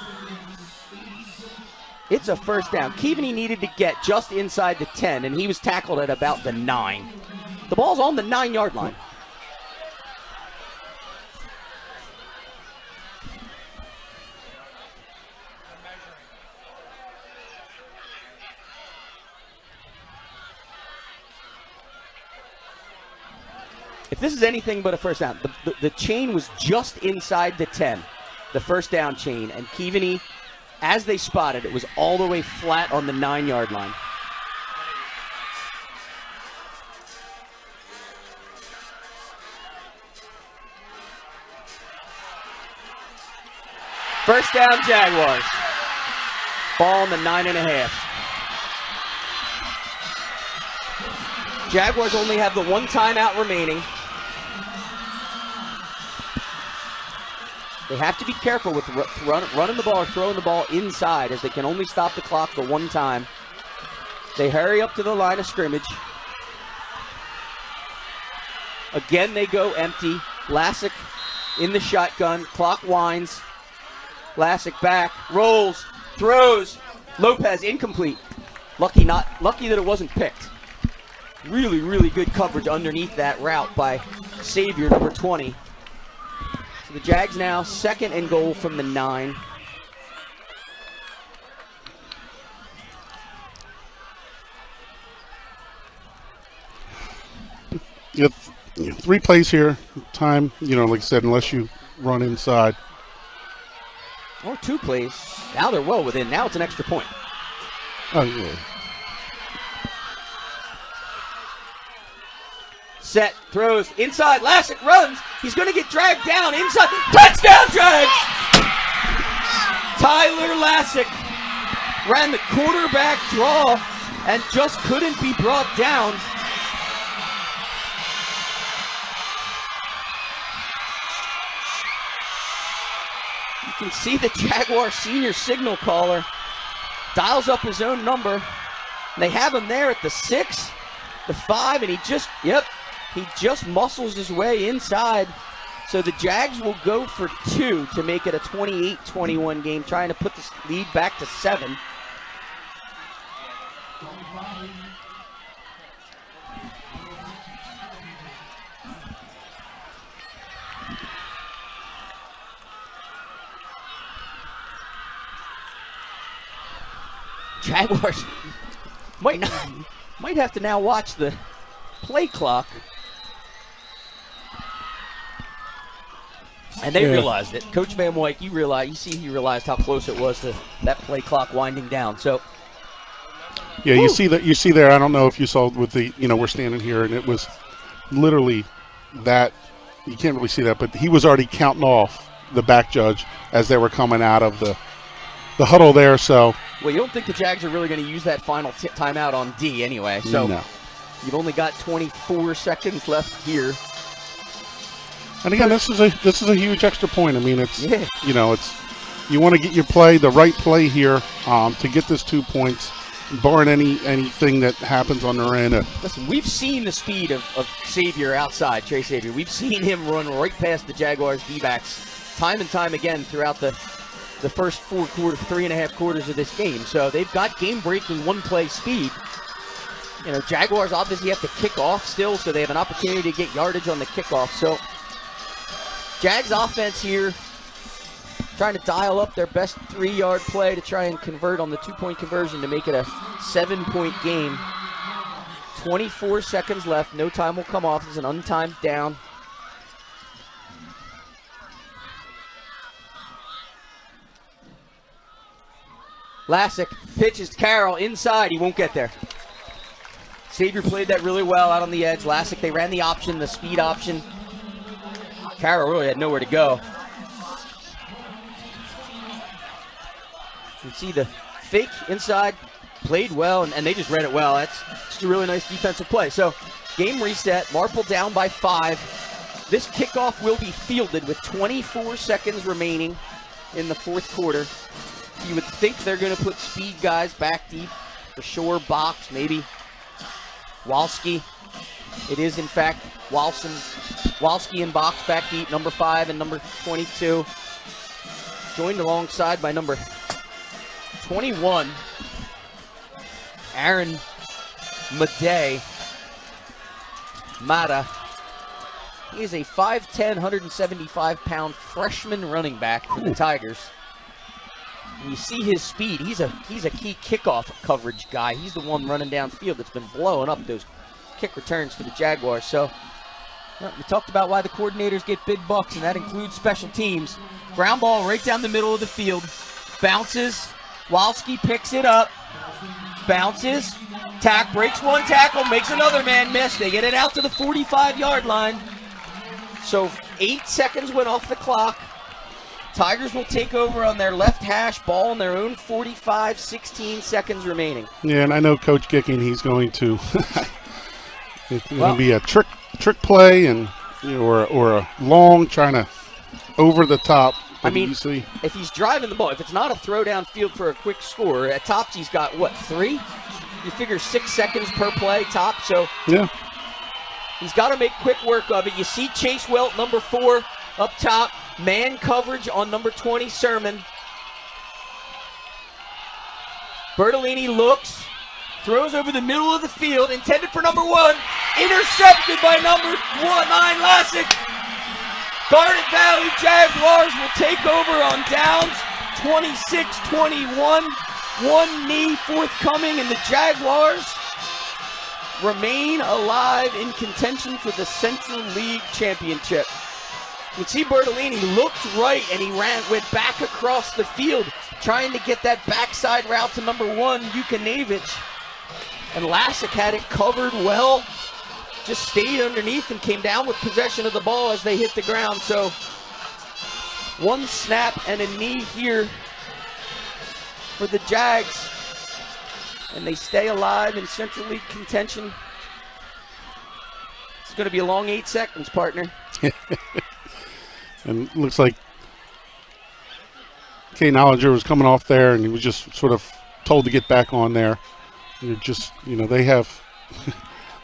It's a first down. Keaveney needed to get just inside the 10, and he was tackled at about the 9. The ball's on the 9-yard line. If this is anything but a first down, the chain was just inside the 10, the first down chain, and Keaveney, as they spotted, it was all the way flat on the 9-yard line. First down, Jaguars. Ball on the 9.5. Jaguars only have the one timeout remaining. They have to be careful with running the ball or throwing the ball inside, as they can only stop the clock the one time. They hurry up to the line of scrimmage. Again, they go empty. Lassick in the shotgun. Clock winds. Lassick back, rolls, throws. Lopez incomplete. Lucky that it wasn't picked. Really, really good coverage underneath that route by Xavier, number 20. So the Jags now 2nd and goal from the 9. You have 3 plays here. Time, like I said, unless you run inside. Or 2 plays. Now they're well within. Now it's an extra point. Oh, yeah. Set, throws, inside, Lassick runs. He's going to get dragged down inside. Touchdown, Jags! Tyler Lassick ran the quarterback draw and just couldn't be brought down. You can see the Jaguar senior signal caller dials up his own number. They have him there at the 6, the 5, and he just muscles his way inside. So the Jags will go for 2 to make it a 28-21 game, trying to put this lead back to 7. Jaguars might have to now watch the play clock. And they realized it. Coach Van Wyk, he realized how close it was to that play clock winding down. So yeah, you see there, I don't know if you saw with the, we're standing here and it was literally that, you can't really see that, but he was already counting off the back judge as they were coming out of the huddle there. So well, you don't think the Jags are really going to use that final timeout on D anyway. So no. You've only got 24 seconds left here. And again, this is a huge extra point. I mean, it's you want to get your play, the right play here, to get this 2 points, barring anything that happens on their end. Listen, we've seen the speed of Xavier outside, Trey Xavier. We've seen him run right past the Jaguars' D-backs time and time again throughout the first 3.5 quarters of this game. So they've got game-breaking one-play speed. Jaguars obviously have to kick off still, so they have an opportunity to get yardage on the kickoff. So Jags offense here trying to dial up their best 3-yard play to try and convert on the 2-point conversion to make it a 7-point game. 24 seconds left. No time will come off. It's an untimed down. Lassick pitches to Carroll inside. He won't get there. Xavier played that really well out on the edge. Lassick, they ran the option, the speed option. Carroll really had nowhere to go. You see the fake inside, played well, and they just read it well. That's just a really nice defensive play. So, game reset, Marple down by 5. This kickoff will be fielded with 24 seconds remaining in the fourth quarter. You would think they're going to put speed guys back deep. For sure, Box, maybe Walski. It is, in fact, Walski and Box back deep, number 5 and number 22. Joined alongside by number 21, Aaron Mata. He is a 5'10", 175-pound freshman running back for the Tigers. And you see his speed. He's a key kickoff coverage guy. He's the one running downfield that's been blowing up those kick returns for the Jaguars. So we talked about why the coordinators get big bucks, and that includes special teams. Ground ball right down the middle of the field. Bounces. Walski picks it up. Bounces. Breaks one tackle. Makes another man miss. They get it out to the 45-yard line. So 8 seconds went off the clock. Tigers will take over on their left hash, ball on their own 45, 16 seconds remaining. Yeah, and I know Coach Gicking, he's going to it's going to be a trick play and or a long trying to over the top. I mean, if he's driving the ball, if it's not a throw down field for a quick score, at tops he's got, what, 3? You figure 6 seconds per play, top, so yeah. He's got to make quick work of it. You see Chase Welt, number 4, up top. Man coverage on number 20, Sermon. Bertolini looks, throws over the middle of the field, intended for number 1, intercepted by number 9, Lassick. Garnet Valley Jaguars will take over on downs, 26-21. 1 knee forthcoming, and the Jaguars remain alive in contention for the Central League Championship. You can see Bertolini looked right, and he went back across the field, trying to get that backside route to number 1, Jukanevich. And Lassick had it covered well, just stayed underneath and came down with possession of the ball as they hit the ground. So 1 snap and a knee here for the Jags, and they stay alive in Central League contention. It's going to be a long 8 seconds, partner. And it looks like Kane Ollinger was coming off there, and he was just sort of told to get back on there. You're just, they have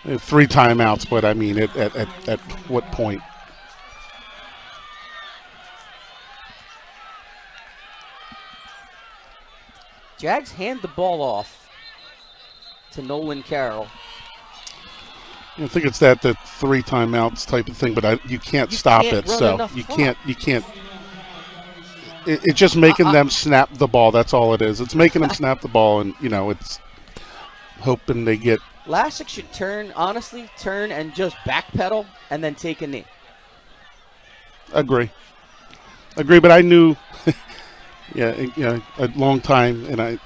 3 timeouts, but I mean, at what point? Jags hand the ball off to Nolan Carroll. I think it's that 3 timeouts type of thing, but you can't stop it. So you can't. It's just making them snap the ball. That's all it is. It's making them snap the ball, and it's hoping they get. Lassick should turn and just backpedal and then take a knee. Agree, but I knew. a long time, and a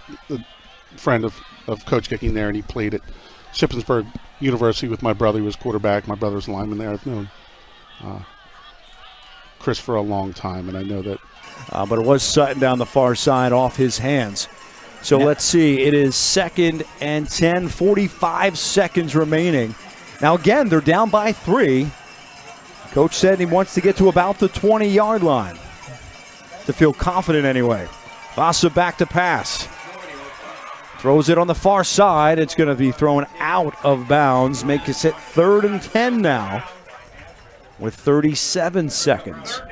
friend of Coach Gicking there, and he played at Shippensburg University with my brother. He was quarterback. My brother's a lineman there. I've known Chris for a long time, and I know that. But it was Sutton down the far side off his hands. So let's see. It is 2nd and 10, 45 seconds remaining. Now, again, they're down by 3. Coach said he wants to get to about the 20-yard line to feel confident anyway. Vasa back to pass. Throws it on the far side. It's going to be thrown out of bounds. Make us hit 3rd and 10 now with 37 seconds.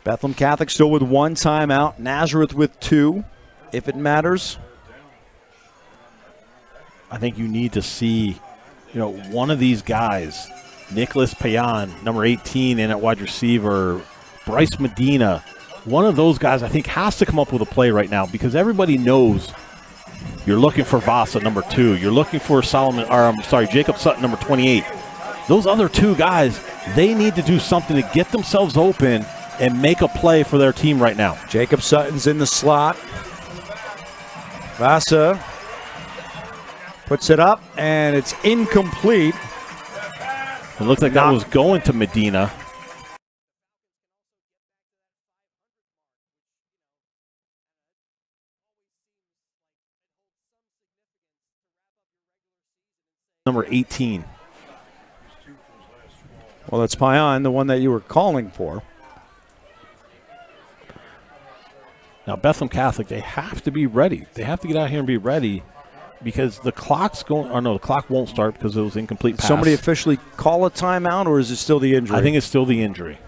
Bethlehem Catholic still with 1 timeout. Nazareth with 2, if it matters. I think you need to see, one of these guys, Nicholas Payan, number 18, in at wide receiver, Bryce Medina, one of those guys I think has to come up with a play right now, because everybody knows you're looking for Vasa, number 2. You're looking for Jacob Sutton, number 28. Those other 2 guys, they need to do something to get themselves open and make a play for their team right now. Jacob Sutton's in the slot. Vasa puts it up, and it's incomplete. It looked like that was going to Medina. Number 18. Well, that's Payan, the one that you were calling for. Now, Bethlehem Catholic, they have to be ready. They have to get out here and be ready because the clock's going. Or no, the clock won't start because it was incomplete pass. Somebody officially call a timeout, or is it still the injury? I think it's still the injury.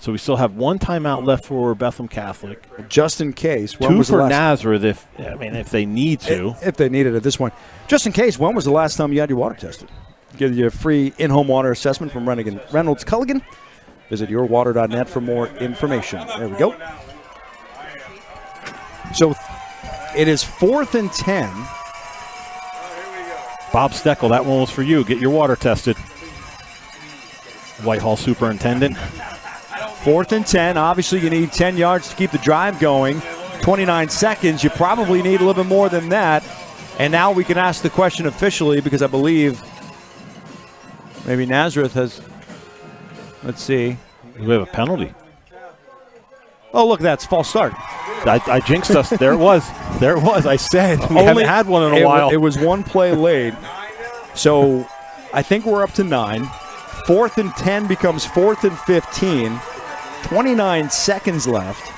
So we still have one timeout left for Bethlehem Catholic. Just in case. Two for Nazareth if they need to. If they need it at this point. Just in case, when was the last time you had your water tested? Give you a free in-home water assessment from Reynolds Culligan. Visit yourwater.net for more information. There we go. So it is 4th and 10. Bob Steckel, that one was for you. Get your water tested. Whitehall Superintendent. 4th and 10. Obviously, you need 10 yards to keep the drive going. 29 seconds. You probably need a little bit more than that. And now we can ask the question officially because I believe maybe Nazareth has, let's see. We have a penalty. Oh, look, that's false start. I jinxed us. There it was. There it was. I said we haven't had one in a while. It was one play late. So I think we're up to 9. 4th and 10 becomes 4th and 15. 29 seconds left.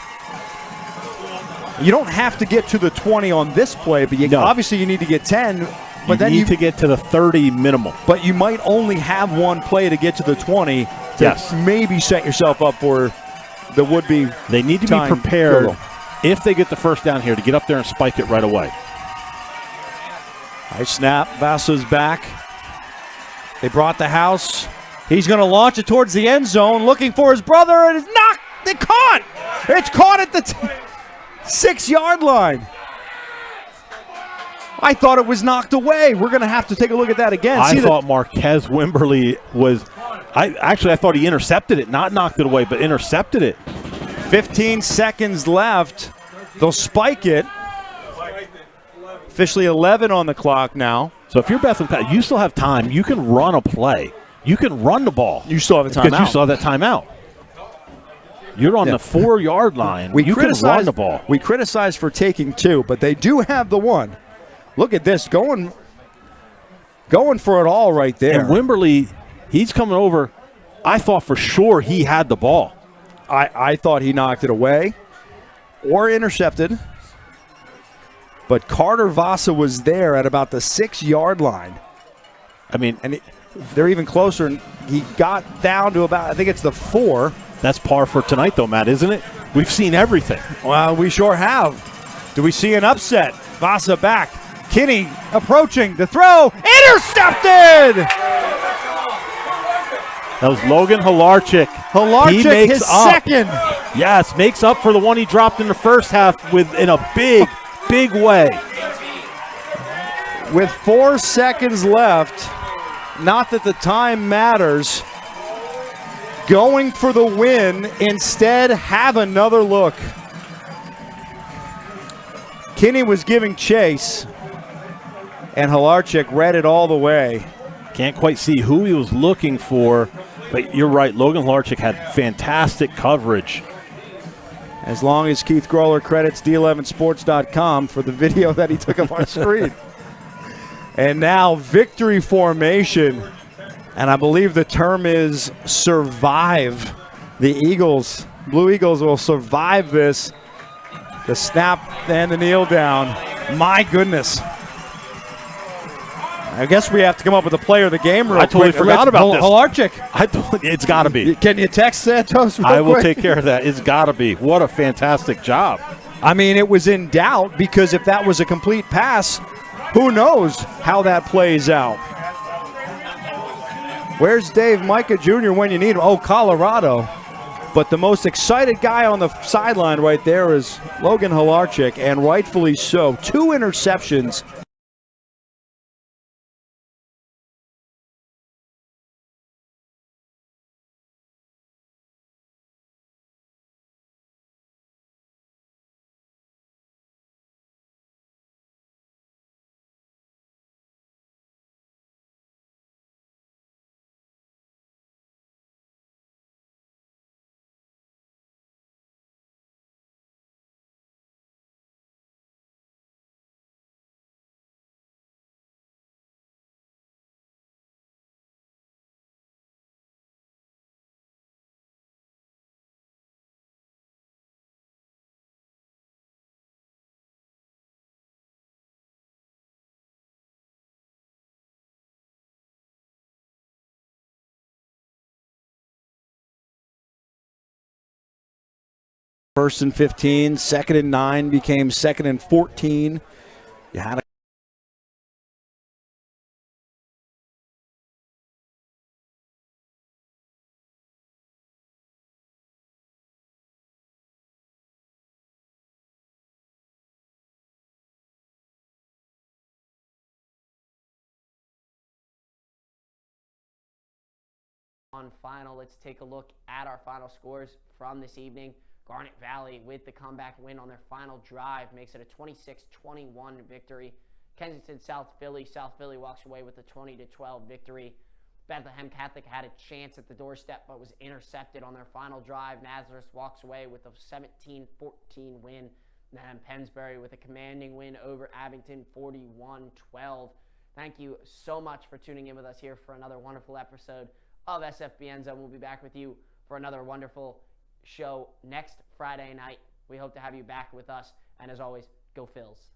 You don't have to get to the 20 on this play, but obviously you need to get 10. But then you need to get to the 30 minimum. But you might only have one play to get to the 20 to maybe set yourself up for the would-be. They need to be prepared if they get the first down here to get up there and spike it right away. Nice snap. Vasa's back. They brought the house. He's going to launch it towards the end zone, looking for his brother, and it's knocked. They caught. It's caught at the 6-yard line. I thought it was knocked away. We're going to have to take a look at that again. I thought Marquez Wimberly was – I thought he intercepted it, not knocked it away, but intercepted it. 15 seconds left. They'll spike it. Officially 11 on the clock now. So if you're Bethlehem, you still have time. You can run a play. You can run the ball. You still have a timeout. Because you still have that timeout. You're on the 4-yard line. You can run the ball. We criticize for taking 2, but they do have the 1. Look at this, going for it all right there. And Wimberly, he's coming over. I thought for sure he had the ball. I thought he knocked it away or intercepted. But Carter Vasa was there at about the 6-yard line. I mean, and they're even closer. And he got down to about, I think it's the 4. That's par for tonight, though, Matt, isn't it? We've seen everything. Well, we sure have. Do we see an upset? Vasa back. Kinney approaching the throw. Intercepted! That was Logan Halarchik. Halarchik, his second. Yes, makes up for the one he dropped in the first half in a big way. With 4 seconds left, not that the time matters, going for the win, instead have another look. Kinney was giving chase, and Halarchik read it all the way. Can't quite see who he was looking for, but you're right. Logan Halarchik had fantastic coverage. As long as Keith Groller credits D11sports.com for the video that he took of our screen. And now victory formation. And I believe the term is survive. The Eagles, Blue Eagles will survive this. The snap and the kneel down. My goodness. I guess we have to come up with a player of the game real quick. I totally forgot about this. Halarchik. It's got to be. Can you text Santos real I will quick? take care of that. It's got to be. What a fantastic job. I mean, it was in doubt because if that was a complete pass, who knows how that plays out. Where's Dave Micah Jr. when you need him? Oh, Colorado. But the most excited guy on the sideline right there is Logan Halarchik, and rightfully so. 2 interceptions. 1st and 15. 2nd and 9 became 2nd and 14. You had a on final. Let's take a look at our final scores from this evening. Garnet Valley with the comeback win on their final drive makes it a 26-21 victory. Kensington South Philly walks away with a 20-12 victory. Bethlehem Catholic had a chance at the doorstep but was intercepted on their final drive. Nazareth walks away with a 17-14 win. And Pennsbury with a commanding win over Abington, 41-12. Thank you so much for tuning in with us here for another wonderful episode of SFBN End Zone. We'll be back with you for another wonderful show next Friday night. We hope to have you back with us. And as always, go Phils.